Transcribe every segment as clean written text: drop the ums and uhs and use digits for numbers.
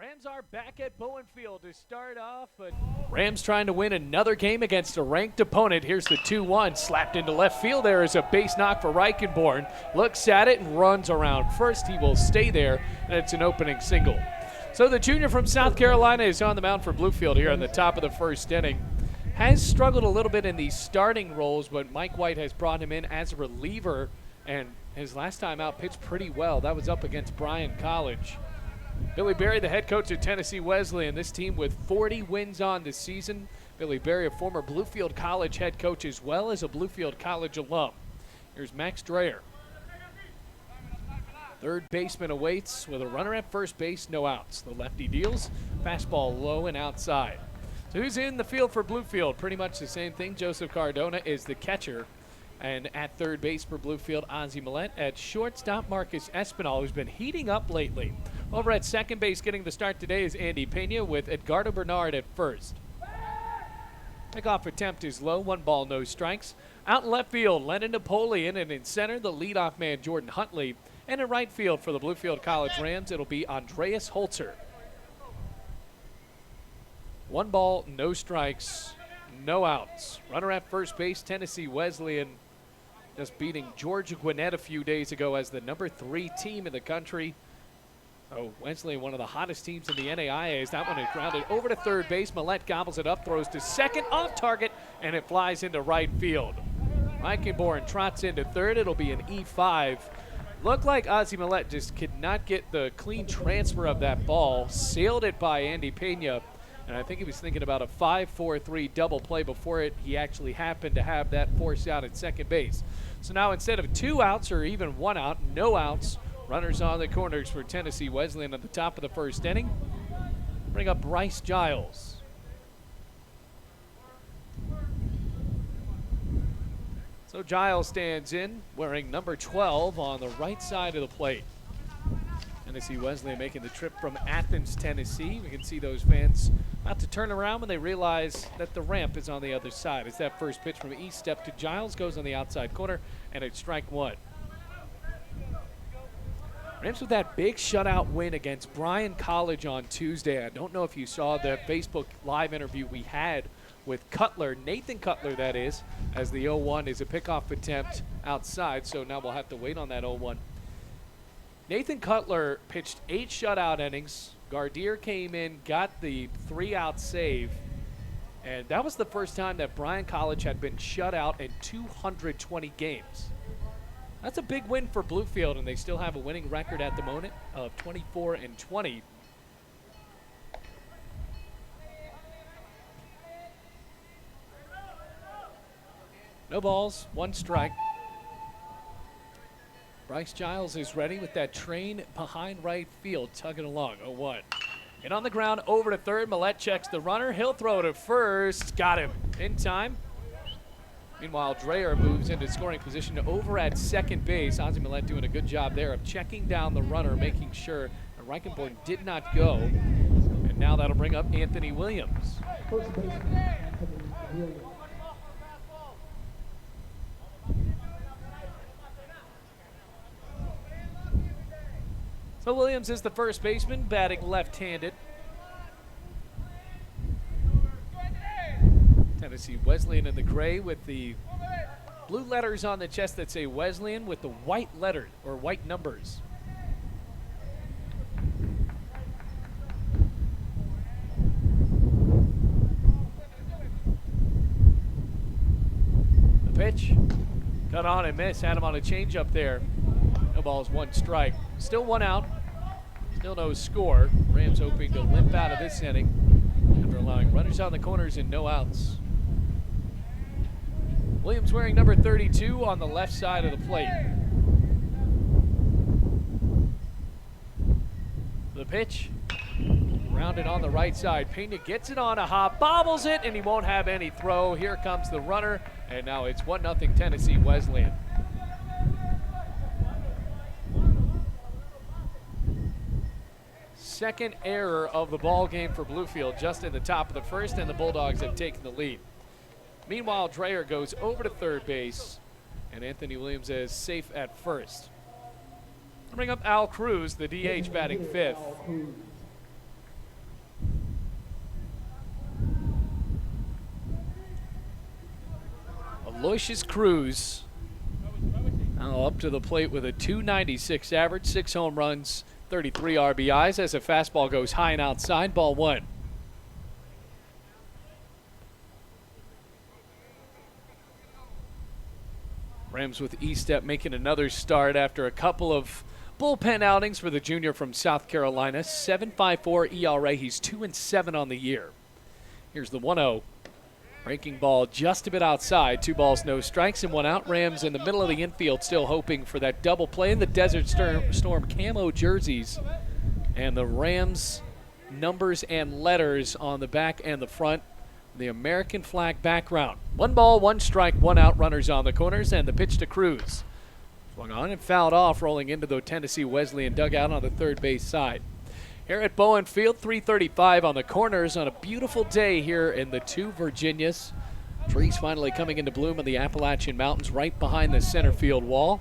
Rams are back at Bluefield to start off. Rams trying to win another game against a ranked opponent. Here's the 2-1 slapped into left field. There is a base knock for Reichenborn. Looks at it and runs around first. He will stay there, and it's an opening single. So the junior from South Carolina is on the mound for Bluefield here in the top of the first inning. Has struggled a little bit in these starting roles, but Mike White has brought him in as a reliever, and his last time out pitched pretty well. That was up against Bryan College. Billy Berry, the head coach at Tennessee Wesleyan, this team with 40 wins on this season. Billy Berry, a former Bluefield College head coach as well as a Bluefield College alum. Here's Max Dreyer. Third baseman awaits with a runner at first base, no outs. The lefty deals, fastball low and outside. So who's in the field for Bluefield? Pretty much the same thing. Joseph Cardona is the catcher. And at third base for Bluefield, Ozzie Millette. At shortstop, Marcus Espinal, who's been heating up lately. Over at second base, getting the start today is Andy Pena with Edgardo Bernard at first. Pickoff attempt is low, 1 ball, no strikes. Out in left field, Lennon Napoleon, and in center, the leadoff man, Jordan Huntley. And in right field for the Bluefield College Rams, it'll be Andreas Holzer. 1 ball, no strikes, no outs. Runner at first base, Tennessee Wesleyan, just beating Georgia Gwinnett a few days ago as the number 3 team in the country. Oh, Wesleyan, one of the hottest teams in the NAIAs. That one is grounded over to third base. Millette gobbles it up, throws to second, off target, and it flies into right field. Reichenborn trots into third. It'll be an E5. Looked like Ozzie Millette just could not get the clean transfer of that ball. Sailed it by Andy Pena. And I think he was thinking about a 5-4-3 double play before he actually happened to have that force out at second base. So now instead of 2 outs or even 1 out, no outs, runners on the corners for Tennessee Wesleyan at the top of the first inning. Bring up Bryce Giles. So Giles stands in, wearing number 12 on the right side of the plate. Tennessee Wesleyan making the trip from Athens, Tennessee. We can see those fans about to turn around when they realize that the ramp is on the other side. As that first pitch from east step to Giles goes on the outside corner, and it's strike 1. Rams with that big shutout win against Bryan College on Tuesday. I don't know if you saw the Facebook Live interview we had with Cutler, Nathan Cutler that is, as the 0-1 is a pickoff attempt outside, so now we'll have to wait on that 0-1. Nathan Cutler pitched 8 shutout innings. Gardier came in, got the 3-out save, and that was the first time that Bryan College had been shut out in 220 games. That's a big win for Bluefield, and they still have a winning record at the moment of 24-20. No balls, 1 strike. Bryce Giles is ready with that train behind right field, tugging along, 0-1. And on the ground, over to third. Millette checks the runner. He'll throw to first. Got him in time. Meanwhile, Dreyer moves into scoring position over at second base. Ozzie Millette doing a good job there of checking down the runner, making sure that Reichenborn did not go. And now that'll bring up Anthony Williams. First baseman, Anthony Williams. So Williams is the first baseman, batting left-handed. Tennessee Wesleyan in the gray with the blue letters on the chest that say Wesleyan with the white letters or white numbers. The pitch, cut on and miss. Had him on a changeup there. No balls, 1 strike. Still 1 out. Still no score. Rams hoping to limp out of this inning after allowing runners on the corners and no outs. Williams wearing number 32 on the left side of the plate. The pitch, rounded on the right side. Pena gets it on a hop, bobbles it, and he won't have any throw. Here comes the runner, and now it's 1-0 Tennessee Wesleyan. Second error of the ball game for Bluefield just in the top of the first, and the Bulldogs have taken the lead. Meanwhile, Dreyer goes over to third base, and Anthony Williams is safe at first. Bring up Al Cruz, the DH, batting 5th. Aloysius Cruz now up to the plate with a .296 average, 6 home runs, 33 RBIs as a fastball goes high and outside, ball 1. Rams with Estep making another start after a couple of bullpen outings for the junior from South Carolina. 7.54 ERA. He's 2-7 on the year. Here's the 1-0. Breaking ball just a bit outside. 2 balls, no strikes, and 1 out. Rams in the middle of the infield still hoping for that double play in the Desert Storm camo jerseys. And the Rams numbers and letters on the back and the front. The American flag background. 1 ball, 1 strike, 1 out, runners on the corners, and the pitch to Cruz. Swung on and fouled off, rolling into the Tennessee Wesleyan dugout on the third base side. Here at Bowen Field, 3:35 on the corners on a beautiful day here in the 2 Virginias. Trees finally coming into bloom in the Appalachian Mountains right behind the center field wall.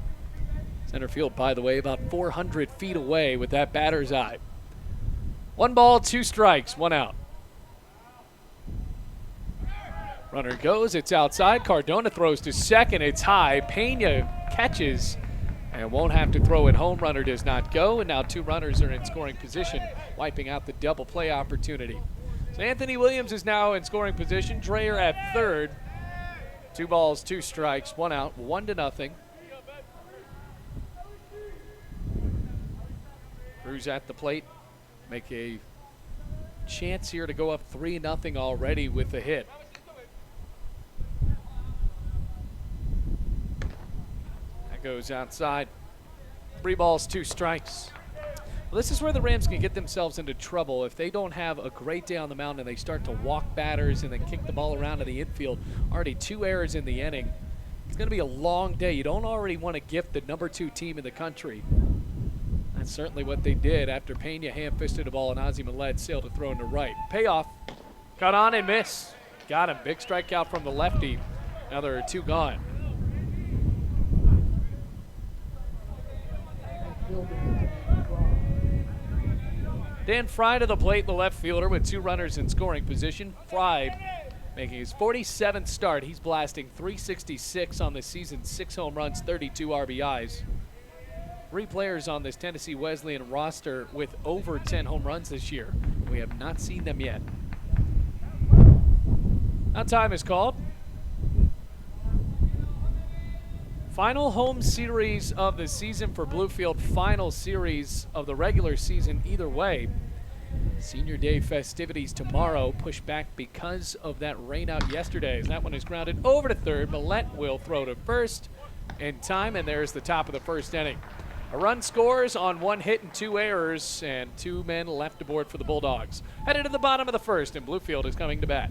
Center field, by the way, about 400 feet away with that batter's eye. 1 ball, 2 strikes, 1 out. Runner goes, it's outside. Cardona throws to second, it's high. Pena catches and won't have to throw it home. Runner does not go, and now 2 runners are in scoring position, wiping out the double play opportunity. So Anthony Williams is now in scoring position. Dreyer at third. 2 balls, 2 strikes, 1 out, 1-0. Cruz at the plate. Make a chance here to go up 3-0 already with a hit. Goes outside. 3 balls, 2 strikes. Well, this is where the Rams can get themselves into trouble if they don't have a great day on the mound and they start to walk batters and then kick the ball around to the infield. Already 2 errors in the inning. It's going to be a long day. You don't already want to gift the number 2 team in the country. That's certainly what they did after Pena ham-fisted a ball and Ozzie Millett sailed to throw into right. Payoff. Cut on and miss. Got him. Big strikeout from the lefty. Now there are 2 gone. Dan Fry to the plate, the left fielder, with 2 runners in scoring position. Fry making his 47th start. He's blasting .366 on the season, 6 home runs, 32 RBIs. 3 players on this Tennessee Wesleyan roster with over 10 home runs this year. We have not seen them yet. Now time is called. Final home series of the season for Bluefield. Final series of the regular season either way. Senior Day festivities tomorrow pushed back because of that rain out yesterday. As that one is grounded over to third. Millett will throw to first in time, and there's the top of the first inning. A run scores on 1 hit and 2 errors, and 2 men left aboard for the Bulldogs. Headed to the bottom of the first, and Bluefield is coming to bat.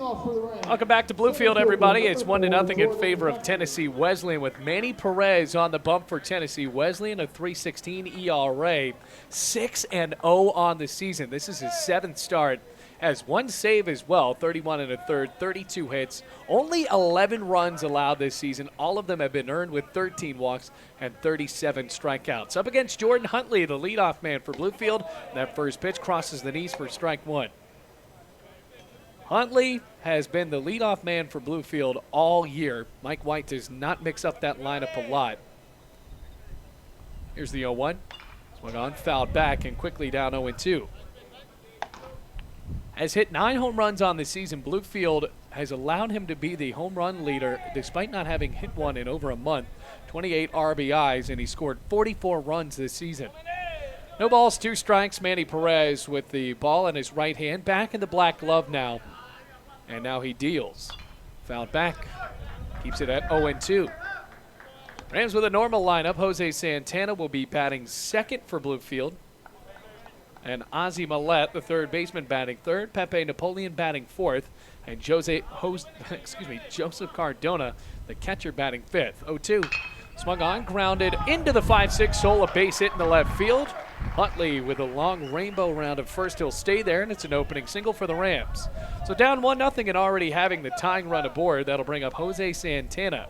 off for the Rams. Welcome back to Bluefield, everybody. It's 1-0 in favor of Tennessee Wesleyan with Manny Perez on the bump for Tennessee Wesleyan, a 3.16 ERA, 6-0 on the season. This is his 7th start. Has 1 save as well, 31 1/3, 32 hits, only 11 runs allowed this season. All of them have been earned with 13 walks and 37 strikeouts. Up against Jordan Huntley, the leadoff man for Bluefield. That first pitch crosses the knees for strike 1. Huntley has been the leadoff man for Bluefield all year. Mike White does not mix up that lineup a lot. Here's the 0-1. Swung on, fouled back, and quickly down 0-2. Has hit 9 home runs on the season. Bluefield has allowed him to be the home run leader despite not having hit one in over a month. 28 RBIs, and he scored 44 runs this season. No balls, 2 strikes. Manny Perez with the ball in his right hand, back in the black glove now. And now he deals. Fouled back. Keeps it at 0-2. Rams with a normal lineup. Jose Santana will be batting second for Bluefield. And Ozzie Millette, the third baseman, batting third. Pepe Napoleon batting fourth. And Joseph Cardona, the catcher, batting fifth. 0-2. Swung on, grounded into the 5-6 hole, a base hit in the left field. Huntley with a long rainbow round at first. He'll stay there, and it's an opening single for the Rams. So down 1-0 and already having the tying run aboard. That'll bring up Jose Santana.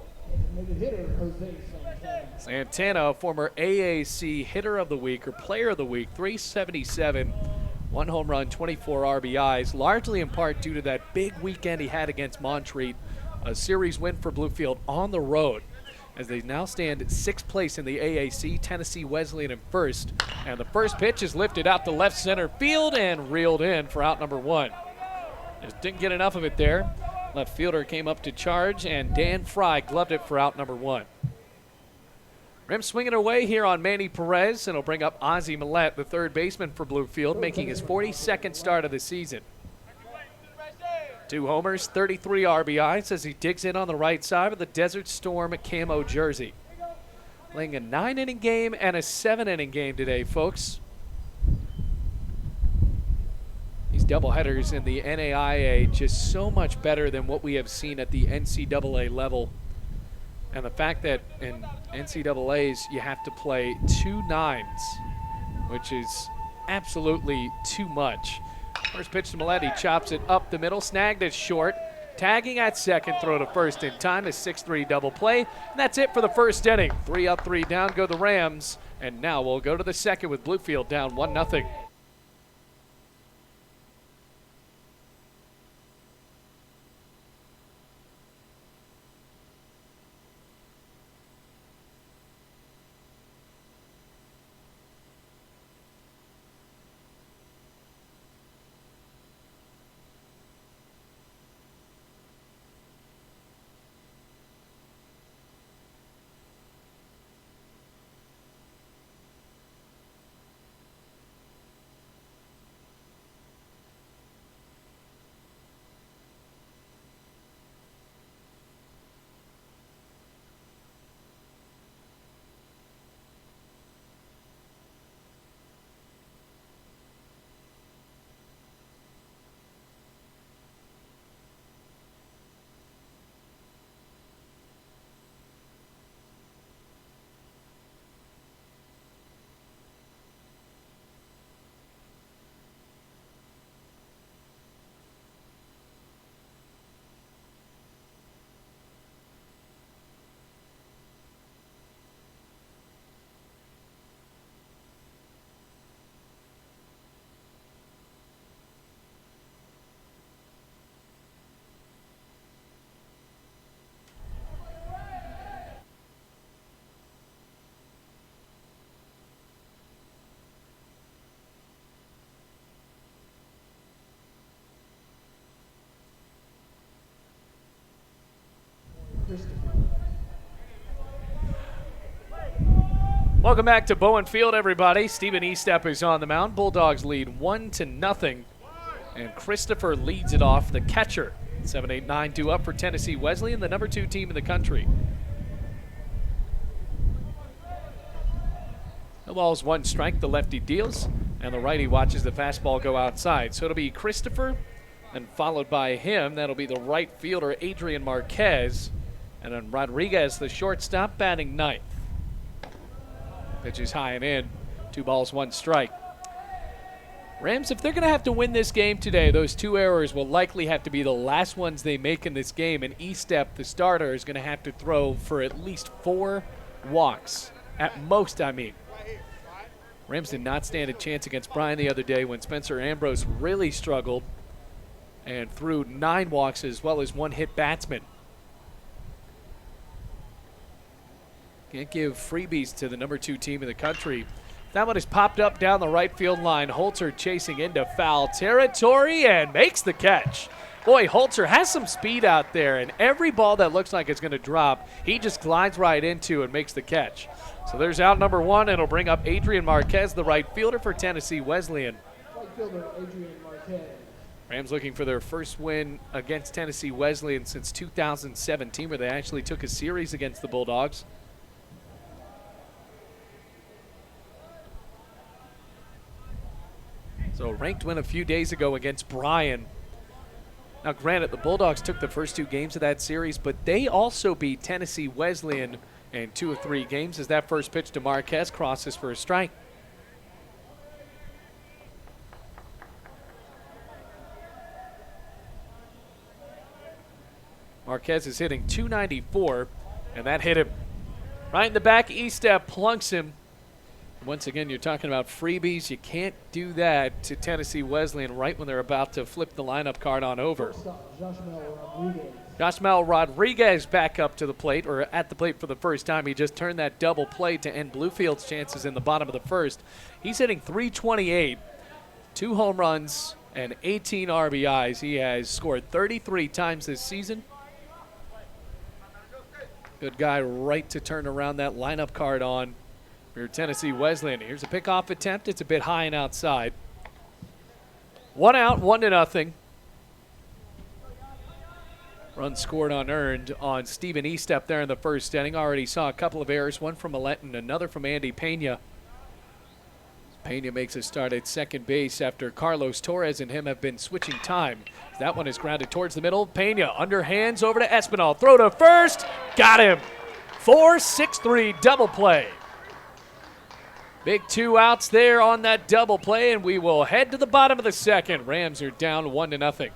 Santana, former AAC Hitter of the Week or Player of the Week, 377, 1 home run, 24 RBIs, largely in part due to that big weekend he had against Montreat, a series win for Bluefield on the road, as they now stand 6th place in the AAC, Tennessee Wesleyan in first. And the first pitch is lifted out to left center field and reeled in for out number 1. Just didn't get enough of it there. Left fielder came up to charge, and Dan Fry gloved it for out number 1. Rams swinging away here on Manny Perez, and it'll bring up Ozzie Millette, the third baseman for Bluefield, making his 42nd start of the season. 2 homers, 33 RBIs as he digs in on the right side of the Desert Storm camo jersey. Playing a 9-inning game and a 7-inning game today, folks. These doubleheaders in the NAIA just so much better than what we have seen at the NCAA level. And the fact that in NCAAs you have to play 2 9s, which is absolutely too much. First pitch to Millette, he chops it up the middle, snagged it short. Tagging at second, throw to first in time, a 6-3 double play. And that's it for the first inning. 3 up, 3 down go the Rams. And now we'll go to the second with Bluefield down 1-0. Welcome back to Bowen Field, everybody. Stephen Estep is on the mound. Bulldogs lead 1-0, and Christopher leads it off, the catcher. 7-8-9 due up for Tennessee Wesleyan, the number 2 team in the country. No balls, 1 strike. The lefty deals, and the righty watches the fastball go outside. So it'll be Christopher And followed by him, that'll be the right fielder, Adrian Marquez. And then Rodriguez, the shortstop, batting ninth. Pitch is high and in. 2 balls, 1 strike. Rams, if they're going to have to win this game today, those 2 errors will likely have to be the last ones they make in this game. And Estep, the starter, is going to have to throw for at least 4 walks. At most, I mean. Rams did not stand a chance against Bryan the other day when Spencer Ambrose really struggled and threw 9 walks as well as 1 hit batsman. Can't give freebies to the number 2 team in the country. That one is popped up down the right field line. Holzer chasing into foul territory and makes the catch. Boy, Holzer has some speed out there, and every ball that looks like it's going to drop, he just glides right into and makes the catch. So there's out number 1. It'll bring up Adrian Marquez, the right fielder for Tennessee Wesleyan. Right fielder Adrian Marquez. Rams looking for their first win against Tennessee Wesleyan since 2017, where they actually took a series against the Bulldogs. So a ranked win a few days ago against Bryan. Now granted, the Bulldogs took the first 2 games of that series, but they also beat Tennessee Wesleyan in 2 of 3 games as that first pitch to Marquez crosses for a strike. Marquez is hitting .294, and that hit him right in the back. Estep plunks him. Once again, you're talking about freebies. You can't do that to Tennessee Wesleyan right when they're about to flip the lineup card on over. Joshmel Rodriguez back up to the plate, or at the plate for the first time. He just turned that double play to end Bluefield's chances in the bottom of the first. He's hitting .328, 2 home runs, and 18 RBIs. He has scored 33 times this season. Good guy right to turn around that lineup card on for Tennessee Wesleyan. Here's a pickoff attempt. It's a bit high and outside. 1 out, 1-0. Run scored unearned on Stephen Estep there in the first inning. Already saw a couple of errors, one from Milleton, another from Andy Pena. Pena makes a start at second base after Carlos Torres and him have been switching time. That one is grounded towards the middle. Pena underhands over to Espinal. Throw to first. Got him. 4-6-3 double play. Big 2 outs there on that double play, and we will head to the bottom of the second. Rams are down 1-0.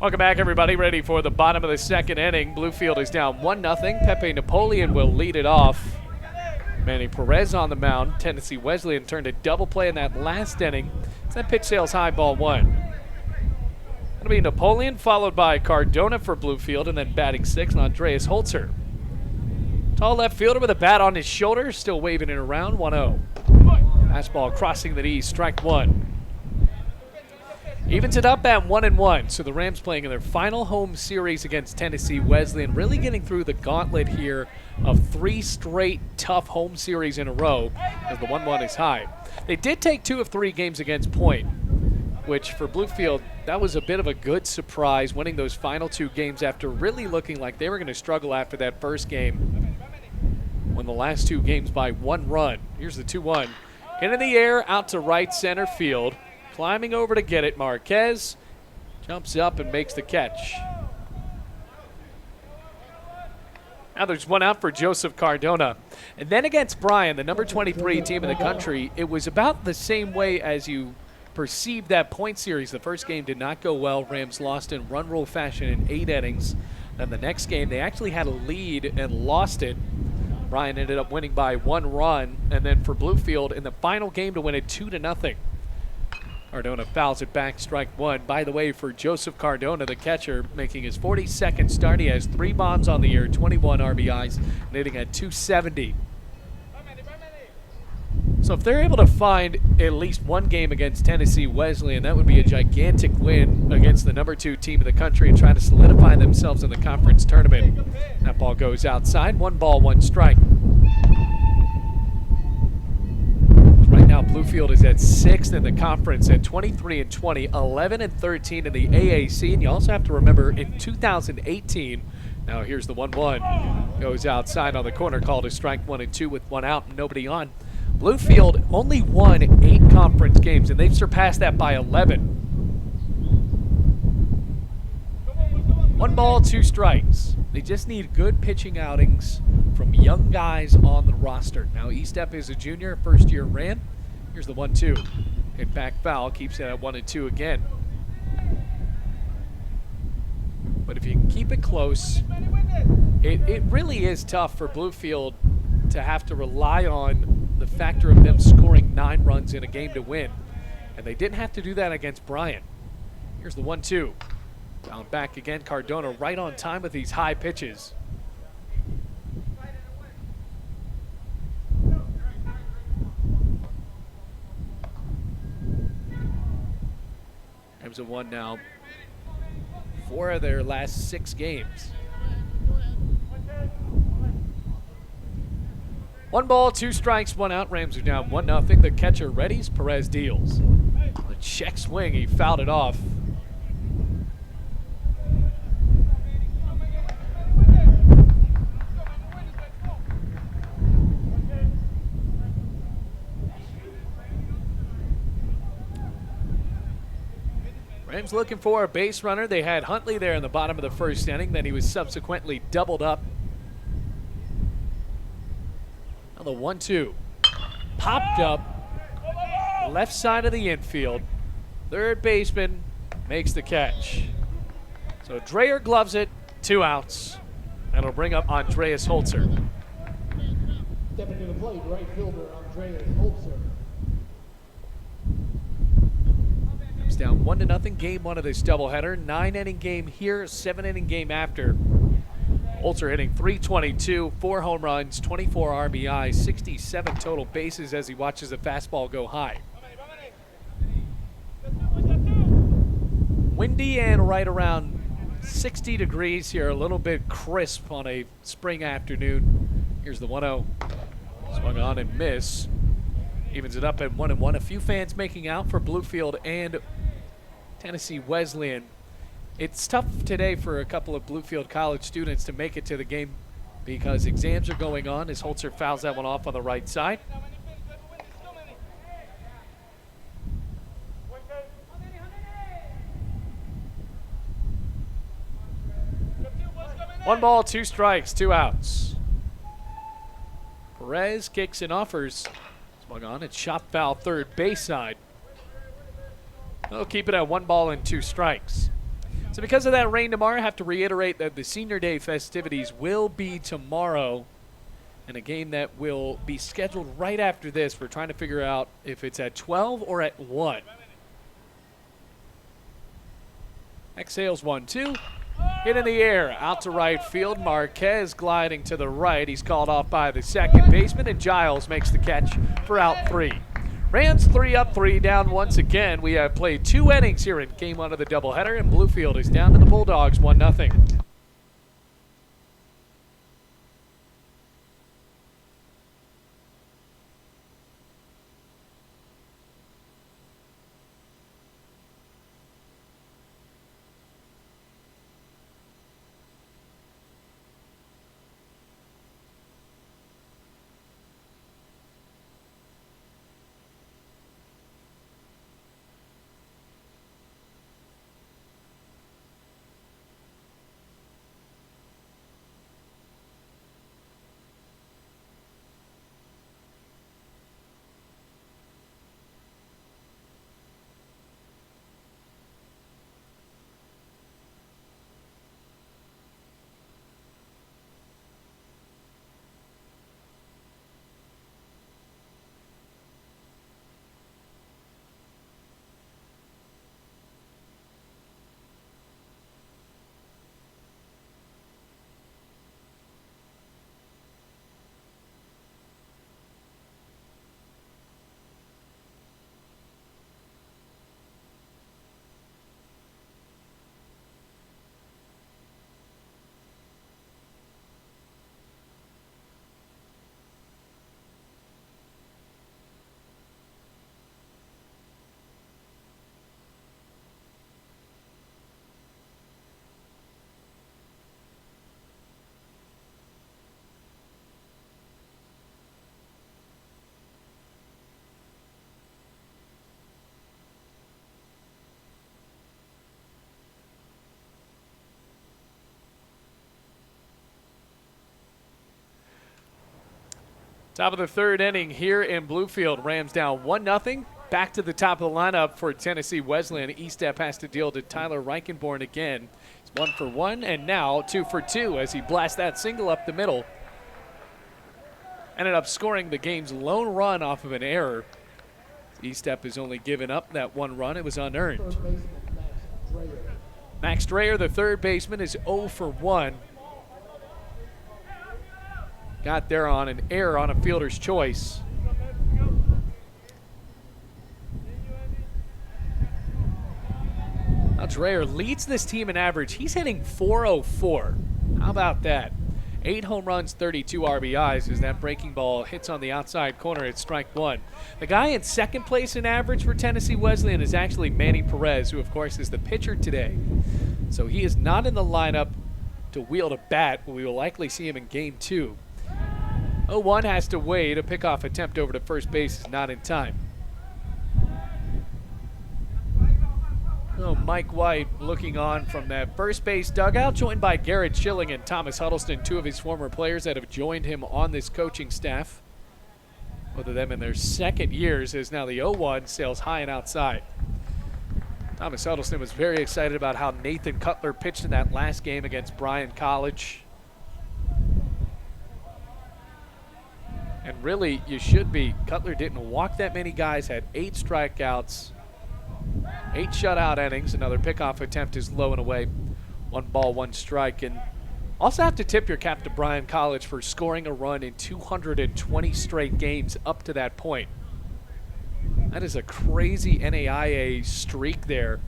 Welcome back, everybody. Ready for the bottom of the second inning. Bluefield is down 1-0. Pepe Napoleon will lead it off. Manny Perez on the mound. Tennessee Wesleyan turned a double play in that last inning. It's that pitch sails high, ball 1. It'll be Napoleon, followed by Cardona for Bluefield, and then batting 6, Andreas Holzer. Tall left fielder with a bat on his shoulder, still waving it around, 1-0. Fastball crossing the knees, strike 1. Evens it up at 1-1. So the Rams playing in their final home series against Tennessee Wesleyan, really getting through the gauntlet here of 3 straight tough home series in a row as the 1-1 is high. They did take 2 of 3 games against Point, which for Bluefield, that was a bit of a good surprise, winning those final 2 games after really looking like they were going to struggle after that first game. Won the last 2 games by 1 run. Here's the 2-1. Hit in the air, out to right center field. Climbing over to get it, Marquez jumps up and makes the catch. Now there's 1 out for Joseph Cardona. And then against Bryan, the number 23 team in the country, it was about the same way as you perceived that Point series. The first game did not go well. Rams lost in run rule fashion in 8 innings. Then the next game, they actually had a lead and lost it. Bryan ended up winning by 1 run. And then for Bluefield, in the final game to win it 2-0. Cardona fouls it back, strike 1. By the way, for Joseph Cardona, the catcher, making his 42nd start, he has 3 bombs on the year, 21 RBIs, and hitting at .270. So if they're able to find at least 1 game against Tennessee Wesleyan, that would be a gigantic win against the number 2 team in the country and try to solidify themselves in the conference tournament. That ball goes outside. 1 ball, 1 strike. Right now, Bluefield is at 6th in the conference at 23-20, 11-13 in the AAC. And you also have to remember in 2018, now here's the 1-1. Goes outside on the corner, called a strike 1 and 2 with 1 out and nobody on. Bluefield only won 8 conference games, and they've surpassed that by 11. 1 ball, 2 strikes. They just need good pitching outings from young guys on the roster. Now Estep is a junior, first year ran. Here's the 1-2. Hit back foul, keeps it at 1 and 2 again. But if you can keep it close, it really is tough for Bluefield to have to rely on the factor of them scoring 9 runs in a game to win. And they didn't have to do that against Bryan. Here's the 1-2. Down back again, Cardona right on time with these high pitches. Rams have won now 4 of their last 6 games. 1 ball, 2 strikes, 1 out. Rams are down 1-0. The catcher readies. Perez deals. The check swing, he fouled it off. Rams looking for a base runner. They had Huntley there in the bottom of the first inning. Then he was subsequently doubled up. Now the 1-2. Popped up. Left side of the infield. Third baseman makes the catch. So Dreyer gloves it. 2 outs. That'll bring up Andreas Holzer. Stepping to the plate, right fielder Andreas Holzer. Rams down 1-0. Game 1 of this doubleheader. 9-inning game here, 7-inning game after. Holzer hitting .322, 4 home runs, 24 RBI, 67 total bases as he watches the fastball go high. Windy and right around 60 degrees here, a little bit crisp on a spring afternoon. Here's the 1-0. Swung on and miss. Evens it up at 1-1. A few fans making out for Bluefield and Tennessee Wesleyan. It's tough today for a couple of Bluefield College students to make it to the game because exams are going on as Holzer fouls that one off on the right side. One ball, 2 strikes, 2 outs. Perez kicks and offers. Swung on and shot foul third base side. They'll keep it at 1 ball and 2 strikes. So because of that rain tomorrow, I have to reiterate that the Senior Day festivities will be tomorrow in a game that will be scheduled right after this. We're trying to figure out if it's at 12 or at 1. Exhales 1-2. Hit in the air, out to right field. Marquez gliding to the right. He's called off by the second baseman, and Giles makes the catch for out 3. Rams 3 up, 3 down once again. We have played 2 innings here in game 1 of the doubleheader, and Bluefield is down to the Bulldogs 1-0. Top of the 3rd inning here in Bluefield. Rams down 1-0. Back to the top of the lineup for Tennessee Wesleyan. Estep has to deal to Tyler Reichenborn again. It's 1 for 1 and now 2 for 2 as he blasts that single up the middle. Ended up scoring the game's lone run off of an error. Estep has only given up that 1 run. It was unearned. Max Dreyer, the 3rd baseman, is 0 for 1. Got there on an error on a fielder's choice. Now Dreyer leads this team in average. He's hitting .404. How about that? 8 home runs, 32 RBIs as that breaking ball hits on the outside corner at strike 1. The guy in 2nd place in average for Tennessee Wesleyan is actually Manny Perez, who of course is the pitcher today. So he is not in the lineup to wield a bat, but we will likely see him in game 2. 0-1 has to wait. A pickoff attempt over to first base is not in time. Oh, Mike White looking on from that first base dugout, joined by Garrett Schilling and Thomas Huddleston, 2 of his former players that have joined him on this coaching staff. Both of them in their 2nd years as now the 0-1 sails high and outside. Thomas Huddleston was very excited about how Nathan Cutler pitched in that last game against Bryan College. And really, you should be. Cutler didn't walk that many guys, had 8 strikeouts, 8 shutout innings. Another pickoff attempt is low and away. 1 ball, 1 strike. And also have to tip your cap to Bryan College for scoring a run in 220 straight games up to that point. That is a crazy NAIA streak there.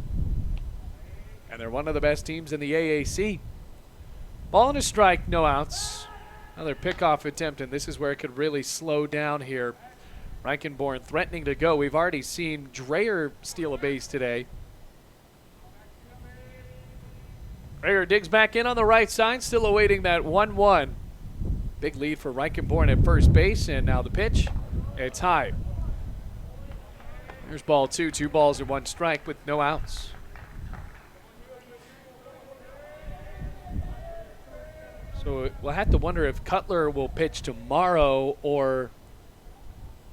And they're one of the best teams in the AAC. Ball and a strike, no outs. Another pickoff attempt, and this is where it could really slow down here. Reichenborn threatening to go. We've already seen Dreyer steal a base today. Dreyer digs back in on the right side, still awaiting that 1-1. Big lead for Reichenborn at first base, and now the pitch. It's high. Here's ball 2, 2 balls and 1 strike with no outs. So we'll have to wonder if Cutler will pitch tomorrow or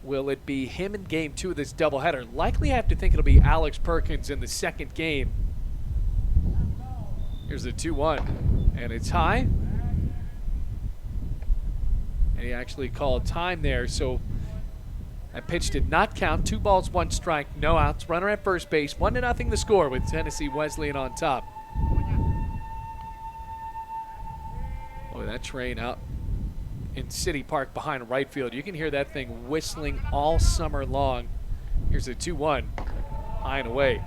will it be him in game 2 of this doubleheader. Likely have to think it'll be Alex Perkins in the 2nd game. Here's the 2-1, and it's high. And he actually called time there, so that pitch did not count. 2 balls, 1 strike, no outs. Runner at first base, 1-0 the score with Tennessee Wesleyan on top. Boy, that train out in City Park behind right field. You can hear that thing whistling all summer long. Here's a 2-1, high and away.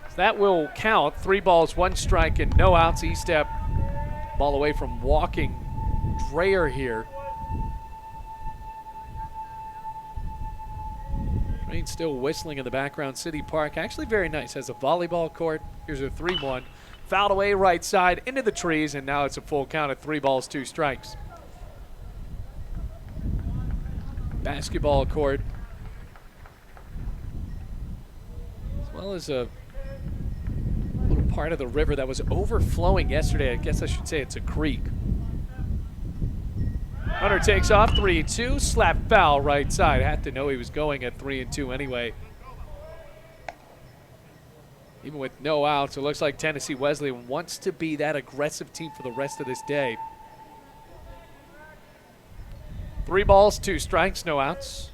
So that will count. 3 balls, 1 strike, and no outs. E-step, ball away from walking Dreyer here. Rain still whistling in the background. City Park, actually very nice. Has a volleyball court. Here's a 3-1. Fouled away right side into the trees, and now it's a full count at 3 balls, 2 strikes. Basketball court, as well as a little part of the river that was overflowing yesterday. I guess I should say it's a creek. Runner takes off, 3-2, slap foul right side. Had to know he was going at 3-2 anyway. Even with no outs, it looks like Tennessee Wesleyan wants to be that aggressive team for the rest of this day. 3 balls, 2 strikes, no outs.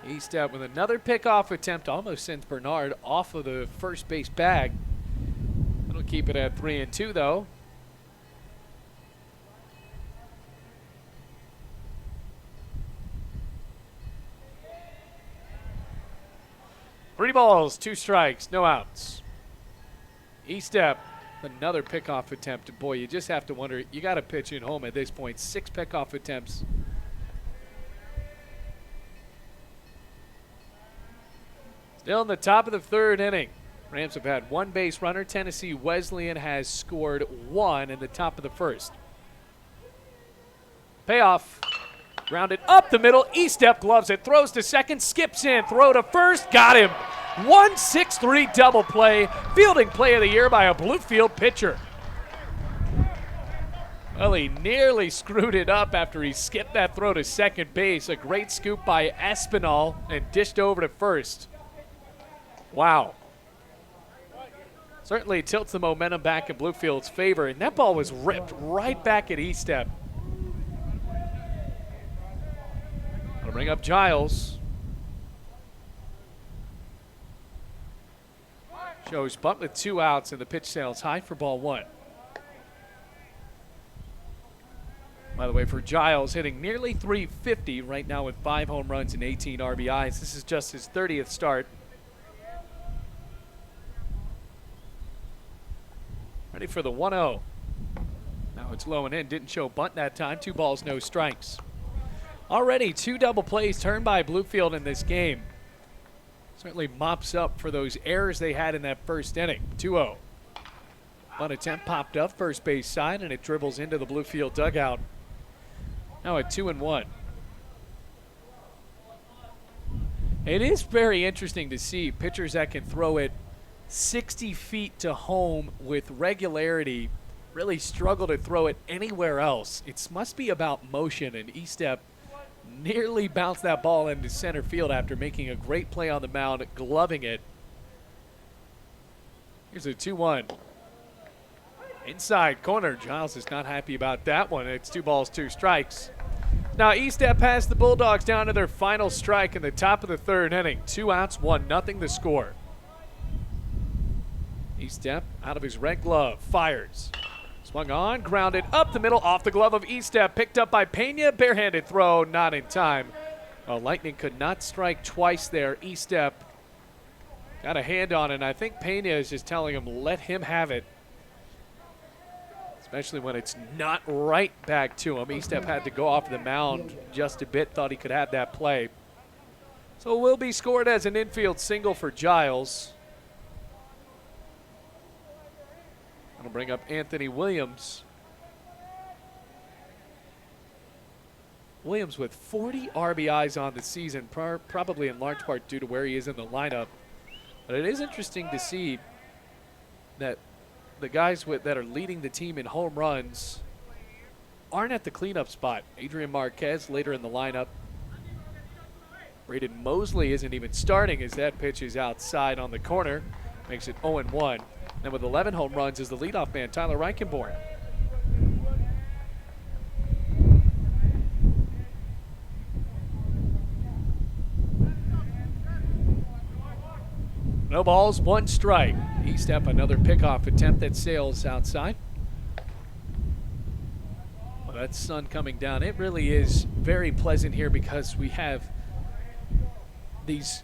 E-step with another pickoff attempt, almost sends Bernard off of the first base bag. It'll keep it at 3-2 though. Three balls, 2 strikes, no outs. E-step, another pickoff attempt. Boy, you just have to wonder, you got to pitch in home at this point. 6 pickoff attempts. Still in the top of the 3rd inning. Rams have had 1 base runner. Tennessee Wesleyan has scored 1 in the top of the 1st. Payoff. Grounded up the middle. E-step gloves it. Throws to second. Skips in. Throw to first. Got him. 1-6-3 double play. Fielding play of the year by a Bluefield pitcher. Well, he nearly screwed it up after he skipped that throw to second base. A great scoop by Espinal and dished over to first. Wow. Certainly tilts the momentum back in Bluefield's favor, and that ball was ripped right back at E-step. Gonna bring up Giles. Shows bunt with 2 outs, and the pitch sails high for ball 1. By the way, for Giles, hitting nearly 350 right now with 5 home runs and 18 RBIs. This is just his 30th start. Ready for the 1-0. Now it's low and in. Didn't show bunt that time. 2 balls, no strikes. Already 2 double plays turned by Bluefield in this game. Certainly mops up for those errors they had in that 1st inning. 2-0. Bunt attempt popped up first base side, and it dribbles into the Bluefield dugout. Now at 2-1. It is very interesting to see pitchers that can throw it 60 feet to home with regularity really struggle to throw it anywhere else. It must be about motion, and E-step nearly bounced that ball into center field after making a great play on the mound, gloving it. Here's a 2-1. Inside corner. Giles is not happy about that one. It's 2 balls, 2 strikes. Now E-step has the Bulldogs down to their final strike in the top of the 3rd inning. 2 outs, 1-0 the score. E-step out of his red glove, fires. Swung on, grounded up the middle, off the glove of E-step, picked up by Pena, barehanded throw, not in time. Well, Lightning could not strike twice there. E-step got a hand on it, and I think Pena is just telling him, let him have it. Especially when it's not right back to him. E-step had to go off the mound just a bit, thought he could have that play. So it will be scored as an infield single for Giles. I'll bring up Anthony Williams. Williams with 40 RBIs on the season, probably in large part due to where he is in the lineup. But it is interesting to see that the guys that are leading the team in home runs aren't at the cleanup spot. Adrian Marquez later in the lineup. Braden Mosley isn't even starting as that pitch is outside on the corner. Makes it 0-1. And with 11 home runs is the leadoff man, Tyler Reichenborn. No balls, 1 strike. E-step, another pickoff attempt that sails outside. That sun coming down. It really is very pleasant here because we have these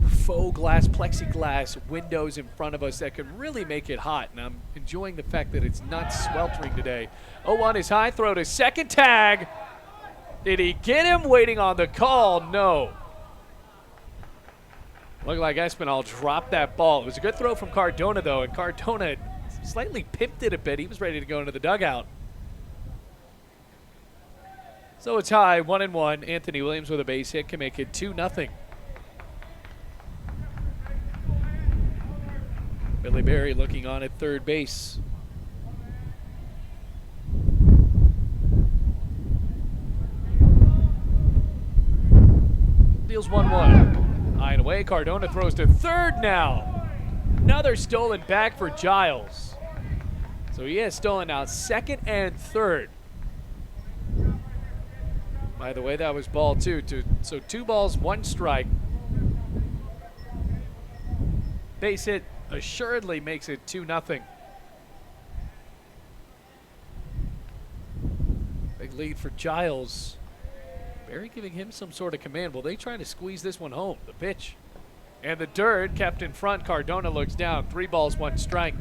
faux glass, plexiglass windows in front of us that can really make it hot. And I'm enjoying the fact that it's not sweltering today. 0-1 is high, throw to second, tag. Did he get him? Waiting on the call. No. Looked like Espinal dropped that ball. It was a good throw from Cardona, though, and Cardona slightly pimped it a bit. He was ready to go into the dugout. So it's high, 1-1. Anthony Williams with a base hit can make it 2-0. Billy Berry looking on at third base. Deals 1-1. High and away. Cardona throws to third now. Another stolen back for Giles. So he has stolen now second and third. By the way, that was ball two. So 2 balls, 1 strike. Base hit assuredly makes it 2-0. Big lead for Giles. Barry giving him some sort of command. Well, they trying to squeeze this one home. The pitch. And the dirt kept in front. Cardona looks down. 3 balls, 1 strike.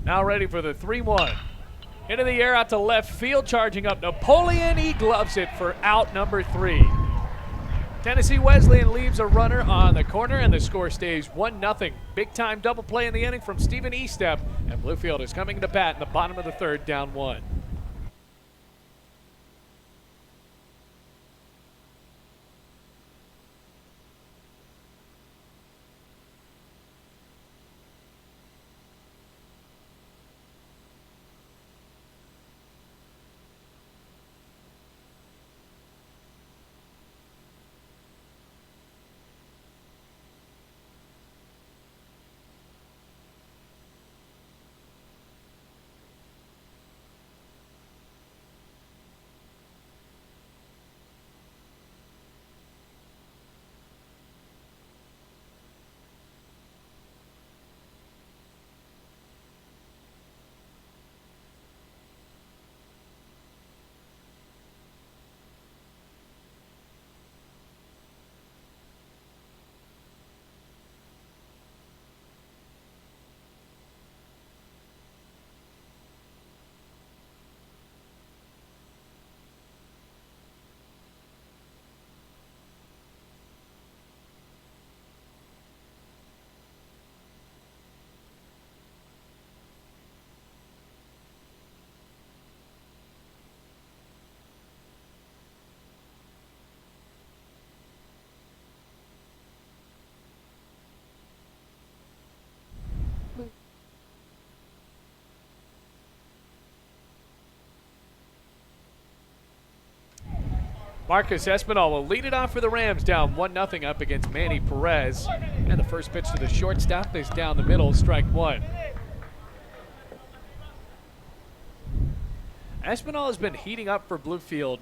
Now ready for the 3-1. Into the air out to left field, charging up Napoleon. He gloves it for out number 3. Tennessee Wesleyan leaves a runner on the corner, and the score stays 1-0. Big-time double play in the inning from Stephen Estep, and Bluefield is coming to bat in the bottom of the 3rd, down 1. Marcus Espinal will lead it off for the Rams, down 1-0 up against Manny Perez. And the first pitch to the shortstop is down the middle, strike 1. Espinal has been heating up for Bluefield,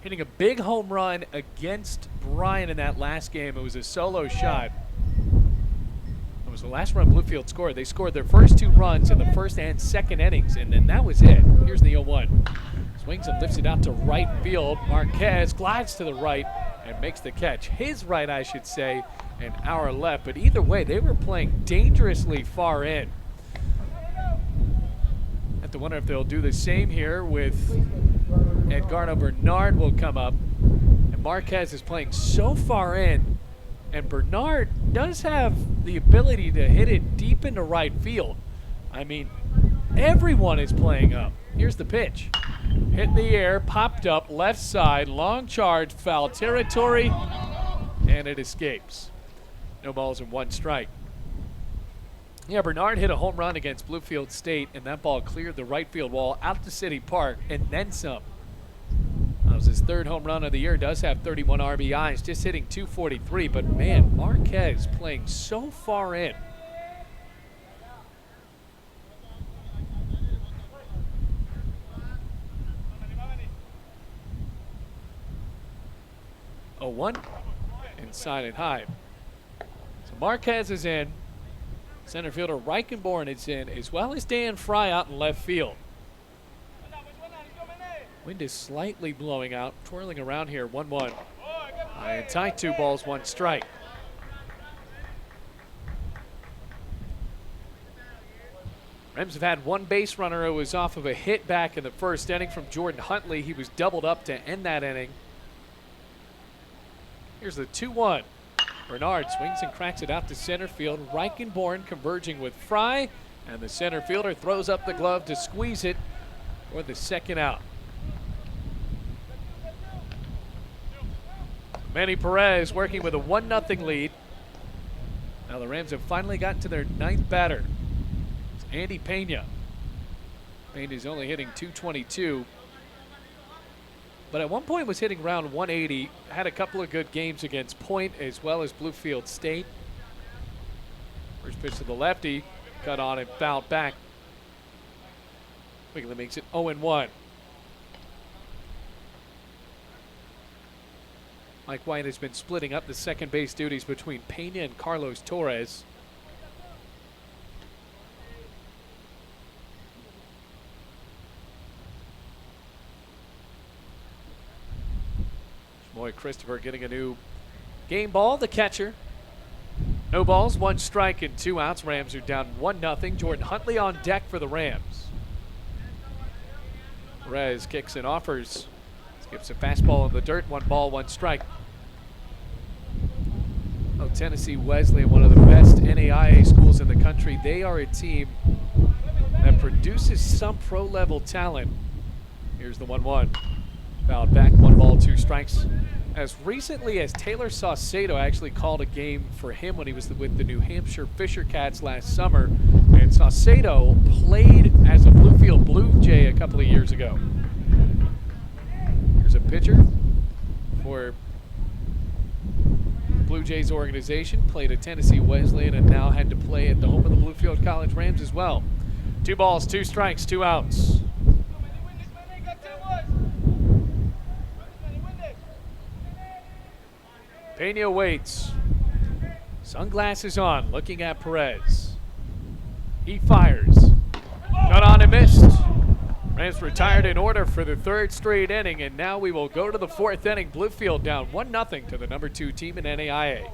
hitting a big home run against Bryan in that last game. It was a solo shot. It was the last run Bluefield scored. They scored their first 2 runs in the first and second innings, and then that was it. Here's the 0-1. Swings and lifts it out to right field. Marquez glides to the right and makes the catch. His right, I should say, and our left. But either way, they were playing dangerously far in. Have to wonder if they'll do the same here with Edgardo Bernard will come up. And Marquez is playing so far in. And Bernard does have the ability to hit it deep into right field. I mean, everyone is playing up. Here's the pitch. Hit in the air, popped up, left side, long charge, foul territory, and it escapes. No balls and 1 strike. Yeah, Bernard hit a home run against Bluefield State, and that ball cleared the right field wall out to City Park, and then some. That was his 3rd home run of the year, does have 31 RBIs, just hitting .243, but man, Marquez playing so far in. 0-1. Inside and high. So Marquez is in. Center fielder Reichenborn is in, as well as Dan Fry out in left field. Wind is slightly blowing out, twirling around here. 1-1. High and tight, 2 balls, 1 strike. Rams have had 1 base runner who was off of a hit back in the first inning from Jordan Huntley. He was doubled up to end that inning. Here's the 2-1. Bernard swings and cracks it out to center field. Reichenborn converging with Fry, and the center fielder throws up the glove to squeeze it for the second out. Manny Perez working with a 1-0 lead. Now the Rams have finally gotten to their 9th batter. It's Andy Pena. Pena's only hitting .222. But at one point was hitting around 180. Had a couple of good games against Point as well as Bluefield State. First pitch to the lefty. Cut on and fouled back. Quickly makes it 0-1. Mike White has been splitting up the second base duties between Pena and Carlos Torres. Boy, Christopher getting a new game ball, the catcher. No balls, 1 strike and 2 outs. Rams are down 1-0. Jordan Huntley on deck for the Rams. Perez kicks and offers. Skips a fastball in the dirt. 1 ball, 1 strike. Oh, Tennessee Wesleyan, one of the best NAIA schools in the country. They are a team that produces some pro-level talent. Here's the 1-1. Fouled back, 1 ball, 2 strikes. As recently as Taylor Saucedo actually called a game for him when he was with the New Hampshire Fisher Cats last summer. And Saucedo played as a Bluefield Blue Jay a couple of years ago. Here's a pitcher for Blue Jays organization, played at Tennessee Wesleyan and now had to play at the home of the Bluefield College Rams as well. 2 balls, 2 strikes, 2 outs. Pena waits. Sunglasses on, looking at Perez. He fires. Cut on and missed. Rams retired in order for the 3rd straight inning, and now we will go to the 4th inning. Bluefield down 1-0 to the number 2 team in NAIA.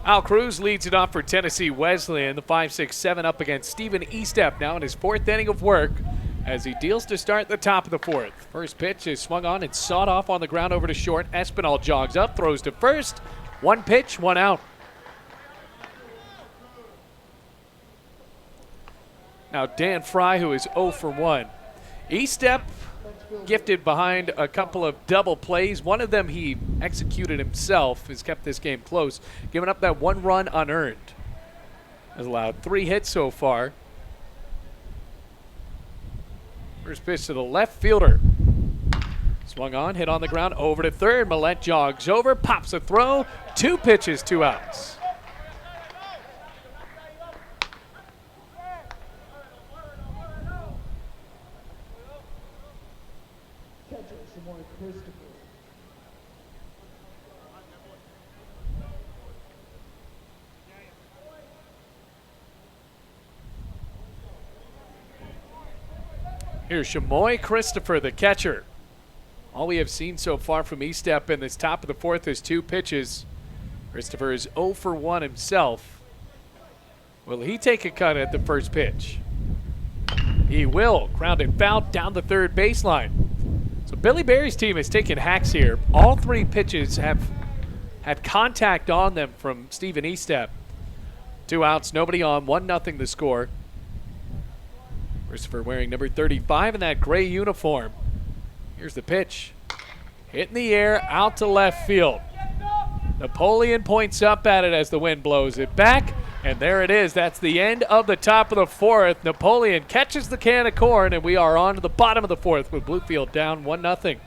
Al Cruz leads it off for Tennessee Wesleyan. The 5-6-7 up against Stephen Estep now in his 4th inning of work as he deals to start the top of the 4th. First pitch is swung on and sawed off on the ground over to short. Espinal jogs up, throws to first. 1 pitch, 1 out. Now Dan Fry, who is 0 for 1. Estep fielder. gifted behind a couple of double plays. One of them he executed himself, has kept this game close, giving up that 1 run unearned. Has allowed 3 hits so far. First pitch to the left fielder. Swung on, hit on the ground, over to third. Millette jogs over, pops a throw. 2 pitches, 2 outs. Catcher, Shamori Christopher. Here's Shamoy Christopher, the catcher. All we have seen so far from Estep in this top of the 4th is 2 pitches. Christopher is 0 for 1 himself. Will he take a cut at the first pitch? He will. Grounded foul down the third baseline. So Billy Berry's team has taken hacks here. All 3 pitches have had contact on them from Stephen Estep. 2 outs, nobody on, 1-0 the score. Christopher wearing number 35 in that gray uniform. Here's the pitch. Hit in the air, out to left field. Napoleon points up at it as the wind blows it back. And there it is. That's the end of the top of the 4th. Napoleon catches the can of corn, and we are on to the bottom of the 4th with Bluefield down 1-0.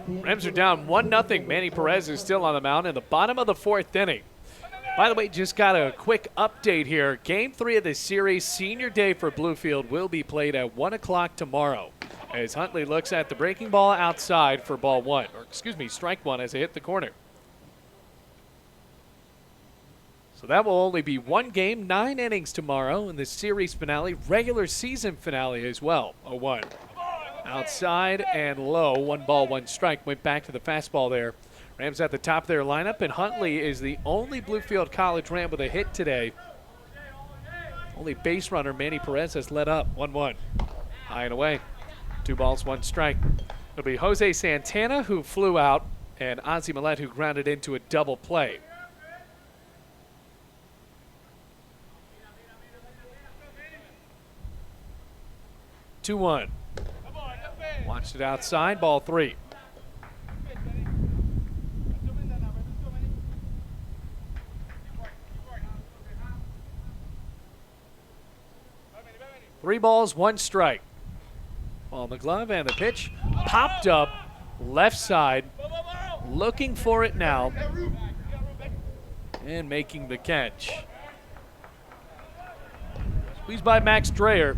Rams are down 1-0. Manny Perez is still on the mound in the bottom of the 4th inning. By the way, just got a quick update here. Game 3 of the series, senior day for Bluefield, will be played at 1 o'clock tomorrow as Huntley looks at the breaking ball outside for ball 1, or excuse me, strike 1 as they hit the corner. So that will only be 1 game, 9 innings tomorrow in the series finale, regular season finale as well. 0-1. Outside and low, 1 ball, 1 strike. Went back to the fastball there. Rams at the top of their lineup, and Huntley is the only Bluefield College Ram with a hit today. Only base runner Manny Perez has led up. 1-1. High and away. 2 balls, 1 strike. It'll be Jose Santana who flew out, and Ozzie Millette who grounded into a double play. 2-1. Watched it outside, ball 3. Three balls, 1 strike. Ball in the glove, and the pitch popped up left side. Looking for it now. And making the catch. Squeezed by Max Dreyer.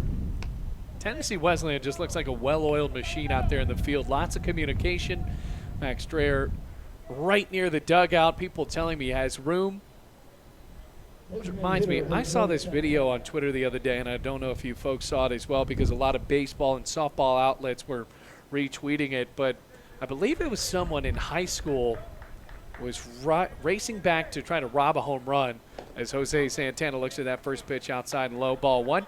Tennessee Wesleyan just looks like a well-oiled machine out there in the field. Lots of communication. Max Dreyer right near the dugout. People telling me he has room. Which reminds me, I saw this video on Twitter the other day, and I don't know if you folks saw it as well because a lot of baseball and softball outlets were retweeting it, but I believe it was someone in high school was racing back to try to rob a home run as Jose Santana looks at that first pitch outside and low, ball one.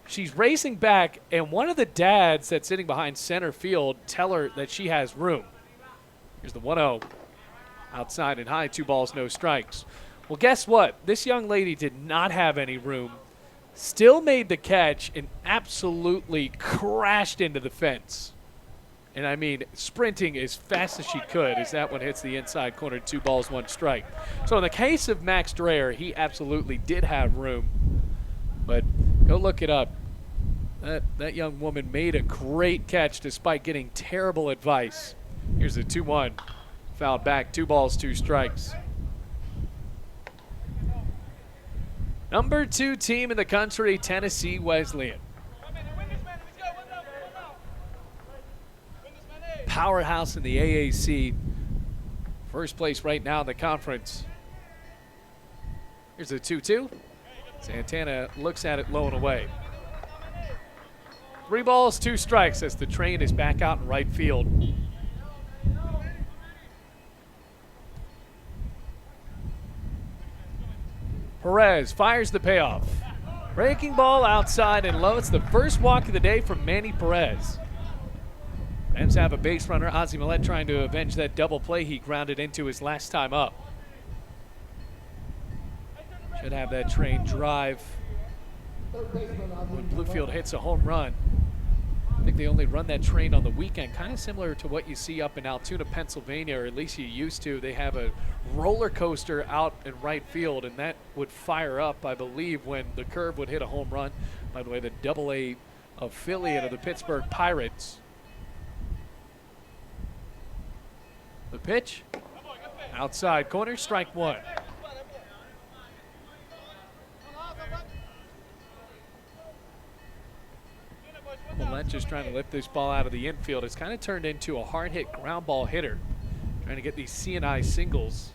She's racing back, and one of the dads that's sitting behind center field tell her that she has room. Here's the 1-0. Outside and high, 2 balls, no strikes. Well, guess what? This young lady did not have any room, still made the catch, and absolutely crashed into the fence. And I mean, sprinting as fast as she could as that one hits the inside corner, 2 balls, 1 strike. So in the case of Max Dreyer, he absolutely did have room. But go look it up. That young woman made a great catch despite getting terrible advice. Here's the 2-1. Fouled back, 2 balls, 2 strikes. Number 2 team in the country, Tennessee Wesleyan. Powerhouse in the AAC. First place right now in the conference. Here's a 2-2. Santana looks at it low and away. 3 balls, 2 strikes as the train is back out in right field. Perez fires the payoff. Breaking ball outside and low. It's the first walk of the day from Manny Perez. Rams have a base runner, Ozzie Millette, trying to avenge that double play he grounded into his last time up. Should have that train drive when Bluefield hits a home run. I think they only run that train on the weekend, kind of similar to what you see up in Altoona, Pennsylvania, or at least you used to. They have a roller coaster out in right field, and that would fire up, I believe, when the curve would hit a home run. By the way, the Double-A affiliate of the Pittsburgh Pirates. The pitch, outside corner, strike 1. Millette just trying to lift this ball out of the infield. It's kind of turned into a hard hit ground ball hitter, trying to get these C&I singles.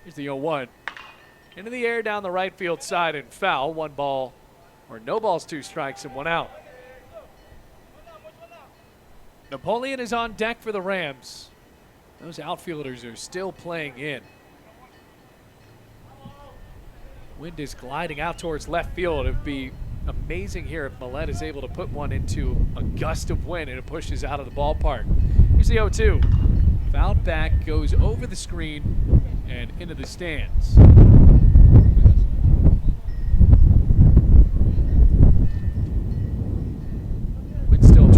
Here's the 0-1. Into the air down the right field side and foul. 1 ball, or no balls, 2 strikes, and 1 out. Napoleon is on deck for the Rams. Those outfielders are still playing in. Wind is gliding out towards left field. It would be amazing here if Millette is able to put one into a gust of wind and it pushes out of the ballpark. Here's the 0-2. Fouled back, goes over the screen and into the stands.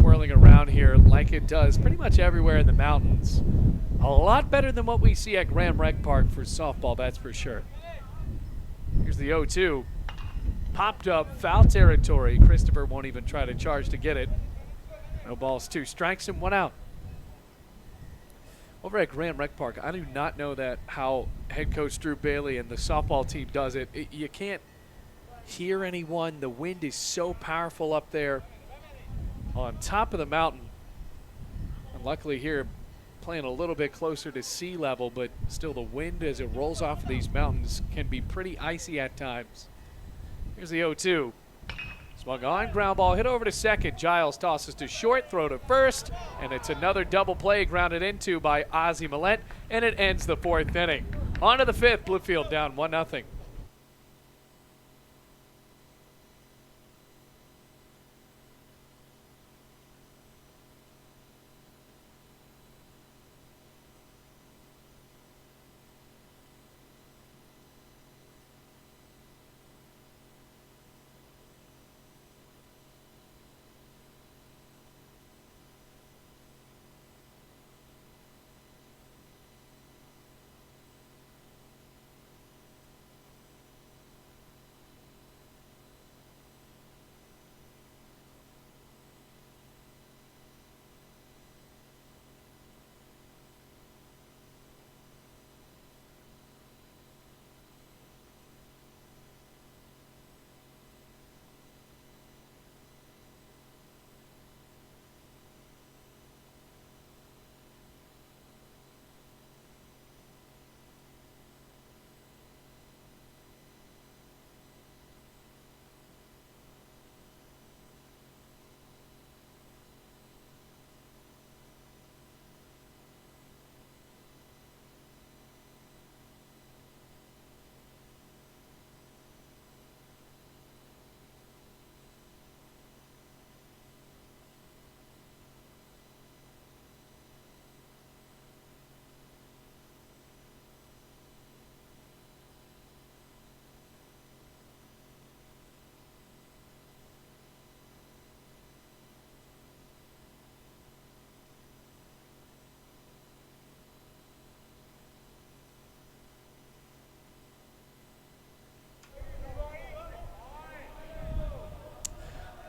Swirling around here like it does pretty much everywhere in the mountains. A lot better than what we see at Graham Rec Park for softball, that's for sure. Here's the 0-2. Popped up, foul territory. Christopher won't even try to charge to get it. No balls, 2 strikes, and 1 out. Over at Graham Rec Park, I do not know that how head coach Drew Bailey and the softball team does it. You can't hear anyone. The wind is so powerful up there on top of the mountain. And luckily here, playing a little bit closer to sea level, but still the wind as it rolls off of these mountains can be pretty icy at times. Here's the 0-2. Swung on, ground ball hit over to second. Giles tosses to short, throw to first, and it's another double play grounded into by Ozzie Millette, and it ends the 4th inning. On to the 5th, Bluefield down 1-0.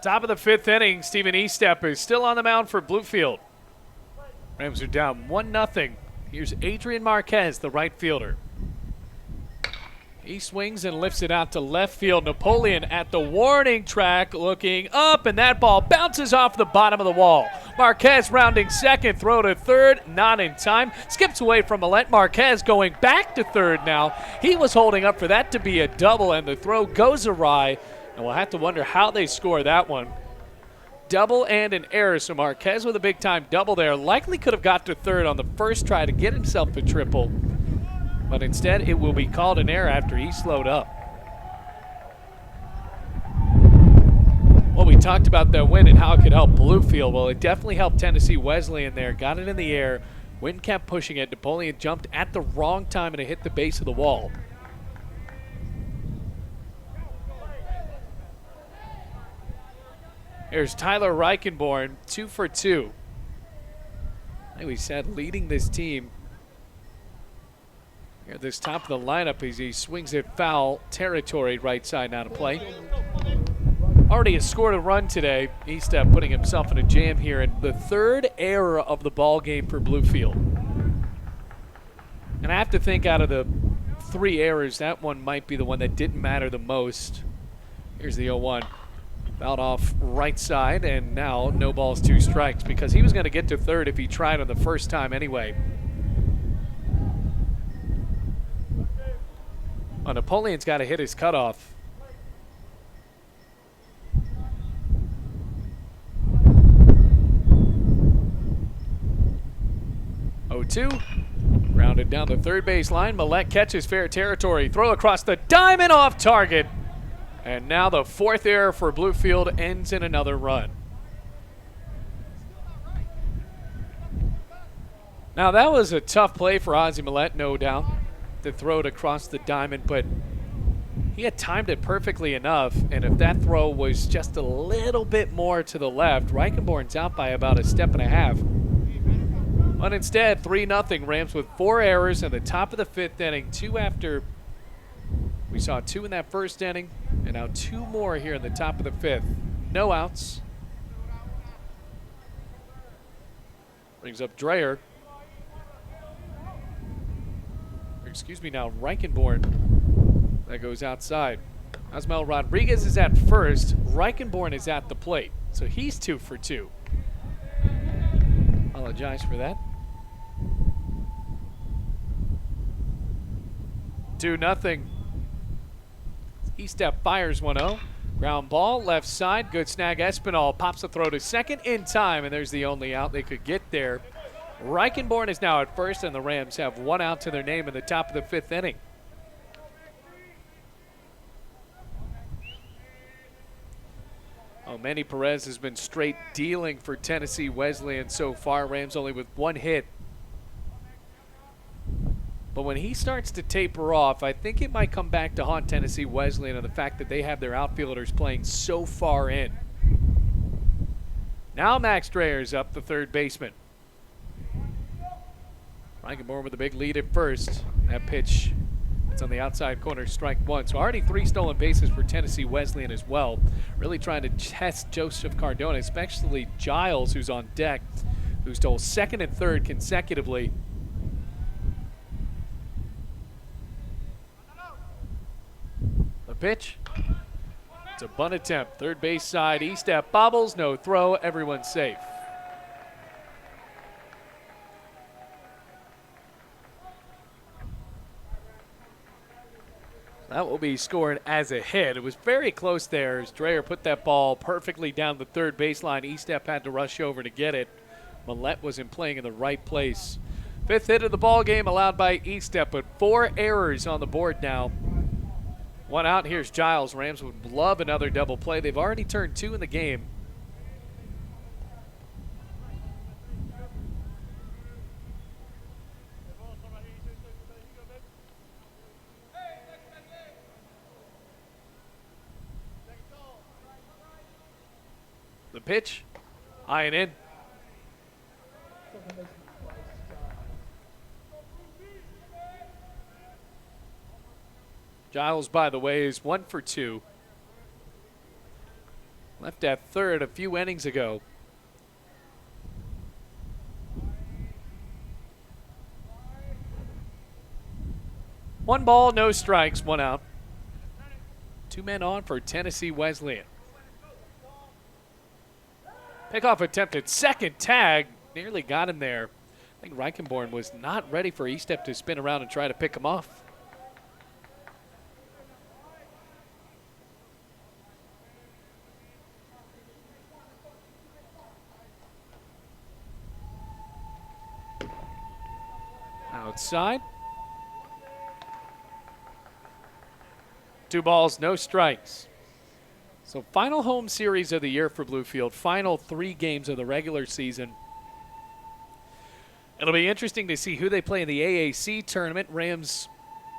Top of the 5th inning, Stephen Estep is still on the mound for Bluefield. Rams are down 1-0. Here's Adrian Marquez, the right fielder. He swings and lifts it out to left field. Napoleon at the warning track looking up, and that ball bounces off the bottom of the wall. Marquez rounding second, throw to third, not in time. Skips away from Millette. Marquez going back to third now. He was holding up for that to be a double, and the throw goes awry, and we'll have to wonder how they score that one. Double and an error, so Marquez with a big-time double there. Likely could have got to third on the first try to get himself a triple. But instead, it will be called an error after he slowed up. Well, we talked about that win and how it could help Bluefield. Well, it definitely helped Tennessee Wesleyan there. Got it in the air. Wind kept pushing it. Napoleon jumped at the wrong time and it hit the base of the wall. Here's Tyler Reichenborn, 2 for 2. Like we said, leading this team. Here at this top of the lineup as he swings it foul territory, right side now to play. Already has scored a run today. Estep putting himself in a jam here, and the 3rd error of the ball game for Bluefield. And I have to think out of the 3 errors, that one might be the one that didn't matter the most. Here's the 0-1. Fouled off right side, and now no balls, 2 strikes, because he was going to get to third if he tried on the first time anyway. Oh, Napoleon's got to hit his cutoff. Oh-2. Grounded down the third base line. Millette catches fair territory. Throw across the diamond, off target. And now the 4th error for Bluefield ends in another run. Now that was a tough play for Ozzie Millette, no doubt, to throw it across the diamond, but he had timed it perfectly enough, and if that throw was just a little bit more to the left, Reichenborn's out by about 1.5 steps. But instead, 3-0, Rams with 4 errors in the top of the 5th inning, 2 after we saw 2 in that first inning, and now 2 more here in the top of the 5th. No outs. Brings up Dreyer. Excuse me now, Reichenborn. That goes outside. Osmel Rodriguez is at first. Reichenborn is at the plate. So he's 2 for 2. Apologize for that. 2-0. Estep fires 1-0. Ground ball, left side. Good snag. Espinal pops the throw to second in time, and there's the only out they could get there. Reichenborn is now at first, and the Rams have 1 out to their name in the top of the 5th inning. Oh, Manny Perez has been straight dealing for Tennessee Wesleyan so far. Rams only with 1 hit. But when he starts to taper off, I think it might come back to haunt Tennessee Wesleyan and the fact that they have their outfielders playing so far in. Now Max Dreyer's up, the third baseman. Reichenborn with a big lead at first. That pitch, it's on the outside corner, strike 1. So already 3 stolen bases for Tennessee Wesleyan as well. Really trying to test Joseph Cardona, especially Giles, who's on deck, who stole 2nd and 3rd consecutively. The pitch, it's a bunt attempt. Third base side, Estep bobbles, no throw, everyone's safe. That will be scored as a hit. It was very close there as Dreyer put that ball perfectly down the third baseline. Estep had to rush over to get it. Millette wasn't playing in the right place. 5th hit of the ball game allowed by Estep, but 4 errors on the board now. 1 out. Here's Giles. Rams would love another double play. They've already turned 2 in the game. The pitch, high and in. Giles, by the way, is 1 for 2. Left at third a few innings ago. One ball, no strikes, one out. Two men on for Tennessee Wesleyan. Pickoff attempted, second tag, nearly got him there. I think Reichenborn was not ready for Estep to spin around and try to pick him off. Outside. 2 balls, no strikes. So final home series of the year for Bluefield. Final 3 games of the regular season. It'll be interesting to see who they play in the AAC tournament. Rams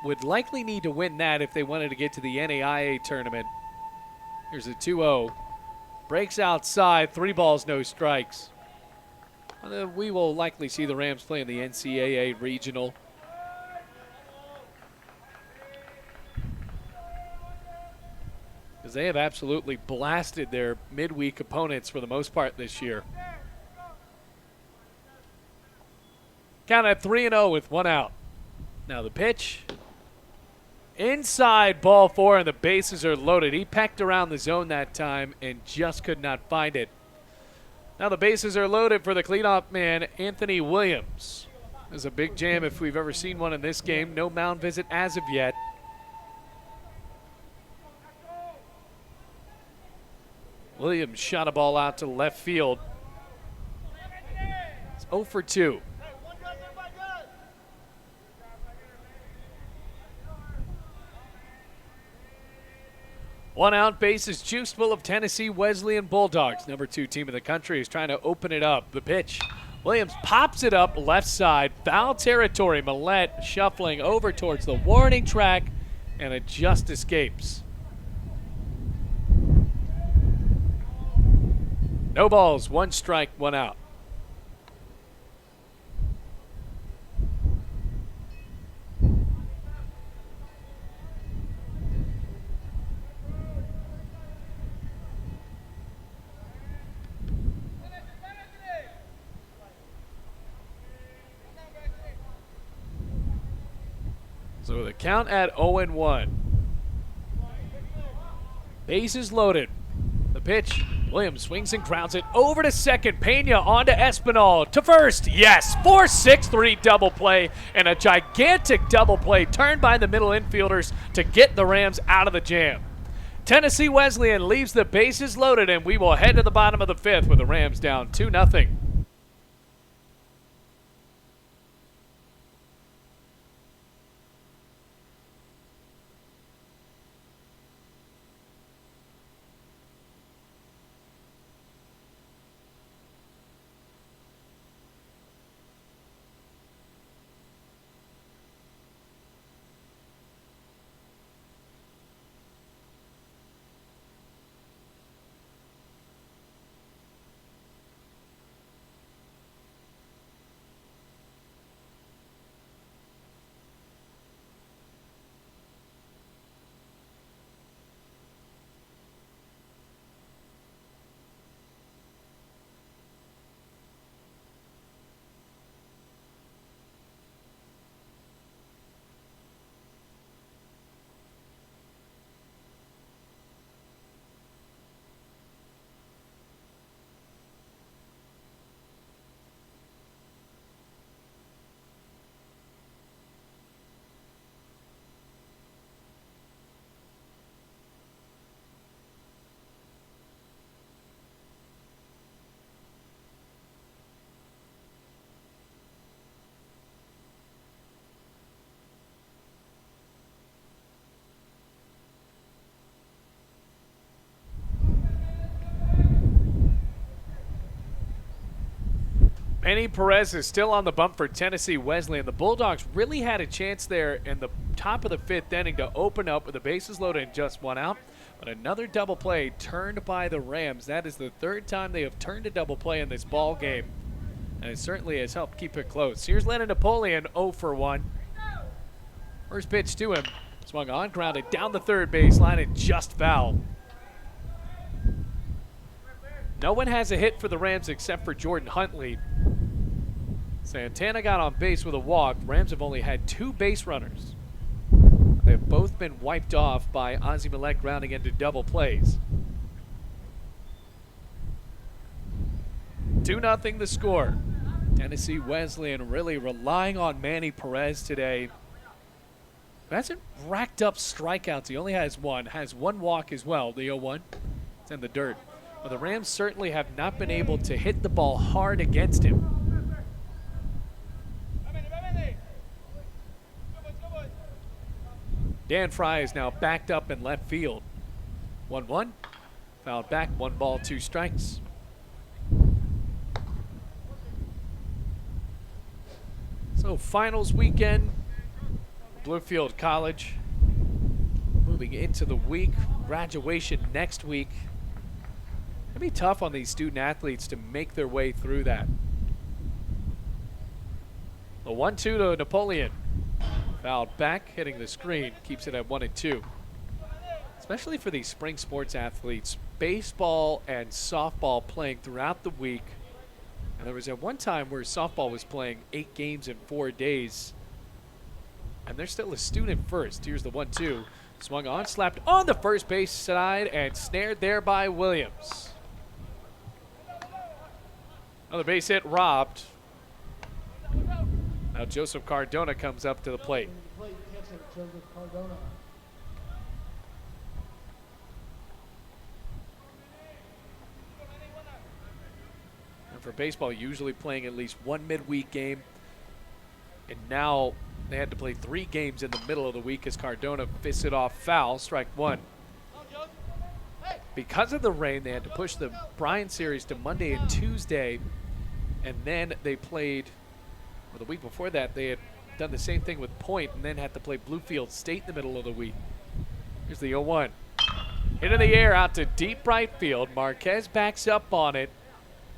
would likely need to win that if they wanted to get to the NAIA tournament. Here's a 2-0. Breaks outside, 3 balls, no strikes. We will likely see the Rams play in the NCAA regional. Because they have absolutely blasted their midweek opponents for the most part this year. Count at 3-0 with 1 out. Now the pitch. Inside, ball 4, and the bases are loaded. He pecked around the zone that time and just could not find it. Now the bases are loaded for the cleanup man, Anthony Williams. There's a big jam if we've ever seen one in this game. No mound visit as of yet. Williams shot a ball out to left field. It's 0 for 2. One out, bases juiced full of Tennessee Wesleyan Bulldogs. Number 2 team in the country is trying to open it up. The pitch. Williams pops it up left side. Foul territory. Millette shuffling over towards the warning track, and it just escapes. No balls, 1 strike, 1 out. So the count at 0-1. Bases loaded. The pitch. Williams swings and grounds it over to second. Pena onto Espinal to first. Yes, 4-6-3 double play, and a gigantic double play turned by the middle infielders to get the Rams out of the jam. Tennessee Wesleyan leaves the bases loaded, and we will head to the bottom of the 5th with the Rams down 2-0. Penny Perez is still on the bump for Tennessee Wesleyan. The Bulldogs really had a chance there in the top of the 5th inning to open up with the bases loaded and just 1 out. But another double play turned by the Rams. That is the 3rd time they have turned a double play in this ball game, and it certainly has helped keep it close. Here's Lennon Napoleon, 0 for 1. First pitch to him. Swung on, grounded down the 3rd baseline and just foul. No one has a hit for the Rams except for Jordan Huntley. Santana got on base with a walk. Rams have only had 2 base runners. They have both been wiped off by Ozzie Malek grounding into double plays. 2-0 the score. Tennessee Wesleyan really relying on Manny Perez today. He hasn't racked up strikeouts. He only has 1. Has 1 walk as well. The 0-1. It's in the dirt. But the Rams certainly have not been able to hit the ball hard against him. Dan Fry is now backed up in left field. 1-1. Fouled back. 1 ball, 2 strikes. So finals weekend, Bluefield College moving into the week. Graduation next week. It'll be tough on these student athletes to make their way through that. The 1-2 to Napoleon. Fouled back, hitting the screen, keeps it at 1-2. Especially for these spring sports athletes, baseball and softball playing throughout the week. And there was at one time where softball was playing 8 games in 4 days. And they're still a student first. Here's the 1-2. Swung on, slapped on the first base side, and snared there by Williams. Another base hit robbed. Now Joseph Cardona comes up to the plate. And for baseball, usually playing at least 1 midweek game. And now they had to play 3 games in the middle of the week as Cardona fists it off foul, strike 1. Because of the rain, they had to push the Bryant series to Monday and Tuesday. And then they played, well, the week before that, they had done the same thing with Point and then had to play Bluefield State in the middle of the week. Here's the 0-1. Hit in the air out to deep right field. Marquez backs up on it,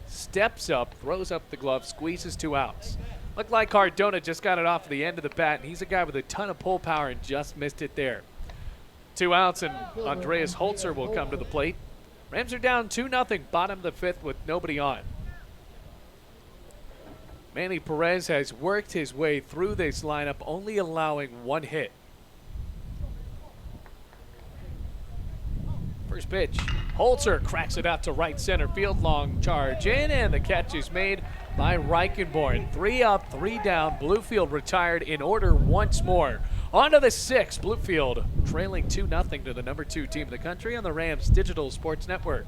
steps up, throws up the glove, squeezes 2 outs. Looked like Cardona just got it off the end of the bat, and he's a guy with a ton of pull power and just missed it there. 2 outs, and Andreas Holzer will come to the plate. Rams are down 2-0, bottom of the 5th with nobody on. Manny Perez has worked his way through this lineup, only allowing 1 hit. First pitch, Holzer cracks it out to right center field, long charge in, and the catch is made by Reichenborn. 3 up, 3 down. Bluefield retired in order once more. On to the 6th, Bluefield trailing 2-0 to the number 2 team in the country on the Rams Digital Sports Network.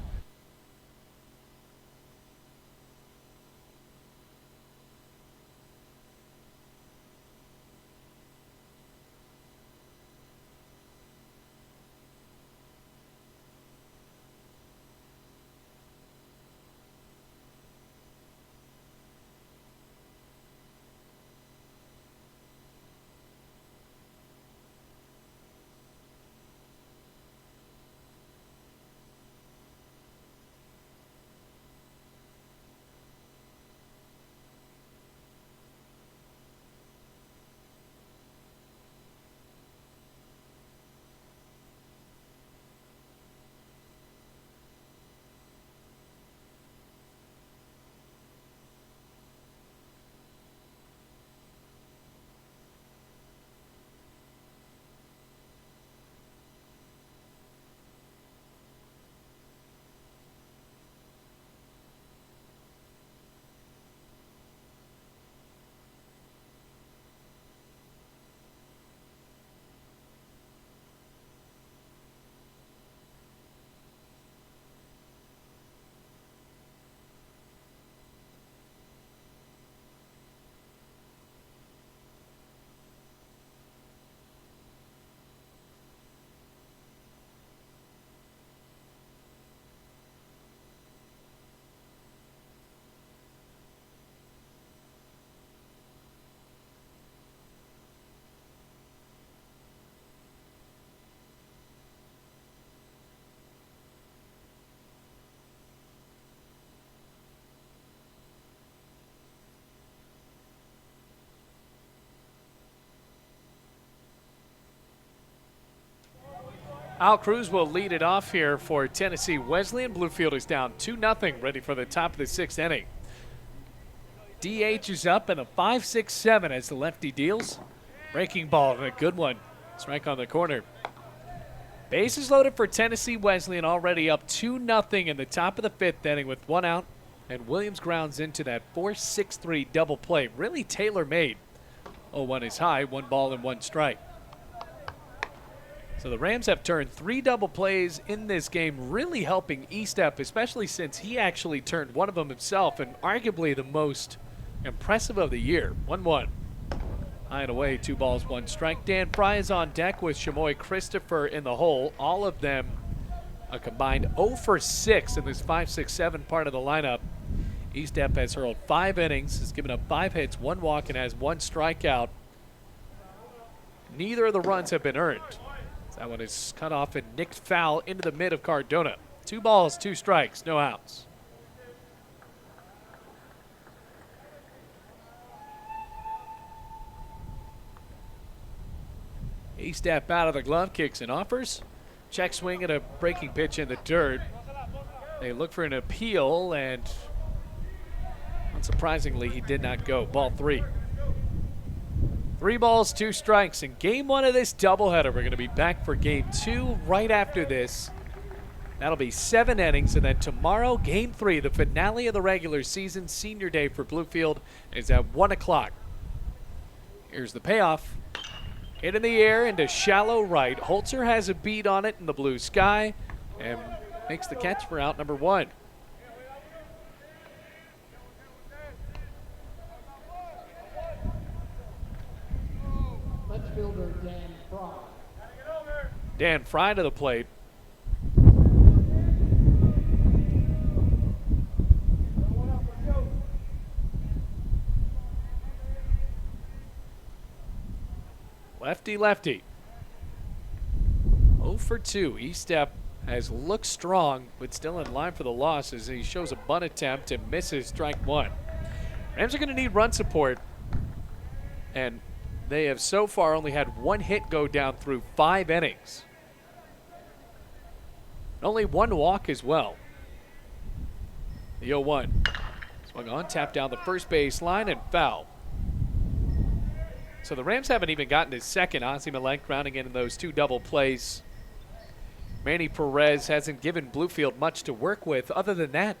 Al Cruz will lead it off here for Tennessee Wesleyan. Bluefield is down 2-0, ready for the top of the 6th inning. DH is up and a 5-6-7 as the lefty deals. Breaking ball and a good one. Strike on the corner. Bases loaded for Tennessee Wesleyan, already up 2-0 in the top of the 5th inning with 1 out. And Williams grounds into that 4-6-3 double play. Really tailor-made. 0-1 is high, 1 ball and 1 strike. So the Rams have turned 3 double plays in this game, really helping Estep, especially since he actually turned one of them himself, and arguably the most impressive of the year. 1-1. High and away, 2 balls, 1 strike. Dan Fry is on deck with Shamoy Christopher in the hole. All of them a combined 0 for 6 in this 5-6-7 part of the lineup. Estep has hurled 5 innings, has given up 5 hits, 1 walk, and has 1 strikeout. Neither of the runs have been earned. That one is cut off and nicked foul into the mid of Cardona. 2 balls, 2 strikes, no outs. Estep out of the glove, kicks and offers. Check swing at a breaking pitch in the dirt. They look for an appeal, and unsurprisingly, he did not go. Ball 3. 3 balls, 2 strikes in game 1 of this doubleheader. We're going to be back for game 2 right after this. That'll be 7 innings, and then tomorrow, game 3, the finale of the regular season, senior day for Bluefield, is at 1 o'clock. Here's the payoff. Hit in the air into shallow right. Holzer has a beat on it in the blue sky and makes the catch for out number 1. Left fielder Dan Fry. Dan Fry to the plate. Lefty, lefty. 0 for 2. Estep has looked strong, but still in line for the loss as he shows a bunt attempt and misses strike 1. Rams are going to need run support, and they have so far only had 1 hit go down through 5 innings. Only 1 walk as well. The 0-1. Swung on, tapped down the first base line and foul. So the Rams haven't even gotten to second. Ozzie Malek grounding in those 2 double plays. Manny Perez hasn't given Bluefield much to work with other than that.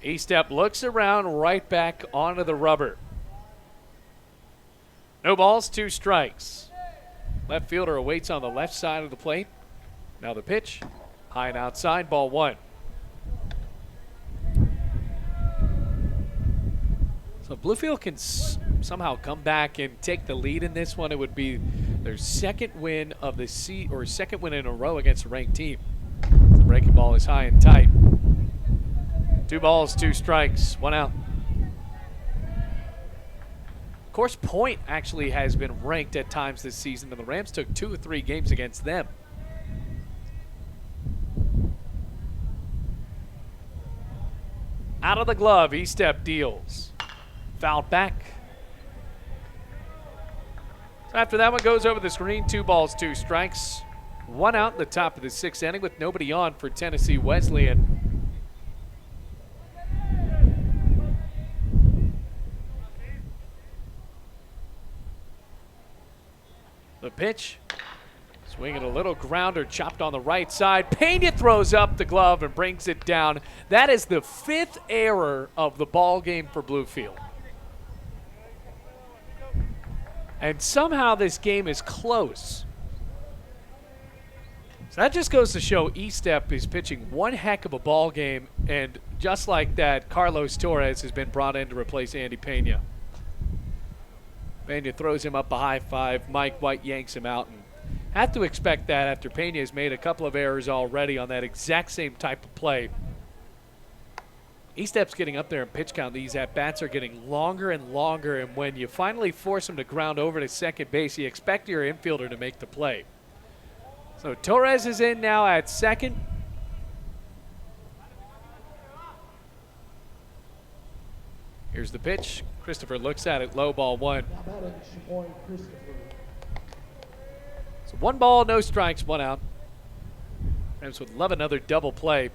Estep looks around, right back onto the rubber. No balls, 2 strikes. Left fielder awaits on the left side of the plate. Now the pitch. High and outside, ball 1. So if Bluefield can somehow come back and take the lead in this one, it would be their second win of the second win in a row against a ranked team. The breaking ball is high and tight. 2 balls, 2 strikes, 1 out. Of course, Point actually has been ranked at times this season, and the Rams took 2 or 3 games against them. Out of the glove, Estep deals. Fouled back. So after that one goes over the screen, 2 balls, 2 strikes. 1 out in the top of the 6th inning with nobody on for Tennessee Wesleyan. The pitch. Swinging a little grounder, chopped on the right side. Pena throws up the glove and brings it down. That is the 5th error of the ball game for Bluefield. And somehow this game is close. So that just goes to show Estep is pitching one heck of a ball game, and just like that, Carlos Torres has been brought in to replace Andy Pena. Pena throws him up a high 5. Mike White yanks him out, and have to expect that after Pena has made a couple of errors already on that exact same type of play. Estep's getting up there in pitch count. These at-bats are getting longer and longer, and when you finally force him to ground over to second base, you expect your infielder to make the play. So Torres is in now at second. Here's the pitch. Christopher looks at it, low, ball one. Now batting Chamoy Christopher. So 1 ball, no strikes, 1 out. Rams would love another double play.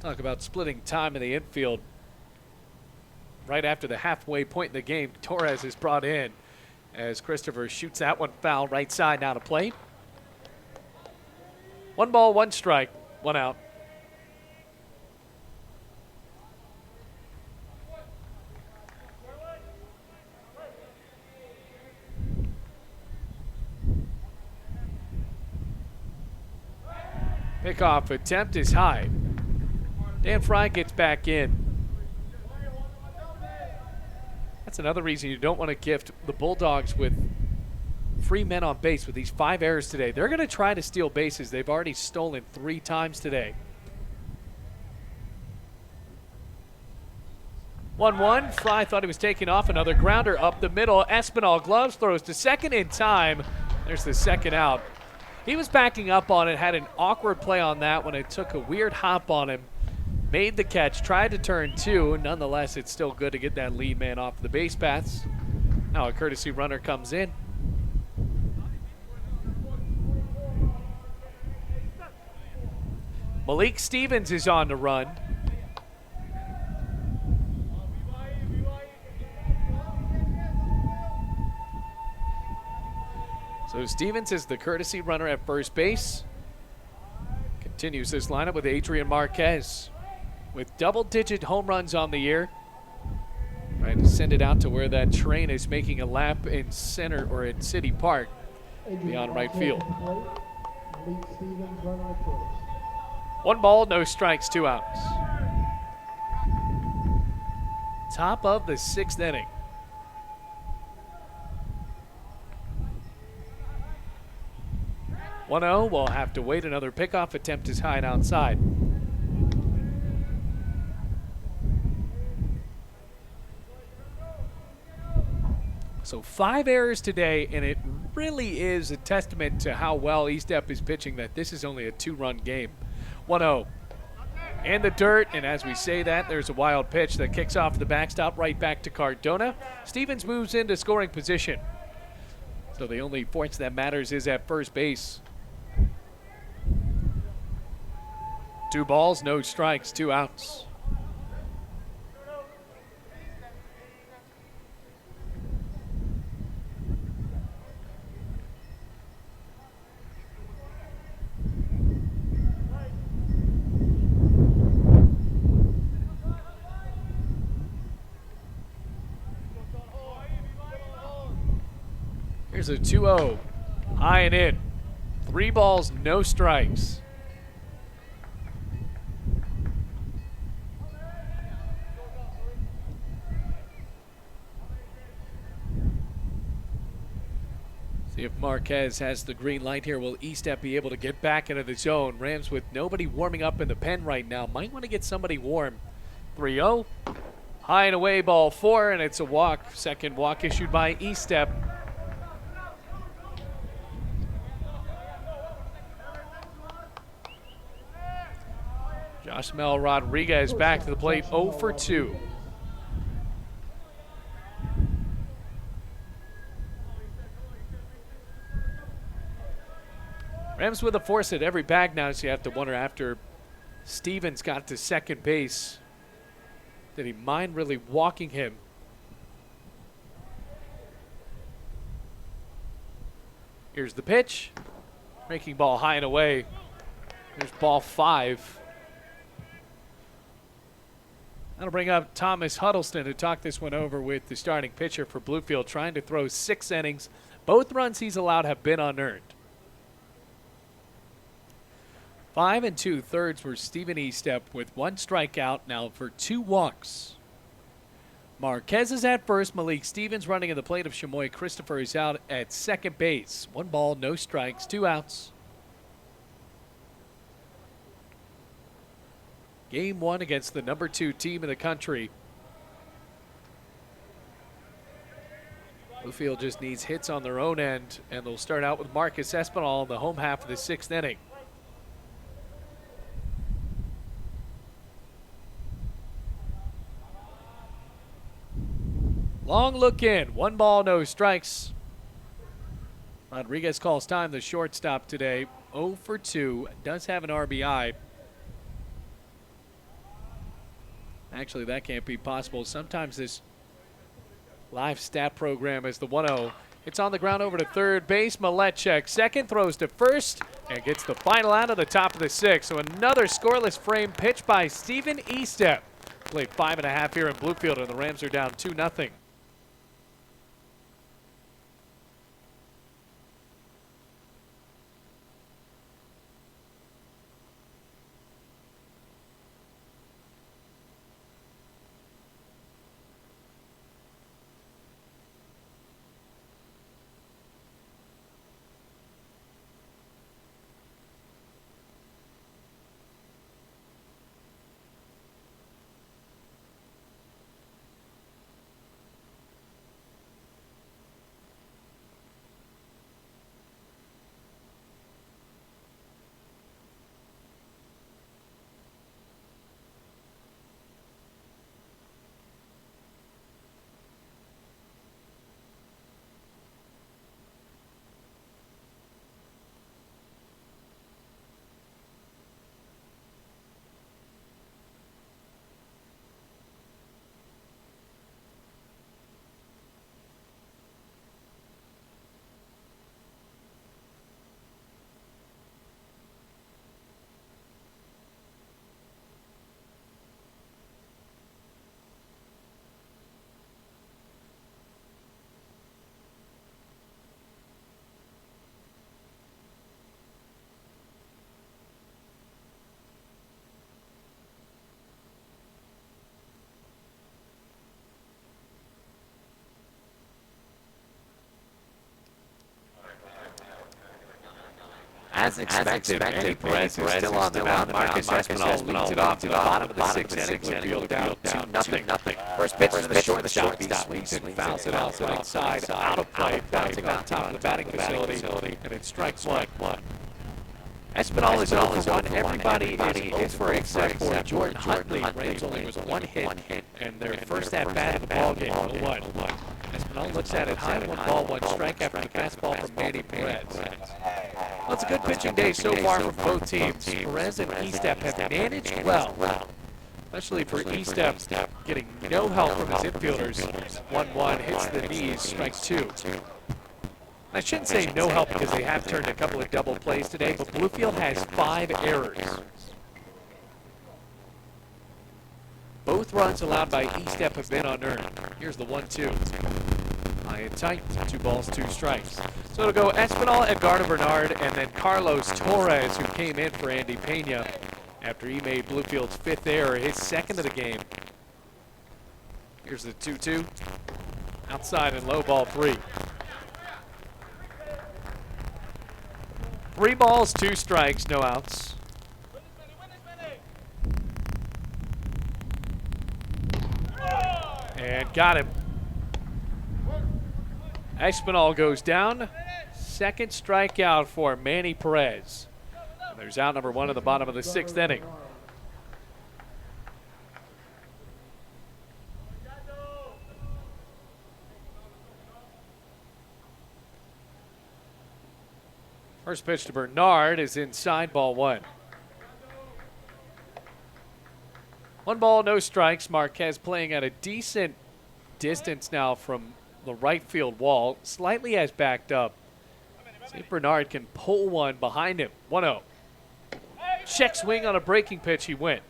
Talk about splitting time in the infield. Right after the halfway point in the game, Torres is brought in as Christopher shoots that one foul right side now to play. 1 ball, 1 strike, 1 out. Pickoff attempt is high. Dan Fry gets back in. That's another reason you don't want to gift the Bulldogs with free men on base with these 5 errors today. They're going to try to steal bases. They've already stolen 3 times today. 1-1. Fry thought he was taking off. Another grounder up the middle. Espinal gloves, throws to second in time. There's the second out. He was backing up on it, had an awkward play on that when it took a weird hop on him. Made the catch, tried to turn 2. Nonetheless, it's still good to get that lead man off the base paths. Now a courtesy runner comes in. Malik Stevens is on the run. So Stevens is the courtesy runner at first base. Continues this lineup with Adrian Marquez with double-digit home runs on the year. Trying to send it out to where that train is making a lap in center or in City Park beyond right field. Malik Stevens running at first. 1 ball, no strikes, 2 outs. Top of the 6th inning. "1-0, we'll have to wait. Another pickoff attempt is high and outside. So 5 errors today, and it really is a testament to how well Estep is pitching that this is only a 2-run game. 1-0. In the dirt, and as we say that, there's a wild pitch that kicks off the backstop right back to Cardona. Stevens moves into scoring position. So the only points that matters is at first base. 2 balls, no strikes, 2 outs. Here's a 2-0, high and in. 3 balls, no strikes. See if Marquez has the green light here. Will Estep be able to get back into the zone? Rams with nobody warming up in the pen right now. Might want to get somebody warm. 3-0, high and away, ball 4, and it's a walk. Second walk issued by Estep. Josmel Rodriguez back to the plate, 0 for 2. Rams with a force at every bag now, so you have to wonder after Stevens got to second base, did he mind really walking him? Here's the pitch. Breaking ball high and away. There's ball 5. That'll bring up Thomas Huddleston to talk this one over with the starting pitcher for Bluefield, trying to throw 6 innings. Both runs he's allowed have been unearned. 5 2/3 were Stephen Estep with 1 strikeout now for 2 walks. Marquez is at first. Malik Stevens running at the plate of Chamoy. Christopher is out at second base. 1 ball, no strikes, 2 outs. Game 1 against the number 2 team in the country. Bluefield just needs hits on their own end, and they'll start out with Marcus Espinal in the home half of the 6th inning. Long look in. 1 ball, no strikes. Rodriguez calls time, the shortstop today. 0 for 2. Does have an RBI. Actually, that can't be possible. Sometimes this live stat program is the 1-0. It's on the ground over to third base. Maletchek second, throws to first, and gets the final out of the top of the 6th. So another scoreless frame pitch by Stephen Estep. Played 5.5 here in Bluefield, and the Rams are down 2-0. As expected, Manny Perez is still on the mound. Marcus Espinal leads it off to the bottom of the 6th inning. Bluefield down 2-0. First pitch to the shortstop. He swings and fouls it out right side, out of play, bouncing on top of the batting facility, and it's strike one. Espinal is 0 for 1. Everybody is 0 for except for Jordan Huntley. Rams only was 1 hit, and their first at-bat in the ballgame, 0-1. Espinal looks at it high, 1 ball, 1 strike after the fastball from Manny Perez. Well, it's a good pitching day so far from both teams. Perez and Estep have managed well, especially for Estep getting no help from his infielders. 1-1, hits the knees, strike 2. I shouldn't say no help because they have turned a couple of double plays today, but Bluefield has 5 errors. Both runs allowed by Estep have been unearned. Here's the 1-2. High and tight, 2 balls, 2 strikes. So it'll go Espinal, Edgardo Bernard, and then Carlos Torres, who came in for Andy Pena after he made Bluefield's 5th error, his 2nd of the game. Here's the 2-2. Outside and low, ball 3. 3 balls, 2 strikes, no outs. And got him. Espinal goes down. 2nd strikeout for Manny Perez. And there's out number 1 in the bottom of the 6th inning. First pitch to Bernard is inside, ball 1. 1 ball, no strikes. Marquez playing at a decent distance now from the right field wall. Slightly has backed up. See if Bernard can pull one behind him. 1-0. Check swing on a breaking pitch. He went.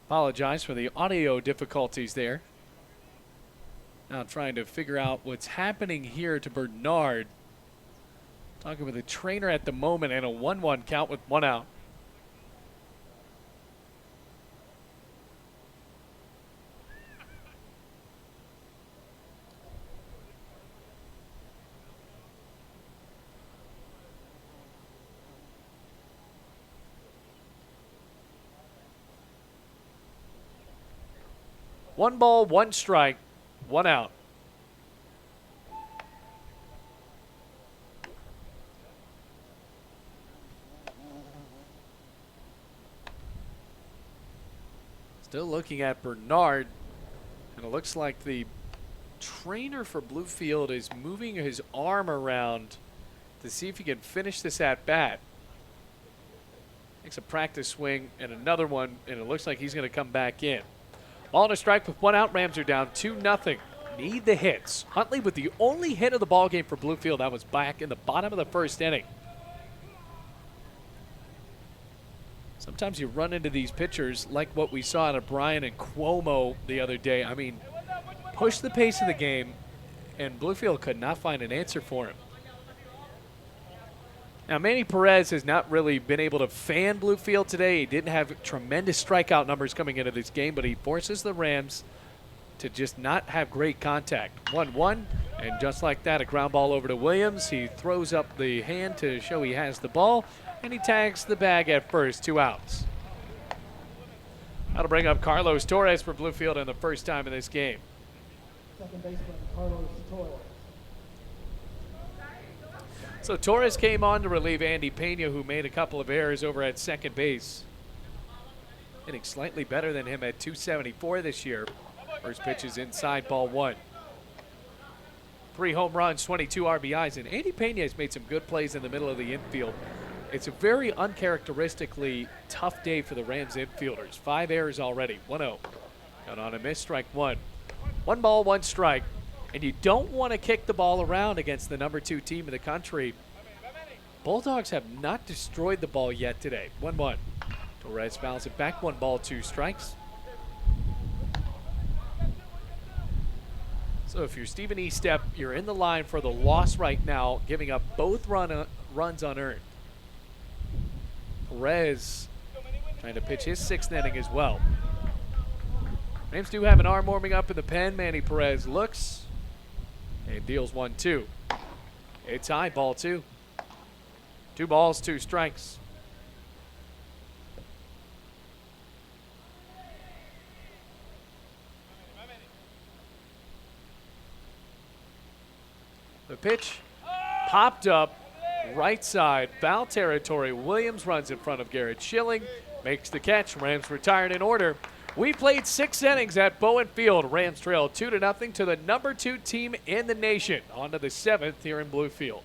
Apologize for the audio difficulties there. Now trying to figure out what's happening here to Bernard. Talking with the trainer at the moment, and a 1-1 count with 1 out. 1 ball, 1 strike, 1 out. Still looking at Bernard, and it looks like the trainer for Bluefield is moving his arm around to see if he can finish this at bat. Makes a practice swing and another one, and it looks like he's going to come back in. Ball and a strike with 1 out. Rams are down 2-0. Need the hits. Huntley with the only hit of the ball game for Bluefield. That was back in the bottom of the first inning. Sometimes you run into these pitchers like what we saw out of Bryan and Cuomo the other day. I mean, push the pace of the game, and Bluefield could not find an answer for him. Now, Manny Perez has not really been able to fan Bluefield today. He didn't have tremendous strikeout numbers coming into this game, but he forces the Rams to just not have great contact. 1-1, and just like that, a ground ball over to Williams. He throws up the hand to show he has the ball, and he tags the bag at first, 2 outs. That'll bring up Carlos Torres for Bluefield in the first time in this game. Second baseman Carlos Torres. So Torres came on to relieve Andy Pena, who made a couple of errors over at second base. Hitting slightly better than him at .274 this year. First pitch is inside, ball 1. 3 home runs, 22 RBIs, and Andy Pena has made some good plays in the middle of the infield. It's a very uncharacteristically tough day for the Rams infielders. 5 errors already, 1-0. Got on a miss, strike 1. 1 ball, 1 strike. And you don't want to kick the ball around against the number 2 team in the country. Bulldogs have not destroyed the ball yet today. 1-1. Torres fouls it back. 1 ball, 2 strikes. So if you're Stephen Estep, you're in the line for the loss right now, giving up both runs unearned. Perez trying to pitch his 6th inning as well. Rams do have an arm warming up in the pen. Manny Perez looks and deals 1-2. It's high, ball 2. 2 balls, 2 strikes. The pitch popped up right side, foul territory. Williams runs in front of Garrett Schilling, makes the catch. Rams retired in order. We played 6 innings at Bowen Field. Rams trail 2-0 to the number 2 team in the nation. On to the 7th here in Bluefield.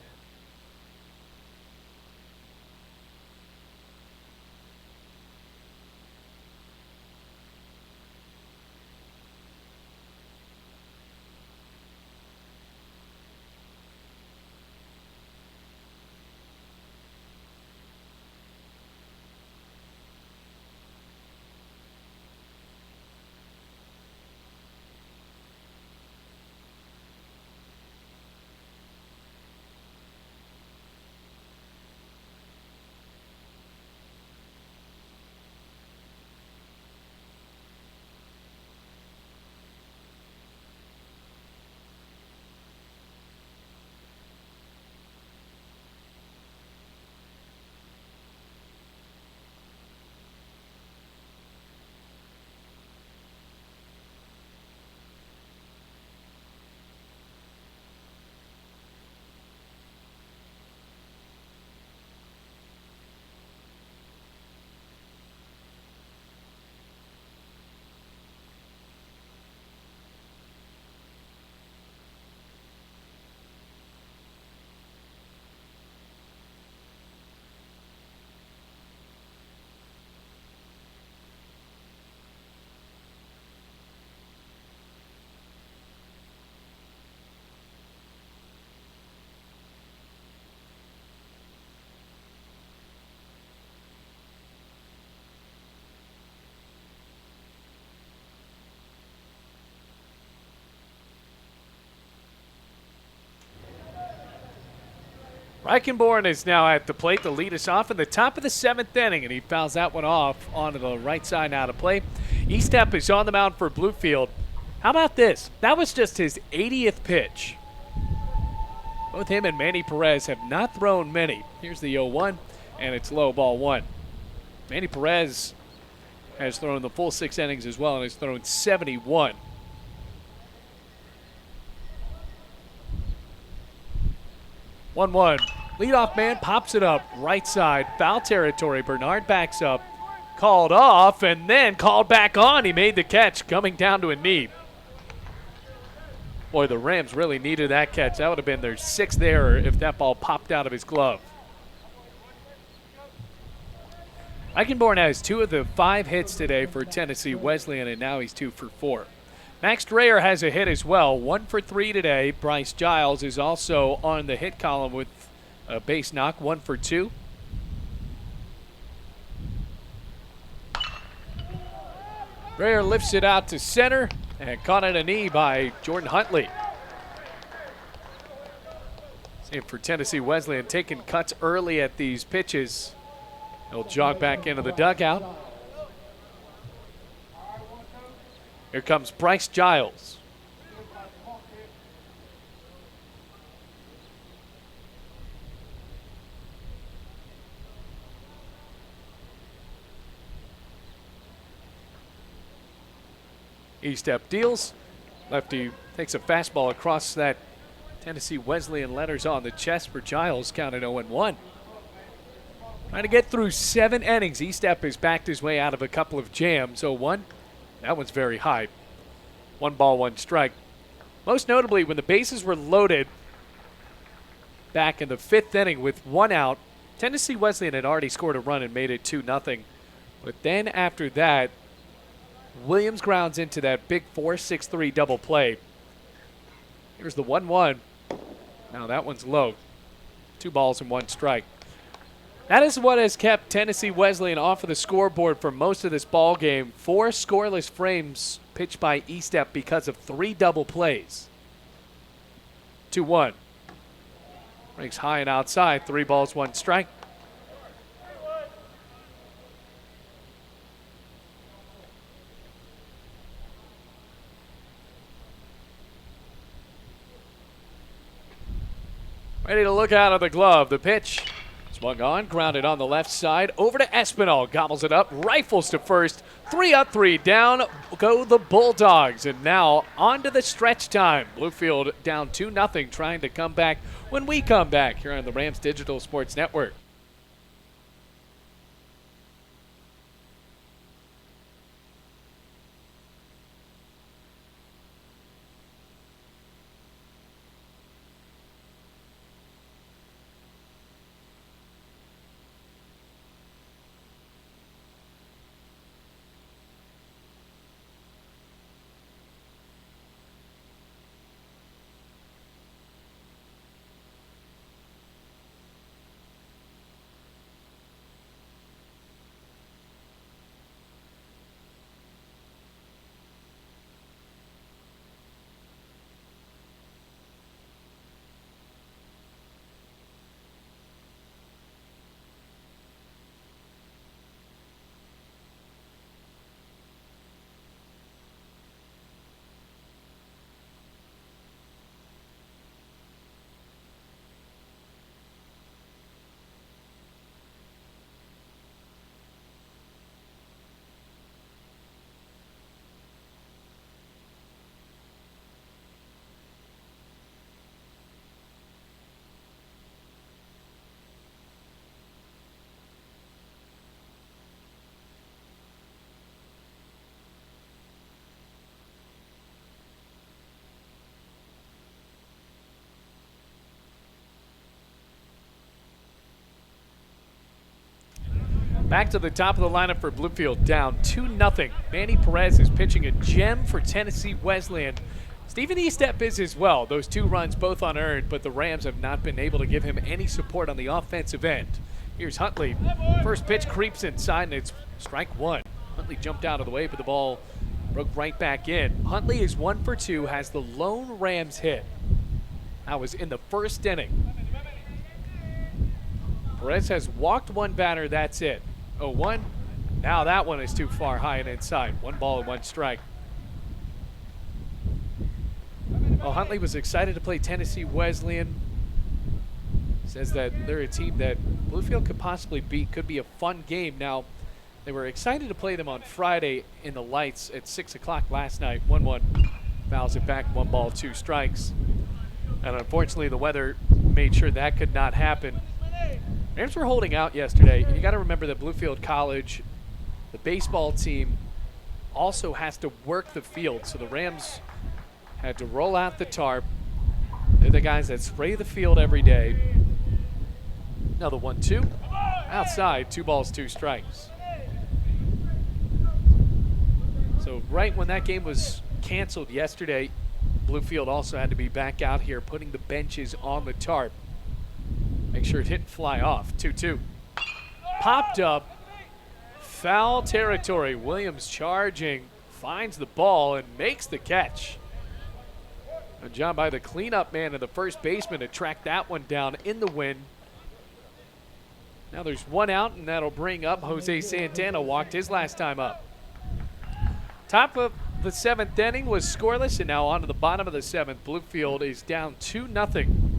Reichenborn is now at the plate to lead us off in the top of the 7th inning, and he fouls that one off onto the right side out of play. Estep is on the mound for Bluefield. How about this? That was just his 80th pitch. Both him and Manny Perez have not thrown many. Here's the 0-1, and it's low, ball 1. Manny Perez has thrown the full 6 innings as well and has thrown 71. 1-1. Leadoff man pops it up right side, foul territory. Bernard backs up, called off, and then called back on. He made the catch, coming down to a knee. Boy, the Rams really needed that catch. That would have been their 6th error if that ball popped out of his glove. Eichenborn has 2 of the 5 hits today for Tennessee Wesleyan, and now he's 2 for 4. Max Dreyer has a hit as well, 1 for 3 today. Bryce Giles is also on the hit column with a base knock, 1 for 2. Dreyer lifts it out to center and caught at a knee by Jordan Huntley. Same for Tennessee Wesleyan, taking cuts early at these pitches. He'll jog back into the dugout. Here comes Bryce Giles. E-step deals. Lefty takes a fastball across that Tennessee Wesleyan letters on the chest for Giles, counted 0-1. Trying to get through 7 innings. E-step has backed his way out of a couple of jams. 0-1. That one's very high. 1 ball, 1 strike. Most notably, when the bases were loaded back in the 5th inning with 1 out, Tennessee Wesleyan had already scored a run and made it 2-0. But then after that, Williams grounds into that big 4-6-3 double play. Here's the 1-1. Now that one's low. 2 balls and 1 strike. That is what has kept Tennessee Wesleyan off of the scoreboard for most of this ball game. 4 scoreless frames pitched by E-step because of 3 double plays. 2-1. Ranks high and outside. 3 balls, 1 strike. Ready to look out of the glove. The pitch swung on, grounded on the left side, over to Espinal, gobbles it up, rifles to first, 3 up, 3 down, go the Bulldogs, and now on to the stretch time. Bluefield down 2-0, trying to come back when we come back here on the Rams Digital Sports Network. Back to the top of the lineup for Bluefield, down 2-0. Manny Perez is pitching a gem for Tennessee Wesleyan. Stephen E-step is as well. Those 2 runs both unearned, but the Rams have not been able to give him any support on the offensive end. Here's Huntley. First pitch creeps inside, and it's strike 1. Huntley jumped out of the way, but the ball broke right back in. Huntley is 1 for 2, has the lone Rams hit. That was in the 1st inning. Perez has walked 1 batter, that's it. 0-1. Now that one is too far high and inside. 1 ball and 1 strike. Well, Huntley was excited to play Tennessee Wesleyan. Says that they're a team that Bluefield could possibly beat. Could be a fun game. Now, they were excited to play them on Friday in the lights at 6 o'clock last night. 1-1. Fouls it back. 1 ball, 2 strikes. And unfortunately, the weather made sure that could not happen. Rams were holding out yesterday, and you got to remember that Bluefield College, the baseball team, also has to work the field. So the Rams had to roll out the tarp. They're the guys that spray the field every day. Another 1-2. Outside, 2 balls, 2 strikes. So right when that game was canceled yesterday, Bluefield also had to be back out here putting the benches on the tarp. Make sure it didn't fly off. 2-2. Popped up. Foul territory. Williams charging. Finds the ball and makes the catch. A job by the cleanup man and the first baseman to track that one down in the wind. Now there's 1 out, and that'll bring up Jose Santana. Walked his last time up. Top of the 7th inning was scoreless, and now on to the bottom of the 7th. Bluefield is down 2-0.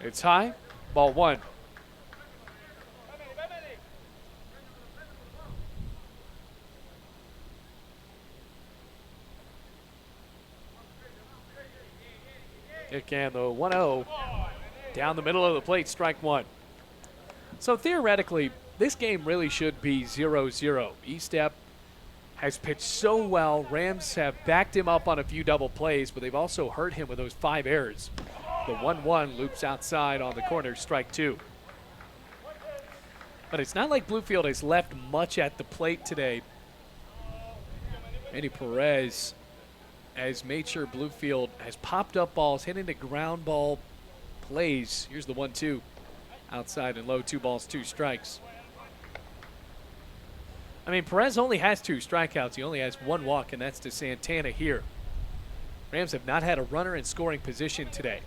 It's high, ball 1. Again, the 1-0 down the middle of the plate, strike 1. So theoretically, this game really should be 0-0. Estep has pitched so well. Rams have backed him up on a few double plays, but they've also hurt him with those 5 errors. The 1-1 loops outside on the corner, strike 2. But it's not like Bluefield has left much at the plate today. Manny Perez has made sure Bluefield has popped up balls, hitting the ground ball plays. Here's the 1-2. Outside and low, 2 balls, 2 strikes. I mean, Perez only has 2 strikeouts. He only has 1 walk, and that's to Santana here. Rams have not had a runner in scoring position today.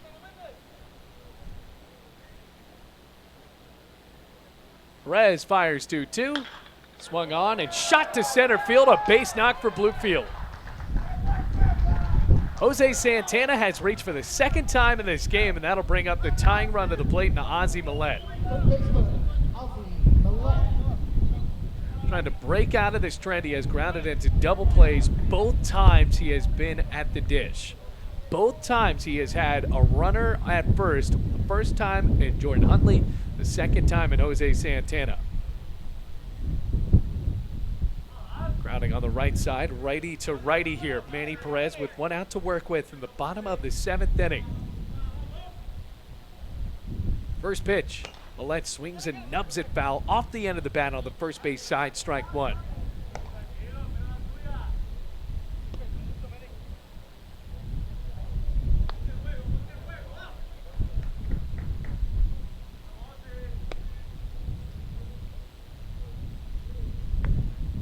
Perez fires 2-2. Swung on and shot to center field. A base knock for Bluefield. Jose Santana has reached for the 2nd time in this game, and that'll bring up the tying run to the plate to Ozzie Millette. Trying to break out of this trend. He has grounded into double plays both times he has been at the dish. Both times he has had a runner at first. The first time in Jordan Huntley, the 2nd time in Jose Santana. Grounding on the right side, righty to righty here. Manny Perez with 1 out to work with in the bottom of the 7th inning. First pitch, Millette swings and nubs it foul off the end of the bat on the first base side, strike 1.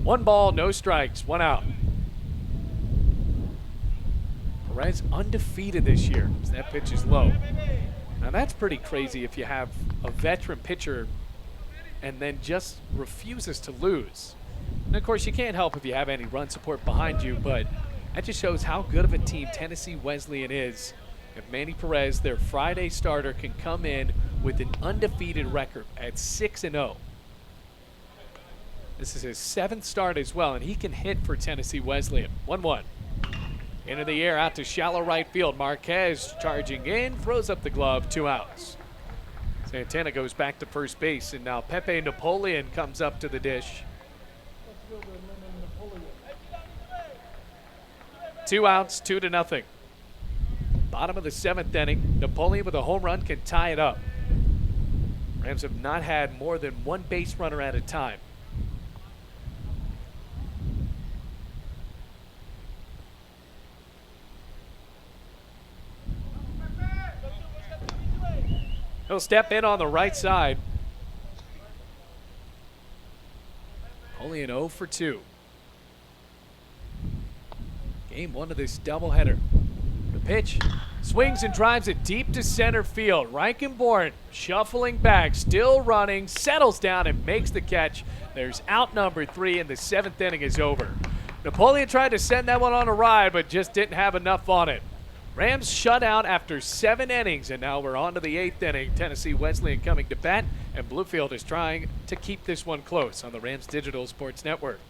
One ball, no strikes, 1 out. Perez undefeated this year, so that pitch is low. Now that's pretty crazy if you have a veteran pitcher and then just refuses to lose. And of course, you can't help if you have any run support behind you, but that just shows how good of a team Tennessee Wesleyan is. If Manny Perez, their Friday starter, can come in with an undefeated record at 6-0. This is his 7th start as well, and he can hit for Tennessee Wesleyan. 1-1. Into the air, out to shallow right field. Marquez charging in, throws up the glove, 2 outs. Santana goes back to first base, and now Pepe Napoleon comes up to the dish. 2 outs, 2-0. Bottom of the 7th inning. Napoleon with a home run can tie it up. Rams have not had more than 1 base runner at a time. He'll step in on the right side. Only an 0 for 2. Game 1 of this doubleheader. The pitch swings and drives it deep to center field. Reichenborn shuffling back, still running, settles down and makes the catch. There's out number 3, and the 7th inning is over. Napoleon tried to send that one on a ride, but just didn't have enough on it. Rams shut out after 7 innings, and now we're on to the 8th inning. Tennessee Wesleyan coming to bat, and Bluefield is trying to keep this one close on the Rams Digital Sports Network.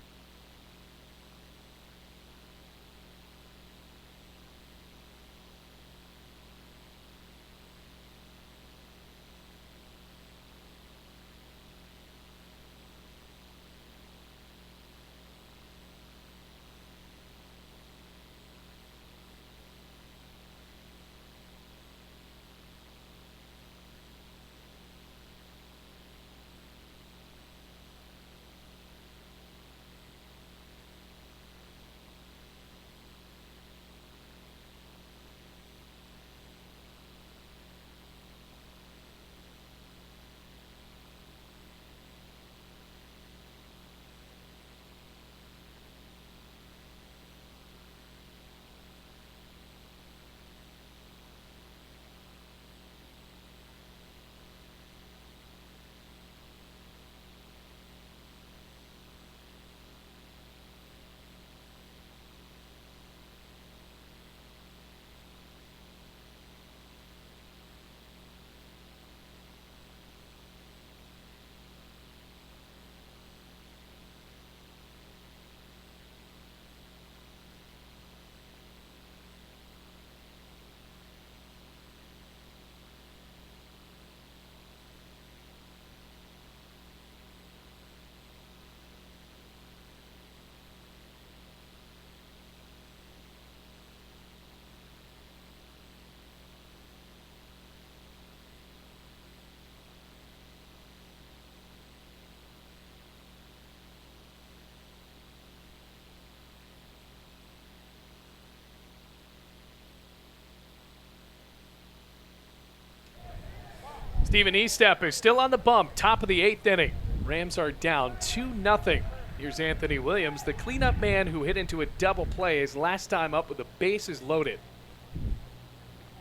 Stephen Estep is still on the bump, top of the 8th inning. Rams are down 2-0. Here's Anthony Williams, the cleanup man who hit into a double play his last time up with the bases loaded.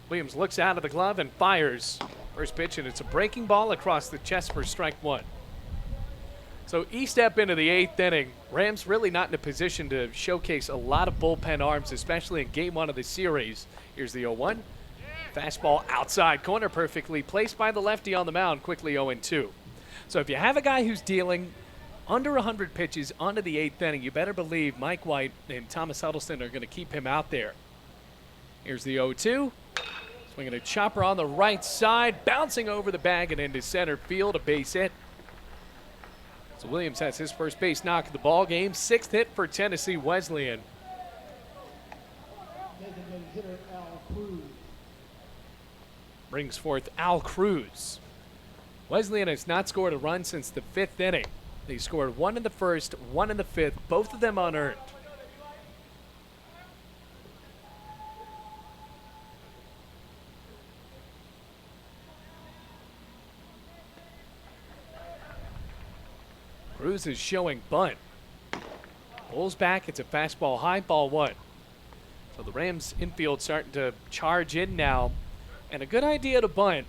Williams looks out of the glove and fires. First pitch, and it's a breaking ball across the chest for strike 1. So Estep into the 8th inning. Rams really not in a position to showcase a lot of bullpen arms, especially in game 1 of the series. Here's the 0-1. Fastball outside corner, perfectly placed by the lefty on the mound, quickly 0-2. So if you have a guy who's dealing under 100 pitches onto the 8th inning, you better believe Mike White and Thomas Huddleston are going to keep him out there. Here's the 0-2. Swinging a chopper on the right side, bouncing over the bag and into center field, a base hit. So Williams has his first base knock of the ball game, 6th hit for Tennessee Wesleyan. Designated hitter Al Cruz. Brings forth Al Cruz. Wesleyan has not scored a run since the 5th inning. They scored 1 in the 1st, 1 in the 5th, both of them unearned. Cruz is showing bunt. Pulls back, it's a fastball high, ball 1. So the Rams infield starting to charge in now. And a good idea to bunt.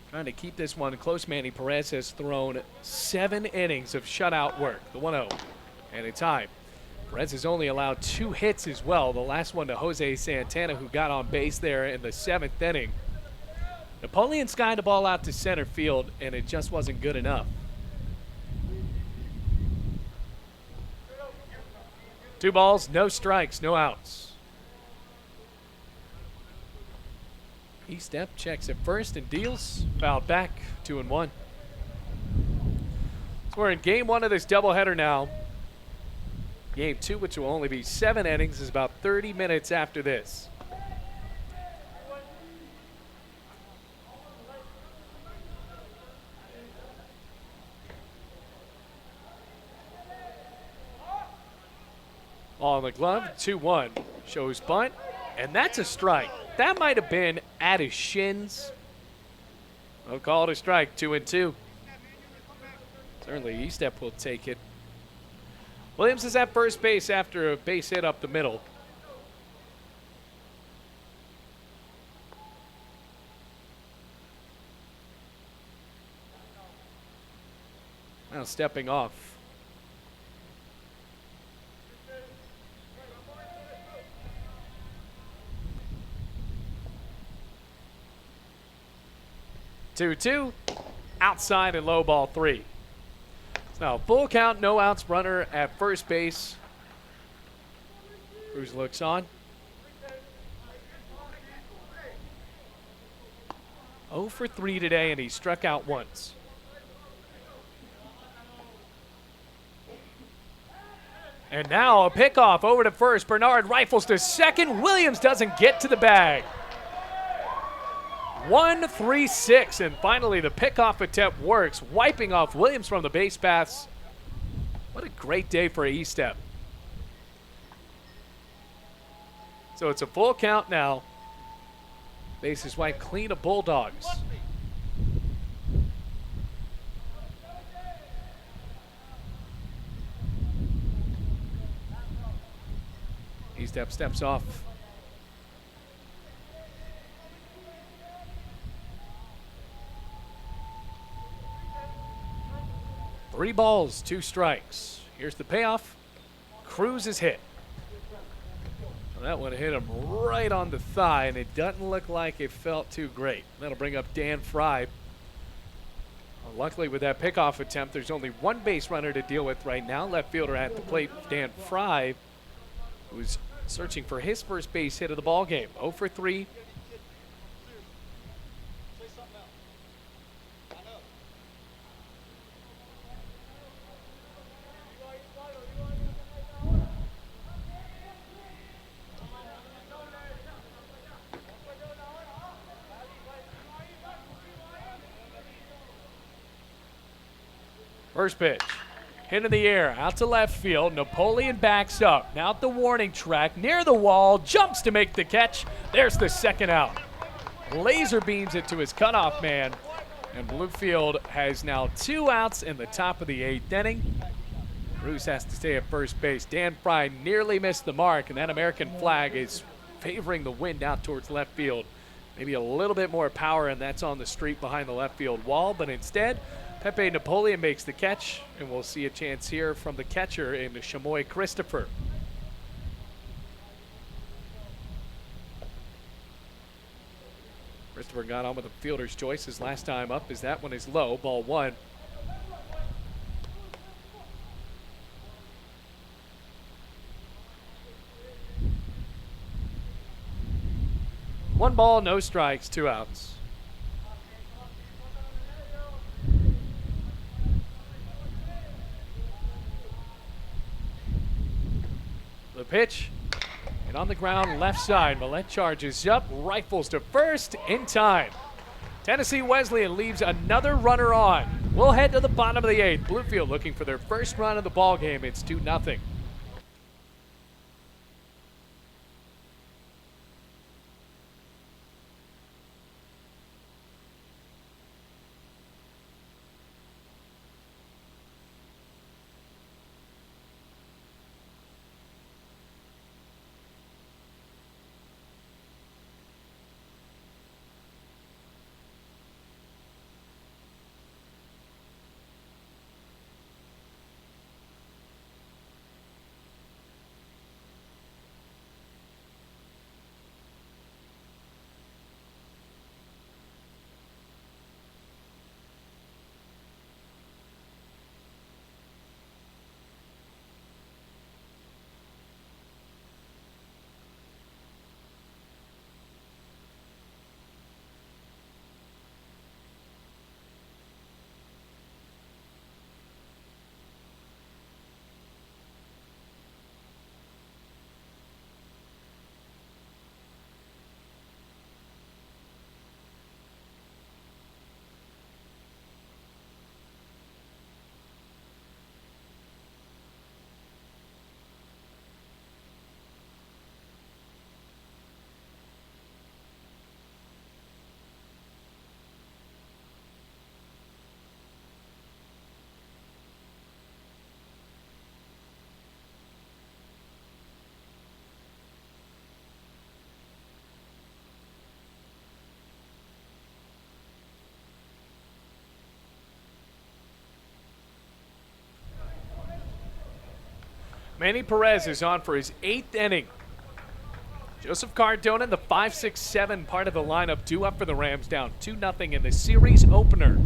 Trying to keep this one close. Manny Perez has thrown 7 innings of shutout work. The 1-0 and a tie. Perez has only allowed 2 hits as well. The last one to Jose Santana, who got on base there in the 7th inning. Napoleon skied the ball out to center field, and it just wasn't good enough. Two balls, no strikes, no outs. Estep checks at first and deals. Fouled back, 2-1. So we're in game 1 of this doubleheader now. Game 2, which will only be 7 innings, is about 30 minutes after this. Ball in the glove, 2-1. Shows bunt, and that's a strike. That might have been at his shins. I'll call it a strike, 2-2. Certainly, Estep will take it. Williams is at first base after a base hit up the middle. Now stepping off. 2-2, outside and low ball 3. So now full count, no outs, runner at first base. Cruz looks on. 0 for 3 today, and he struck out once. And now a pickoff over to first. Bernard rifles to second. Williams doesn't get to the bag. 1-3-6, and finally the pickoff attempt works, wiping off Williams from the base paths. What a great day for E-Step. So it's a full count now. Bases wiped clean of Bulldogs. E-Step steps off. Three balls, 2 strikes. Here's the payoff. Cruz is hit. Well, that one hit him right on the thigh, and it doesn't look like it felt too great. That'll bring up Dan Fry. Well, luckily, with that pickoff attempt, there's only one base runner to deal with right now. Left fielder at the plate, Dan Fry, who's searching for his first base hit of the ball game. 0 for 3. First pitch, hit in the air, out to left field. Napoleon backs up. Now at the warning track, near the wall, jumps to make the catch. There's the second out. Laser beams it to his cutoff man, and Bluefield has now 2 outs in the top of the 8th inning. Cruz has to stay at first base. Dan Fry nearly missed the mark, and that American flag is favoring the wind out towards left field. Maybe a little bit more power, and that's on the street behind the left field wall, but instead, Pepe Napoleon makes the catch, and we'll see a chance here from the catcher in Chamoy Christopher. Christopher got on with the fielder's choice his last time up, as that one is low, ball 1. One ball, no strikes, 2 outs. The pitch, and on the ground, left side. Millette charges up, rifles to first in time. Tennessee Wesleyan leaves another runner on. We'll head to the bottom of the 8th. Bluefield looking for their first run of the ball game. It's 2-0. Manny Perez is on for his 8th inning. Joseph Cardona and the 5-6-7 part of the lineup due up for the Rams, down 2-0 in the series opener.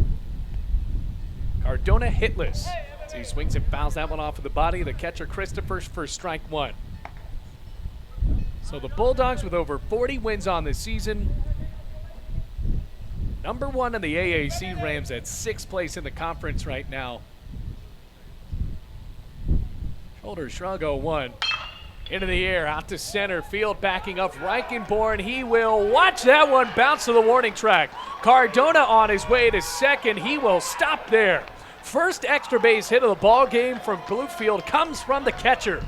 Cardona hitless. So he swings and fouls that one off of the body of the catcher Christopher for strike one. So the Bulldogs with over 40 wins on the season. Number one in the AAC, Rams at 6th place in the conference right now. Shoulder shrug 0-1. Into the air, out to center field, backing up Reichenborn. He will watch that one bounce to the warning track. Cardona on his way to second. He will stop there. First extra base hit of the ball game from Bluefield comes from the catcher.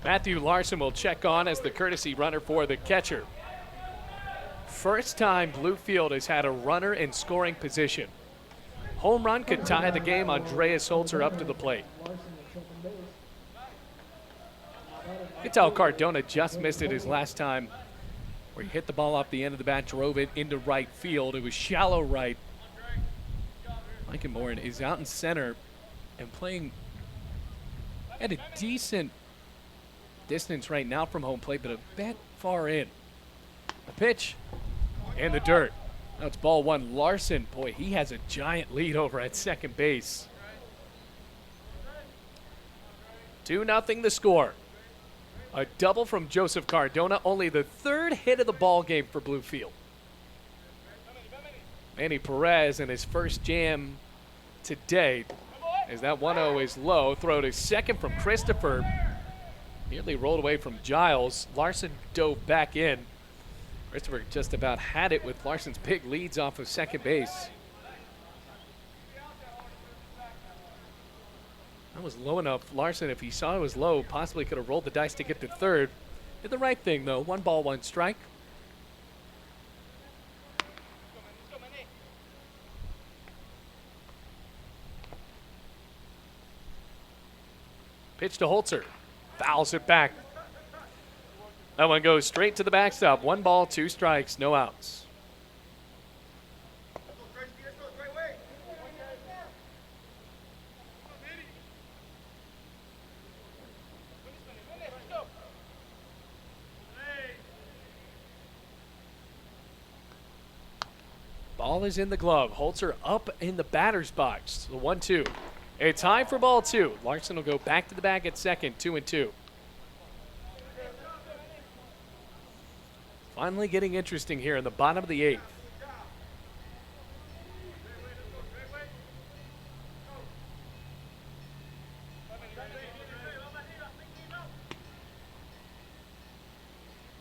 Matthew Larson will check on as the courtesy runner for the catcher. First time Bluefield has had a runner in scoring position. Home run could tie the game. Andreas Holzer up to the plate. You can tell Cardona just missed it his last time, where he hit the ball off the end of the bat, drove it into right field. It was shallow right. Reichenborn is out in center and playing at a decent distance right now from home plate, but a bit far in. The pitch in the dirt. Now it's ball one. Larson, boy, he has a giant lead over at second base. 2-0 the score. A double from Joseph Cardona, only the third hit of the ball game for Bluefield. Manny Perez in his first jam today, as that 1-0 is low. Throw to second from Christopher. Nearly rolled away from Giles. Larson dove back in. Christopher just about had it with Larson's big leads off of second base. That was low enough. Larson, if he saw it was low, possibly could have rolled the dice to get to third. Did the right thing, though. 1 ball, 1 strike. Pitch to Holzer. Fouls it back. That one goes straight to the backstop. 1 ball, 2 strikes, no outs. Ball is in the glove. Holzer up in the batter's box. The 1-2. It's high for ball 2. Larson will go back to the bag at second, 2-2. Finally getting interesting here in the bottom of the 8th.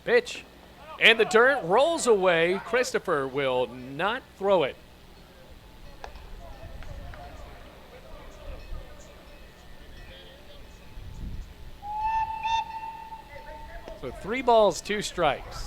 Pitch. And the dirt rolls away. Christopher will not throw it. So 3 balls, 2 strikes.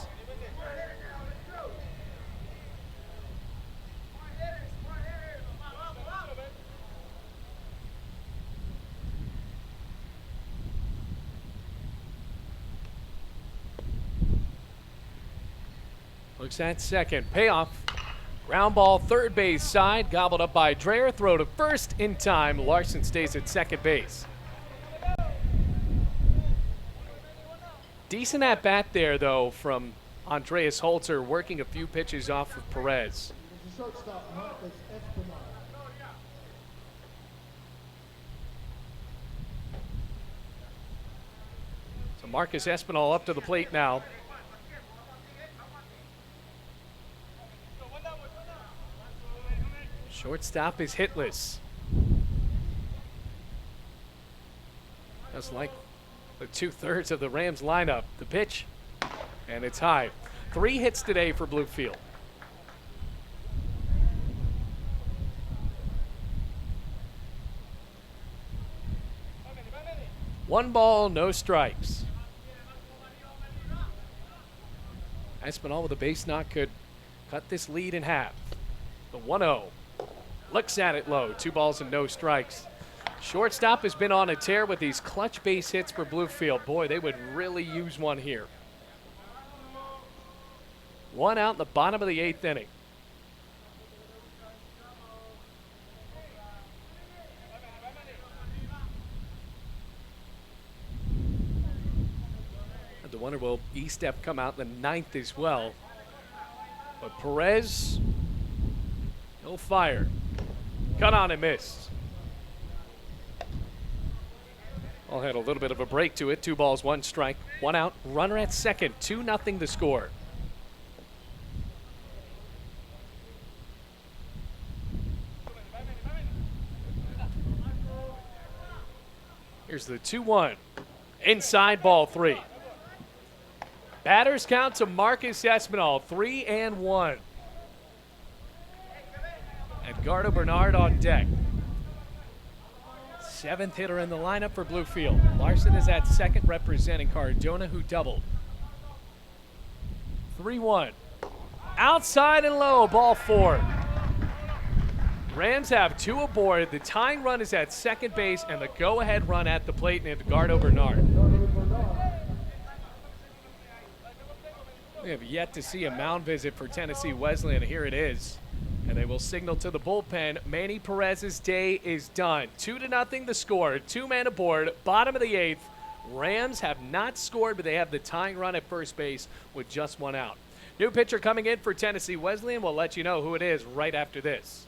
Looks at second. Payoff. Ground ball, third base side. Gobbled up by Dreher. Throw to first in time. Larson stays at second base. Decent at bat there, though, from Andreas Holzer, working a few pitches off of Perez. So Marcus Espinal up to the plate now. Shortstop is hitless. Just like the 2/3 of the Rams lineup. The pitch, and it's high. 3 hits today for Bluefield. One ball, no strikes. Espinal with a base knock could cut this lead in half. The 1-0. Looks at it low. 2 balls and no strikes. Shortstop has been on a tear with these clutch base hits for Bluefield. Boy, they would really use one here. 1 out in the bottom of the 8th inning. will E-step come out in the 9th as well. But Perez, he'll fire. Cut on and missed. Ball had a little bit of a break to it. 2 balls, 1 strike, 1 out. Runner at second. 2-0 the score. Here's the 2-1. Inside, ball 3. Batters count to Marcus Espinal, 3-1. Edgardo Bernard on deck. 7th hitter in the lineup for Bluefield. Larson is at second representing Cardona, who doubled. 3-1. Outside and low, ball 4. Rams have 2 aboard. The tying run is at second base, and the go-ahead run at the plate, and Edgardo Bernard. We have yet to see a mound visit for Tennessee Wesleyan. Here it is. And they will signal to the bullpen, Manny Perez's day is done. 2-0 the score. 2 men aboard. Bottom of the 8th. Rams have not scored, but they have the tying run at first base with just 1 out. New pitcher coming in for Tennessee Wesleyan. We'll let you know who it is right after this.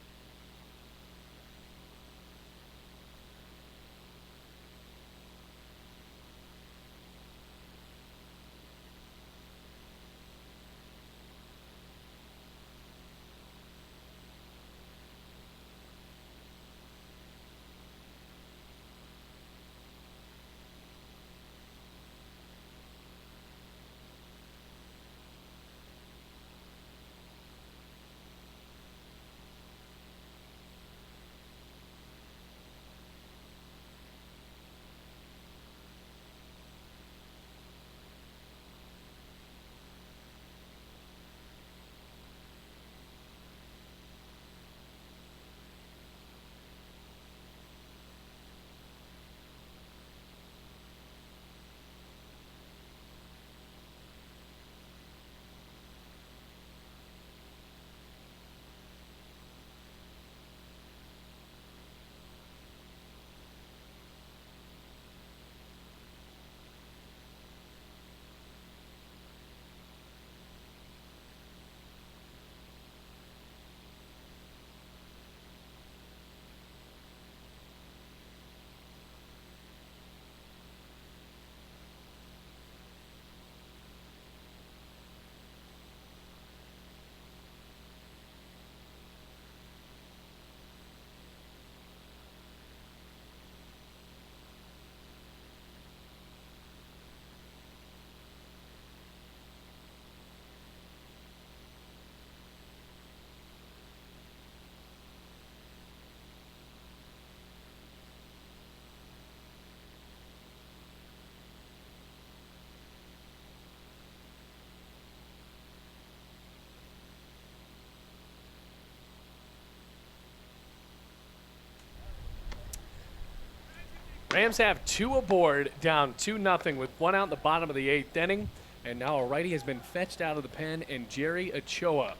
Rams have 2 aboard, down 2-0 with 1 out in the bottom of the 8th inning. And now a righty has been fetched out of the pen, and Jerry Ochoa.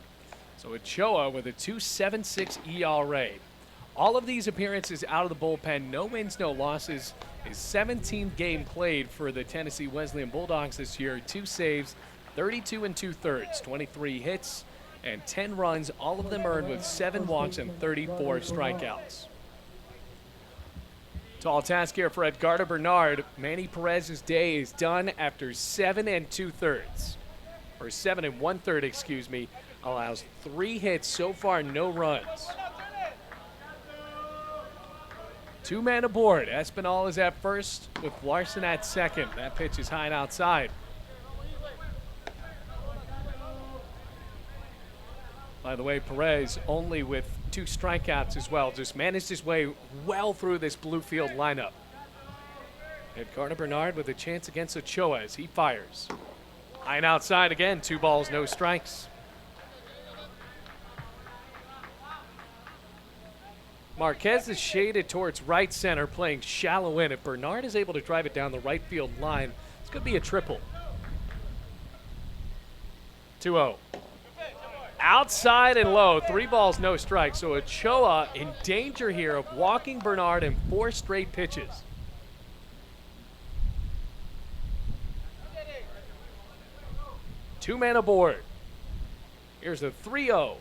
So Ochoa with a 2.76 ERA. All of these appearances out of the bullpen, no wins, no losses. His 17th game played for the Tennessee Wesleyan Bulldogs this year. 2 saves, 32 2/3, 23 hits, and 10 runs, all of them earned with 7 walks and 34 strikeouts. Tall task here for Edgardo Bernard. Manny Perez's day is done after 7 2/3. Or 7 1/3, excuse me. Allows 3 hits so far, no runs. 2 men aboard. Espinal is at first with Larson at second. That pitch is high and outside. By the way, Perez only with 2 strikeouts as well. Just managed his way well through this Bluefield lineup. Edgardo Bernard with a chance against Ochoa as he fires. High and outside again. 2 balls, no strikes. Marquez is shaded towards right center, playing shallow in. If Bernard is able to drive it down the right field line, it's going to be a triple. 2-0. Outside and low, 3 balls, no strikes. So Ochoa in danger here of walking Bernard in 4 straight pitches. 2 men aboard. Here's a 3-0.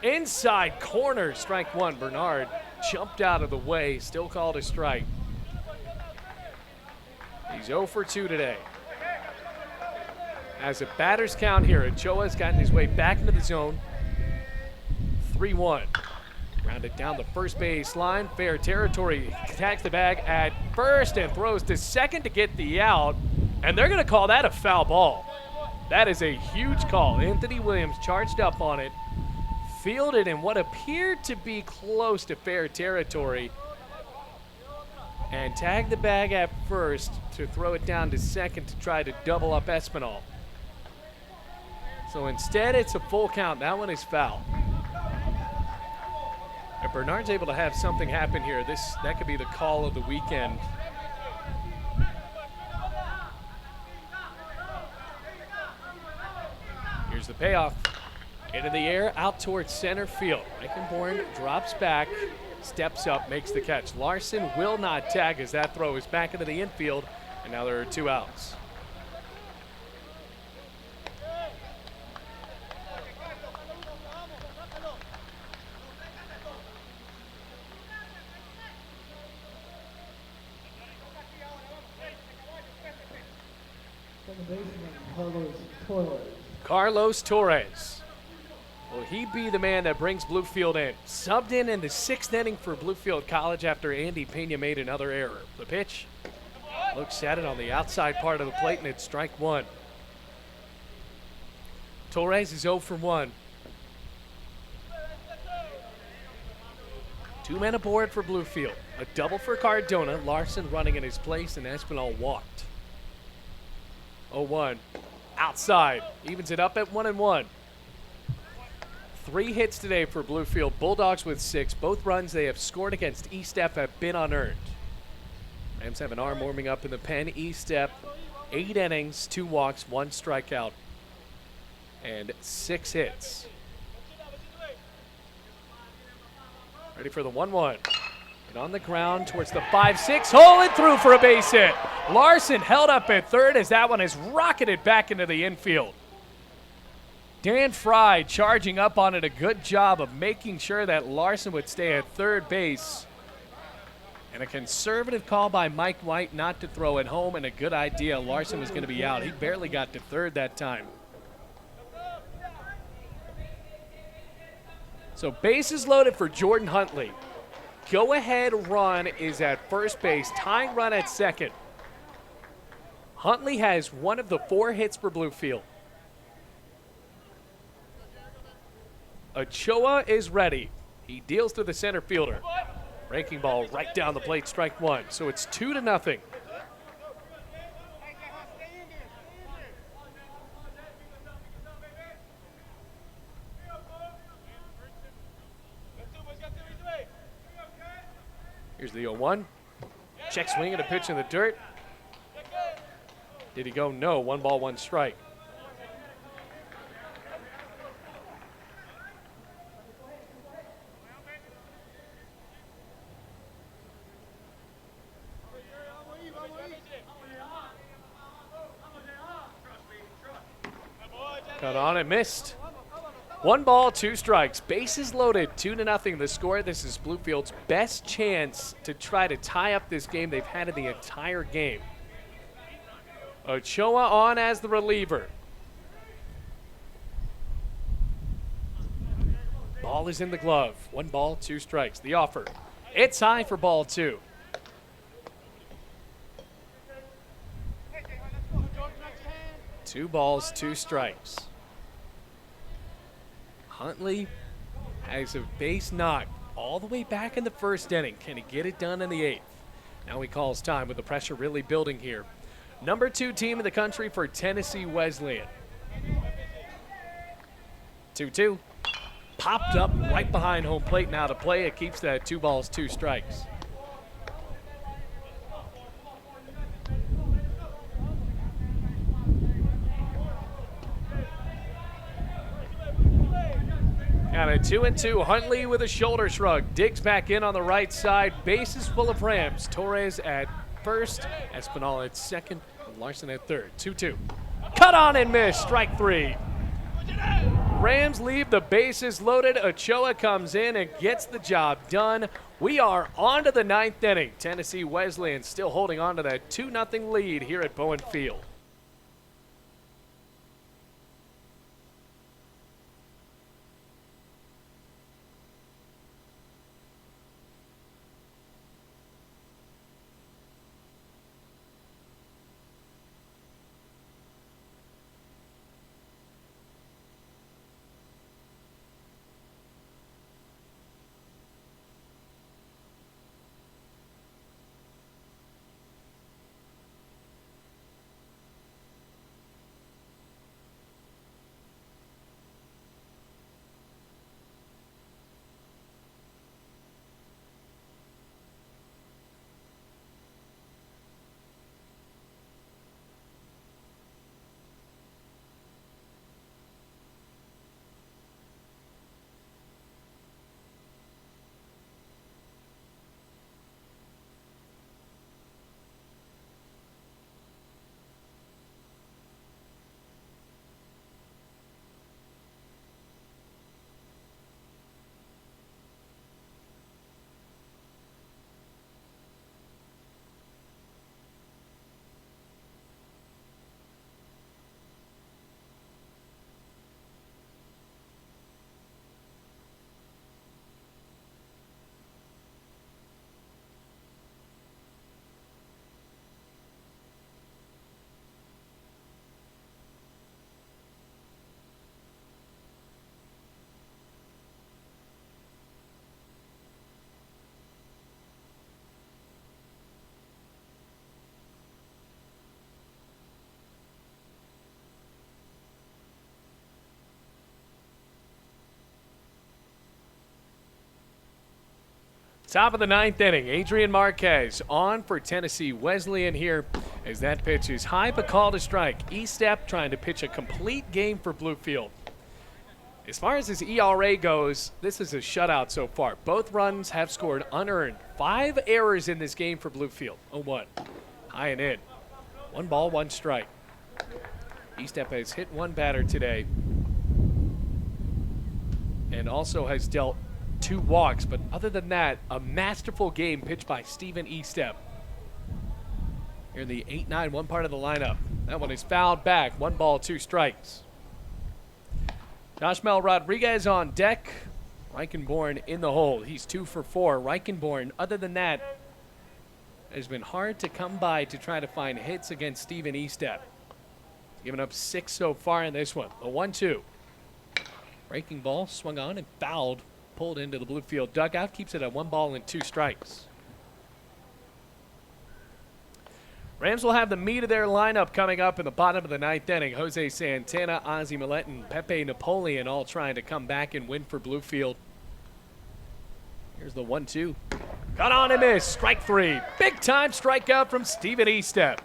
Inside corner, strike one. Bernard jumped out of the way, still called a strike. He's 0 for 2 today. As a batter's count here, Ochoa's gotten his way back into the zone. 3-1. Rounded down the first base line. Fair territory. Attacks the bag at first and throws to second to get the out. And they're going to call that a foul ball. That is a huge call. Anthony Williams charged up on it. Fielded in what appeared to be close to fair territory. And tagged the bag at first to throw it down to second to try to double up Espinal. So instead, it's a full count. That one is foul. If Bernard's able to have something happen here, that could be the call of the weekend. Here's the payoff. Into the air, out towards center field. Eichenborn drops back, steps up, makes the catch. Larson will not tag as that throw is back into the infield, and now there are 2 outs. Second baseman, Carlos Torres. Carlos Torres. Will he be the man that brings Bluefield in? Subbed in the 6th inning for Bluefield College after Andy Pena made another error. The pitch looks at it on the outside part of the plate, and it's strike one. Torres is 0 for 1. 2 men aboard for Bluefield. A double for Cardona. Larson running in his place, and Espinal walked. 0-1. Outside. Evens it up at 1-1. 3 hits today for Bluefield. Bulldogs with 6. Both runs they have scored against E-Step have been unearned. Rams have an arm warming up in the pen. E-Step, 8 innings, 2 walks, 1 strikeout, and 6 hits. Ready for the 1-1. And on the ground towards the 5-6 hole and through for a base hit. Larson held up at third as that one is rocketed back into the infield. Dan Fry charging up on it, a good job of making sure that Larson would stay at third base. And a conservative call by Mike White not to throw it home, and a good idea. Larson was going to be out. He barely got to third that time. So bases loaded for Jordan Huntley. Go-ahead run is at first base, tying run at second. Huntley has one of the 4 hits for Bluefield. Ochoa is ready. He deals to the center fielder. Breaking ball right down the plate, strike one. So it's 2-0. Here's the 0-1. Check swing and a pitch in the dirt. Did he go? No. 1 ball, 1 strike. Cut on and missed. 1 ball, 2 strikes. Bases loaded, 2-0 the score. This is Bluefield's best chance to try to tie up this game they've had in the entire game. Ochoa on as the reliever. Ball is in the glove. 1 ball, 2 strikes. The offer. It's high for ball 2. Two balls, 2 strikes. Huntley has a base knock all the way back in the 1st inning. Can he get it done in the 8th? Now he calls time with the pressure really building here. Number 2 team in the country for Tennessee Wesleyan. 2-2. Popped up right behind home plate now to play. It keeps that 2 balls, 2 strikes. And a 2-2. Huntley with a shoulder shrug. Digs back in on the right side. Bases full of Rams. Torres at first. Espinal at second. And Larson at third. 2-2. Cut Cut on and miss, strike 3. Rams leave the bases loaded. Ochoa comes in and gets the job done. We are on to the 9th inning. Tennessee Wesleyan still holding on to that 2-0 lead here at Bowen Field. Top of the 9th inning, Adrian Marquez on for Tennessee Wesleyan here as that pitch is high but called a strike. E-Step trying to pitch a complete game for Bluefield. As far as his ERA goes, this is a shutout so far. Both runs have scored unearned. 5 errors in this game for Bluefield. 0-1. High and in. 1 ball, 1 strike. E-Step has hit 1 batter today and also has dealt 2 walks, but other than that, a masterful game pitched by Steven E-Step. Here in the 8-9, one part of the lineup. That one is fouled back. 1 ball, 2 strikes. Joshmel Rodriguez on deck. Reichenborn in the hole. He's 2 for 4. Reichenborn, other than that, has been hard to come by to try to find hits against Steven E-Step. Giving up 6 so far in this one. The 1-2. Breaking ball swung on and fouled. Pulled into the Bluefield dugout. Keeps it at 1 ball and 2 strikes. Rams will have the meat of their lineup coming up in the bottom of the 9th inning. Jose Santana, Ozzie Millette, and Pepe Napoleon all trying to come back and win for Bluefield. Here's the 1-2. Cut on and miss. Strike 3. Big time strikeout from Steven E-Step.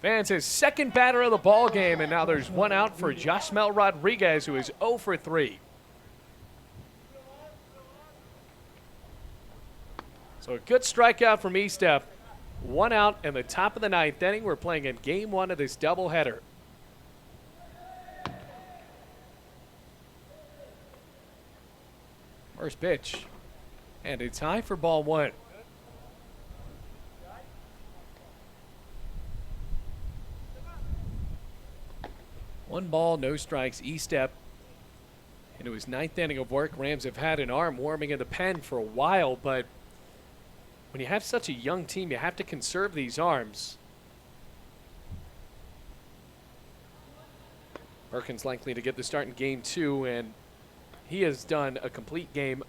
Fans his 2nd batter of the ball game, and now there's 1 out for Joshmel Rodriguez, who is 0 for 3. So a good strikeout from E-Step. 1 out in the top of the 9th inning. We're playing in game 1 of this doubleheader. First pitch. And it's high for ball 1. One ball, no strikes. E-Step into his 9th inning of work. Rams have had an arm warming in the pen for a while, but when you have such a young team, you have to conserve these arms. Perkins likely to get the start in game 2, and he has done a complete game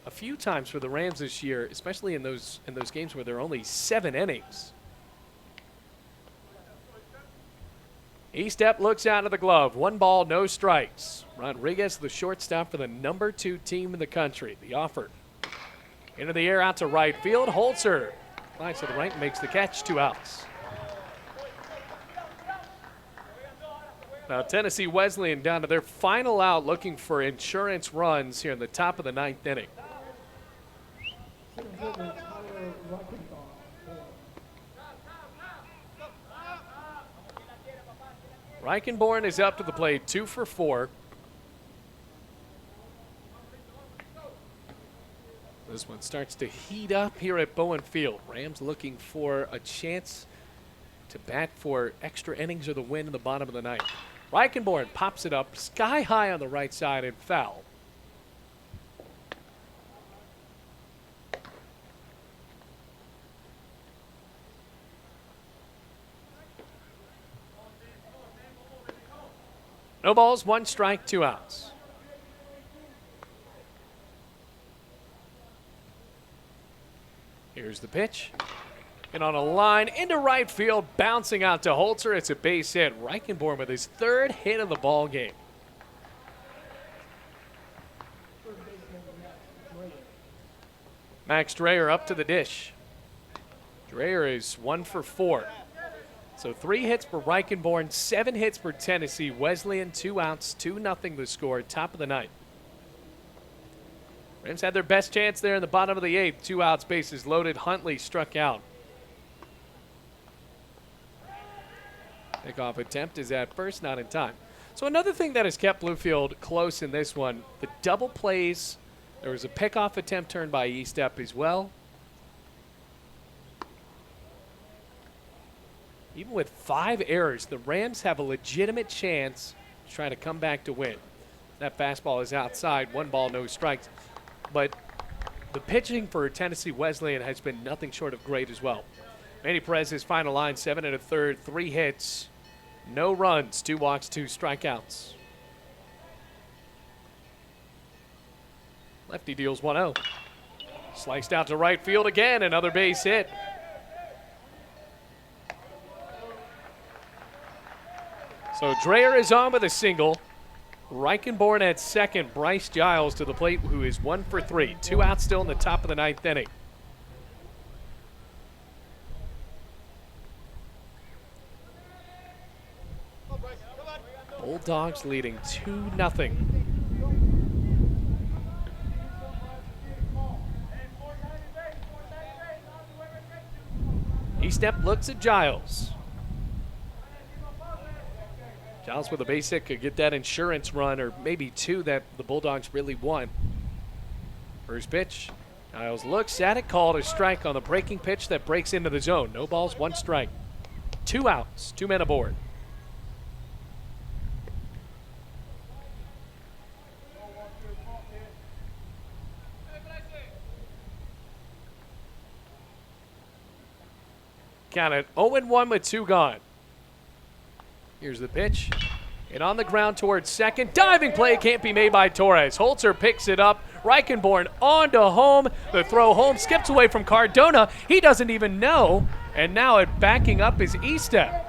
a few times for the Rams this year, especially in those games where there are only 7 innings. E-Step looks out of the glove. 1 ball, no strikes. Rodriguez, the shortstop for the number 2 team in the country. The offer. Into the air out to right field. Holzer flies to the right and makes the catch. 2 outs. Now Tennessee Wesleyan down to their final out, looking for insurance runs here in the top of the 9th inning. Reichenborn is up to the plate, 2 for 4. This one starts to heat up here at Bowen Field. Rams looking for a chance to bat for extra innings or the win in the bottom of the ninth. Reichenborn pops it up sky high on the right side and foul. No balls, 1 strike, 2 outs. Here's the pitch. And on a line into right field, bouncing out to Holzer. It's a base hit. Reichenborn with his 3rd hit of the ball game. Max Dreyer up to the dish. Dreyer is 1 for 4. So 3 hits for Reichenborn, 7 hits for Tennessee. Wesleyan, 2 outs, 2-0 the score, top of the ninth. Rams had their best chance there in the bottom of the 8th. 2 outs, bases loaded. Huntley struck out. Pickoff attempt is at first, not in time. So another thing that has kept Bluefield close in this one, the double plays. There was a pickoff attempt turned by Estep as well. Even with 5 errors, the Rams have a legitimate chance to try to come back to win. That fastball is outside, 1 ball, no strikes. But the pitching for Tennessee Wesleyan has been nothing short of great as well. Manny Perez's final line, 7 1/3, 3 hits, no runs, 2 walks, 2 strikeouts. Lefty deals 1-0. Sliced out to right field again, another base hit. So Dreyer is on with a single. Reichenborn at second. Bryce Giles to the plate, who is 1 for 3. 2 outs still in the top of the 9th inning. Bulldogs leading 2-0. Estep looks at Giles. Giles with a base hit could get that insurance run, or maybe 2 that the Bulldogs really want. First pitch. Giles looks at it, called a strike on the breaking pitch that breaks into the zone. No balls, 1 strike. 2 outs, 2 men aboard. Count it 0-1 with 2 gone. Here's the pitch. And on the ground towards second. Diving play can't be made by Torres. Holzer picks it up. Reichenborn on to home. The throw home skips away from Cardona. He doesn't even know. And now it backing up is Estep.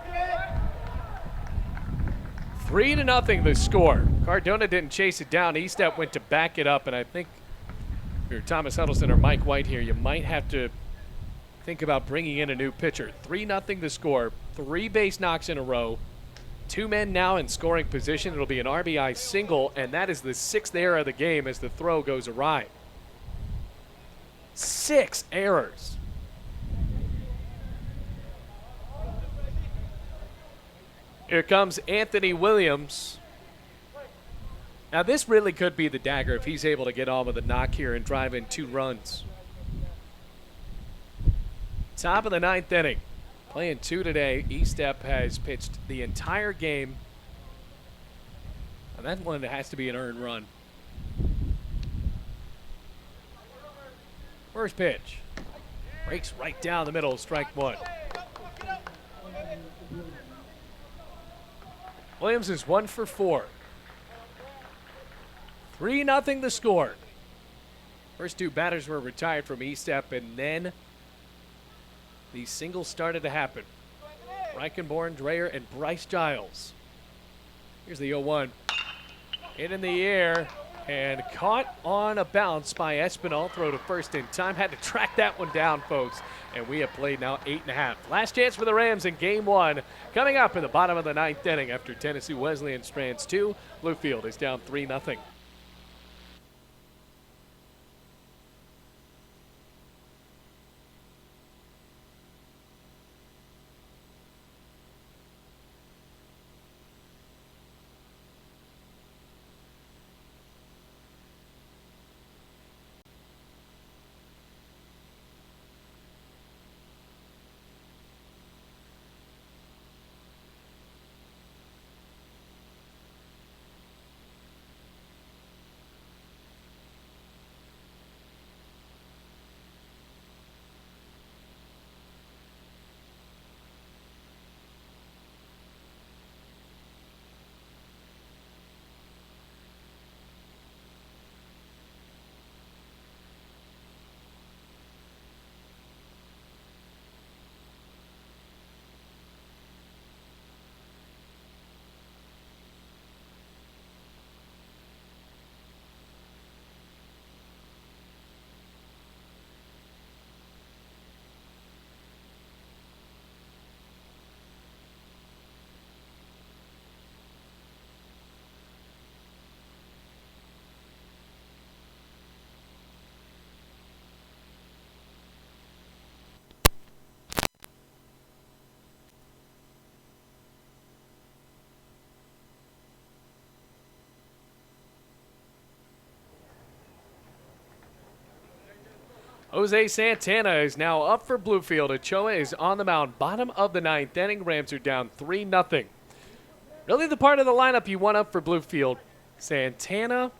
3-0 the score. Cardona didn't chase it down. Estep went to back it up. And I think if you're Thomas Huddleston or Mike White here, you might have to think about bringing in a new pitcher. 3-0 the score. 3 base knocks in a row. 2 men now in scoring position. It'll be an RBI single, and that is the 6th error of the game as the throw goes awry. 6 errors. Here comes Anthony Williams. Now this really could be the dagger if he's able to get on with a knock here and drive in 2 runs. Top of the 9th inning. Playing 2 today. Estep has pitched the entire game. And that one has to be an earned run. First pitch. Breaks right down the middle, strike 1. Williams is 1 for 4. 3-0 the score. First 2 batters were retired from Estep, and then these singles started to happen. Reichenborn, Dreyer, and Bryce Giles. Here's the 0-1. Hit in the air and caught on a bounce by Espinal. Throw to first in time. Had to track that one down, folks. And we have played now 8.5. Last chance for the Rams in game 1. Coming up in the bottom of the 9th inning after Tennessee Wesleyan strands 2. Bluefield is down 3-0. Jose Santana is now up for Bluefield. Ochoa is on the mound. Bottom of the ninth inning. Rams are down 3-0. Really the part of the lineup you want up for Bluefield. Santana,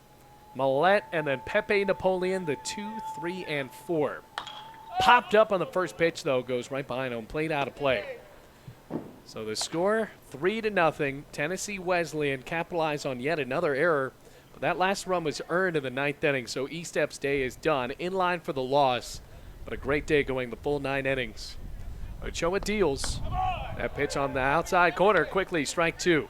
Millette, and then Pepe Napoleon, the 2, 3, and 4. Popped up on the first pitch, though. Goes right behind him. Played out of play. So the score, 3-0. Tennessee Wesleyan capitalized on yet another error. But that last run was earned in the ninth inning, so Estep's day is done. In line for the loss, but a great day going the full 9 innings. Ochoa deals. That pitch on the outside corner quickly, strike 2.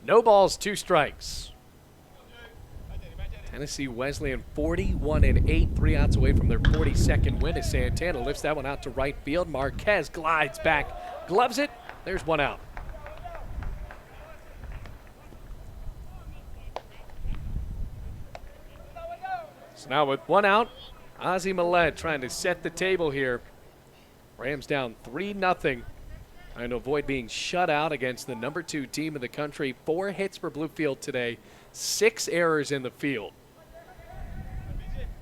No balls, 2 strikes. Tennessee Wesleyan 41-8, 3 outs away from their 42nd win as Santana lifts that one out to right field. Marquez glides back, gloves it. There's 1 out. So now with 1 out, Ozzie Millette trying to set the table here. Rams down 3-0. Trying to avoid being shut out against the number 2 team in the country. 4 hits for Bluefield today, 6 errors in the field.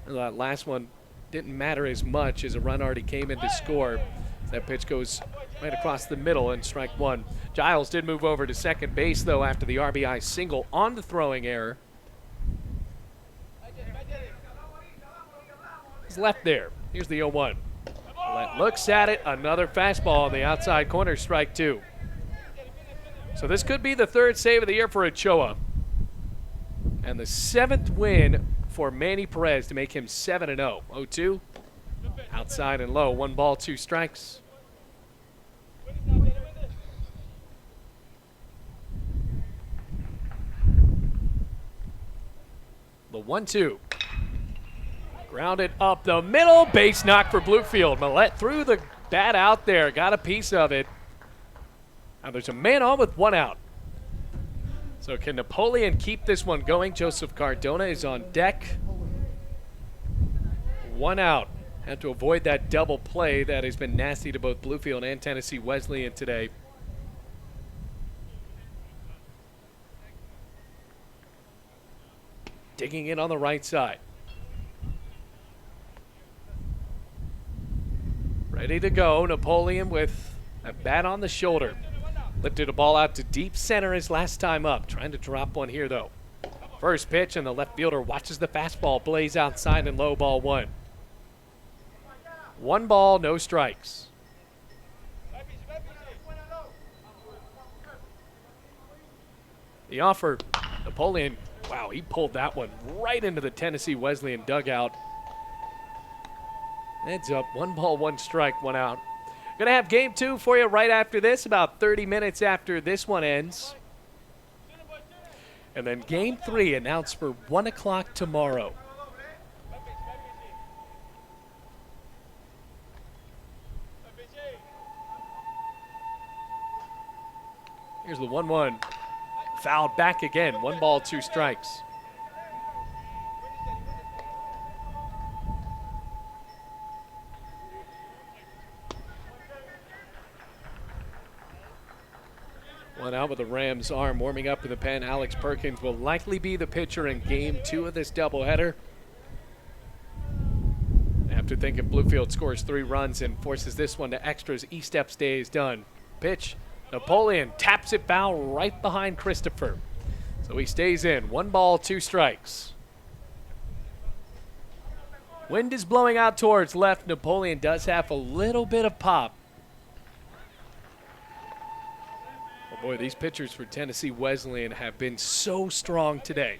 And that last one didn't matter as much as a run already came in to score. That pitch goes right across the middle and strike 1. Giles did move over to second base, though, after the RBI single on the throwing error. He's left there. Here's the 0-1. Looks at it, another fastball on the outside corner, strike 2. So this could be the 3rd save of the year for Ochoa. And the 7th win for Manny Perez to make him 7-0. 0-2, outside and low, 1 ball, 2 strikes. The 1-2. Grounded up the middle, base knock for Bluefield. Millette threw the bat out there, got a piece of it. Now there's a man on with 1 out. So can Napoleon keep this one going? Joseph Cardona is on deck. 1 out. Have to avoid that double play that has been nasty to both Bluefield and Tennessee Wesleyan today. Digging in on the right side. Ready to go. Napoleon with a bat on the shoulder. Lifted a ball out to deep center his last time up. Trying to drop one here, though. First pitch, and the left fielder watches the fastball blaze outside and low, ball 1. 1 ball, no strikes. The offer, Napoleon, wow, he pulled that one right into the Tennessee Wesleyan dugout. Heads up, 1 ball, 1 strike, 1 out. Going to have game 2 for you right after this, about 30 minutes after this one ends. And then game 3 announced for 1 o'clock tomorrow. Here's the 1-1. Fouled back again. 1 ball, 2 strikes. One out with the Rams' arm warming up in the pen. Alex Perkins will likely be the pitcher in game 2 of this doubleheader. After thinking Bluefield scores 3 runs and forces this one to extras, Estep's day is done. Pitch, Napoleon taps it foul right behind Christopher. So he stays in. 1 ball, 2 strikes. Wind is blowing out towards left. Napoleon does have a little bit of pop. Oh boy, these pitchers for Tennessee Wesleyan have been so strong today.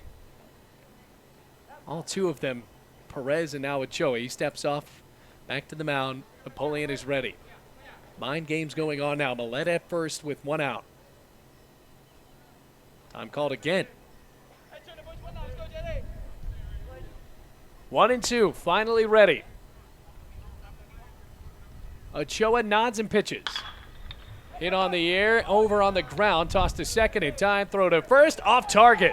All 2 of them, Perez and now Ochoa. He steps off, back to the mound. Napoleon is ready. Mind games going on now. Millette at first with 1 out. Time called again. 1-2, finally ready. Ochoa nods and pitches. Hit on the air, over on the ground, tossed to second in time, throw to first, off target.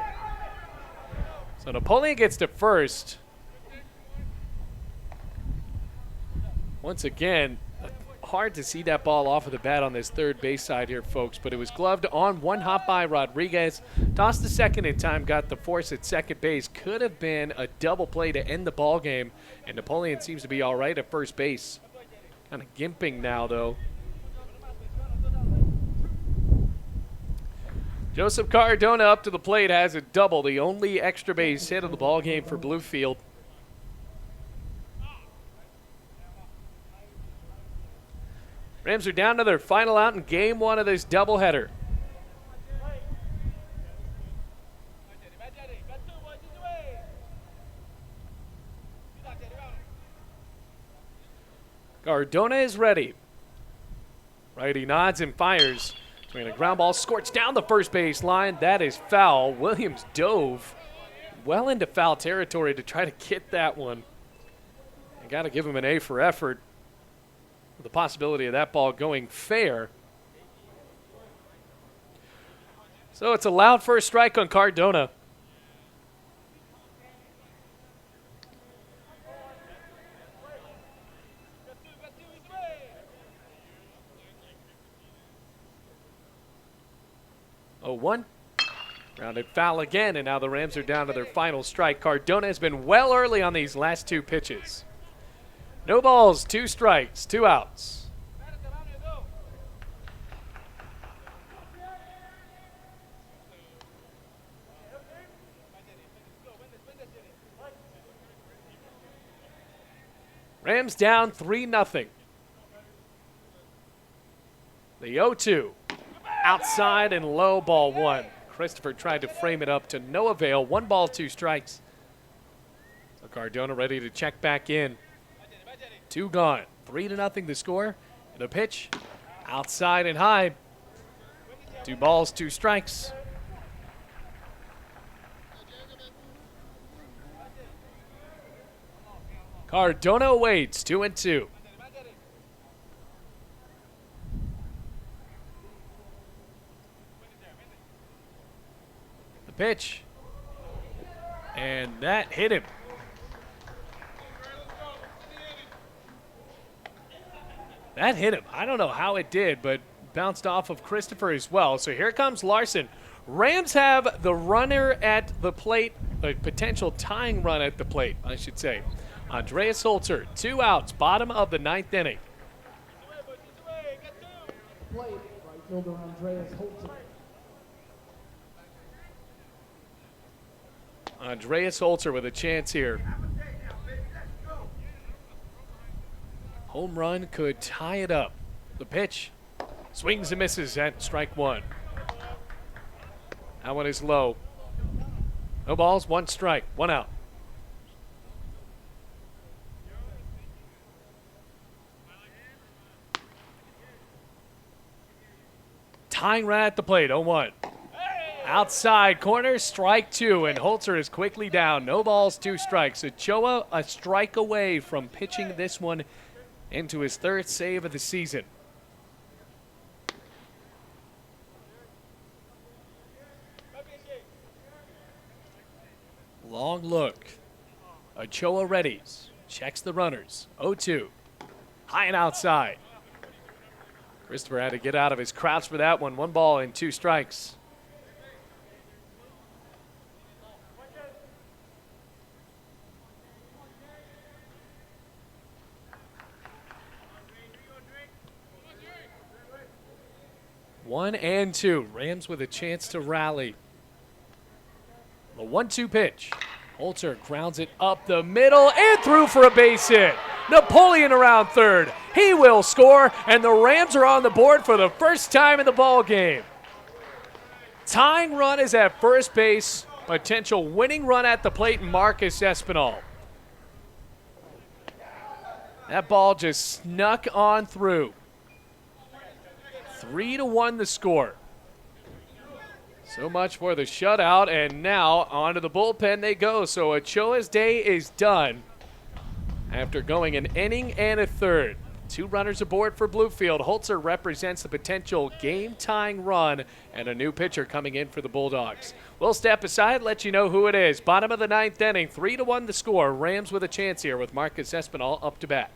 So Napoleon gets to first. Once again, a hard to see that ball off of the bat on this third base side here, folks, but it was gloved on one hop by Rodriguez. Tossed the second in time, got the force at second base. Could have been a double play to end the ball game, and Napoleon seems to be all right at first base. Kind of gimping now, though. Joseph Cardona up to the plate, has a double, the only extra base hit of the ball game for Bluefield. Rams are down to their final out in game one of this doubleheader. Cardona is ready. Righty nods and fires. Swinging a ground ball, scorched down the first base line. That is foul. Williams dove well into foul territory to try to get that one. I got to give him an A for effort. The possibility of that ball going fair. So it's a loud first strike on Cardona. Oh, 1. Rounded foul again, and now the Rams are down to their final strike. Cardona has been well early on these last two pitches. No balls, 2 strikes, 2 outs. Rams down 3-0. The 0-2. Outside and low, ball 1. Christopher tried to frame it up to no avail. 1 ball, 2 strikes. So Cardona ready to check back in. 2 gone. 3-0 the score. And a pitch outside and high. 2 balls, 2 strikes. Cardona waits. 2-2. The pitch. And that hit him. That hit him. I don't know how it did, but bounced off of Christopher as well. So here comes Larson. Rams have the runner at the plate, a potential tying run at the plate, I should say. Andreas Holzer, 2 outs, bottom of the 9th inning. Play, right fielder Andreas Holzer. Andreas Holzer with a chance here. Home run could tie it up. The pitch. Swings and misses at strike 1. That one is low. No balls, 1 strike, 1 out. Tying right at the plate, 0-1. Outside corner, strike 2, and Holzer is quickly down. No balls, 2 strikes. Ochoa a strike away from pitching this one into his 3rd save of the season. Long look. Ochoa readies. Checks the runners. 0-2. High and outside. Christopher had to get out of his crouch for that one. 1 ball and 2 strikes. One and 2. Rams with a chance to rally. The 1-2 pitch. Holzer grounds it up the middle and through for a base hit. Napoleon around third. He will score, and the Rams are on the board for the first time in the ball game. Tying run is at first base. Potential winning run at the plate, Marcus Espinal. That ball just snuck on through. 3-1 the score. So much for the shutout, and now onto the bullpen they go. So Ochoa's day is done after going an inning and a third. 2 runners aboard for Bluefield. Holzer represents the potential game-tying run, and a new pitcher coming in for the Bulldogs. We'll step aside, let you know who it is. Bottom of the 9th inning, 3-1 the score. Rams with a chance here with Marcus Espinal up to bat.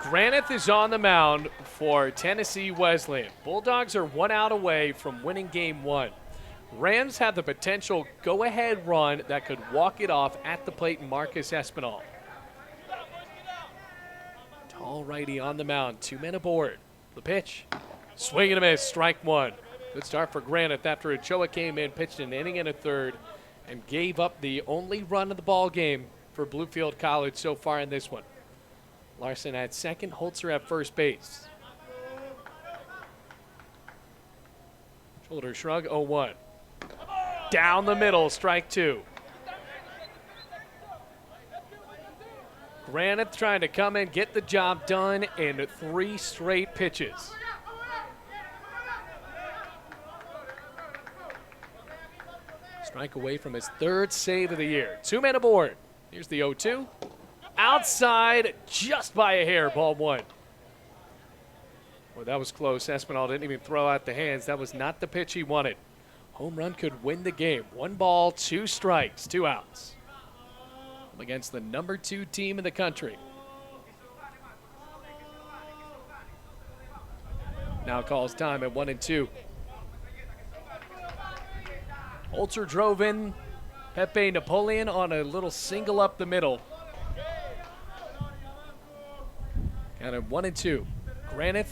Granith is on the mound for Tennessee Wesleyan. Bulldogs are 1 out away from winning game 1. Rams have the potential go-ahead run that could walk it off at the plate in Marcus Espinal. Tall righty on the mound, 2 men aboard. The pitch, swing and a miss, strike 1. Good start for Granith after Ochoa came in, pitched an inning and a third, and gave up the only run of the ball game for Bluefield College so far in this one. Larson at second, Holzer at first base. Shoulder shrug, 0-1. Down the middle, strike 2. Granith trying to come in, get the job done in 3 straight pitches. Strike away from his 3rd save of the year. 2 men aboard. Here's the 0-2. Outside, just by a hair, ball 1. Well, that was close. Espinal didn't even throw out the hands. That was not the pitch he wanted. Home run could win the game. 1 ball, 2 strikes, 2 outs. Against the number 2 team in the country. Now calls time at 1-2. Holzer drove in Pepe Napoleon on a little single up the middle. Count at 1-2. Granith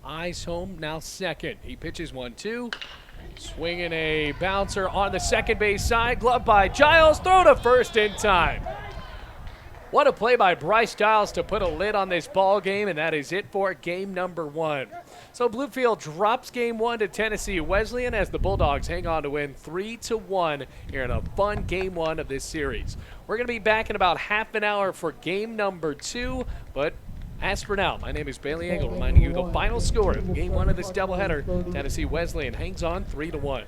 eyes home, now second. He pitches 1-2. Swinging a bouncer on the second base side. Glove by Giles. Throw to first in time. What a play by Bryce Giles to put a lid on this ball game, and that is it for game number 1. So Bluefield drops game 1 to Tennessee Wesleyan as the Bulldogs hang on to win 3-1 here in a fun game 1 of this series. We're going to be back in about half an hour for game number 2, but as for now, my name is Bailey Engel, reminding you the final score of game 1 of this doubleheader. Tennessee Wesleyan hangs on 3-1.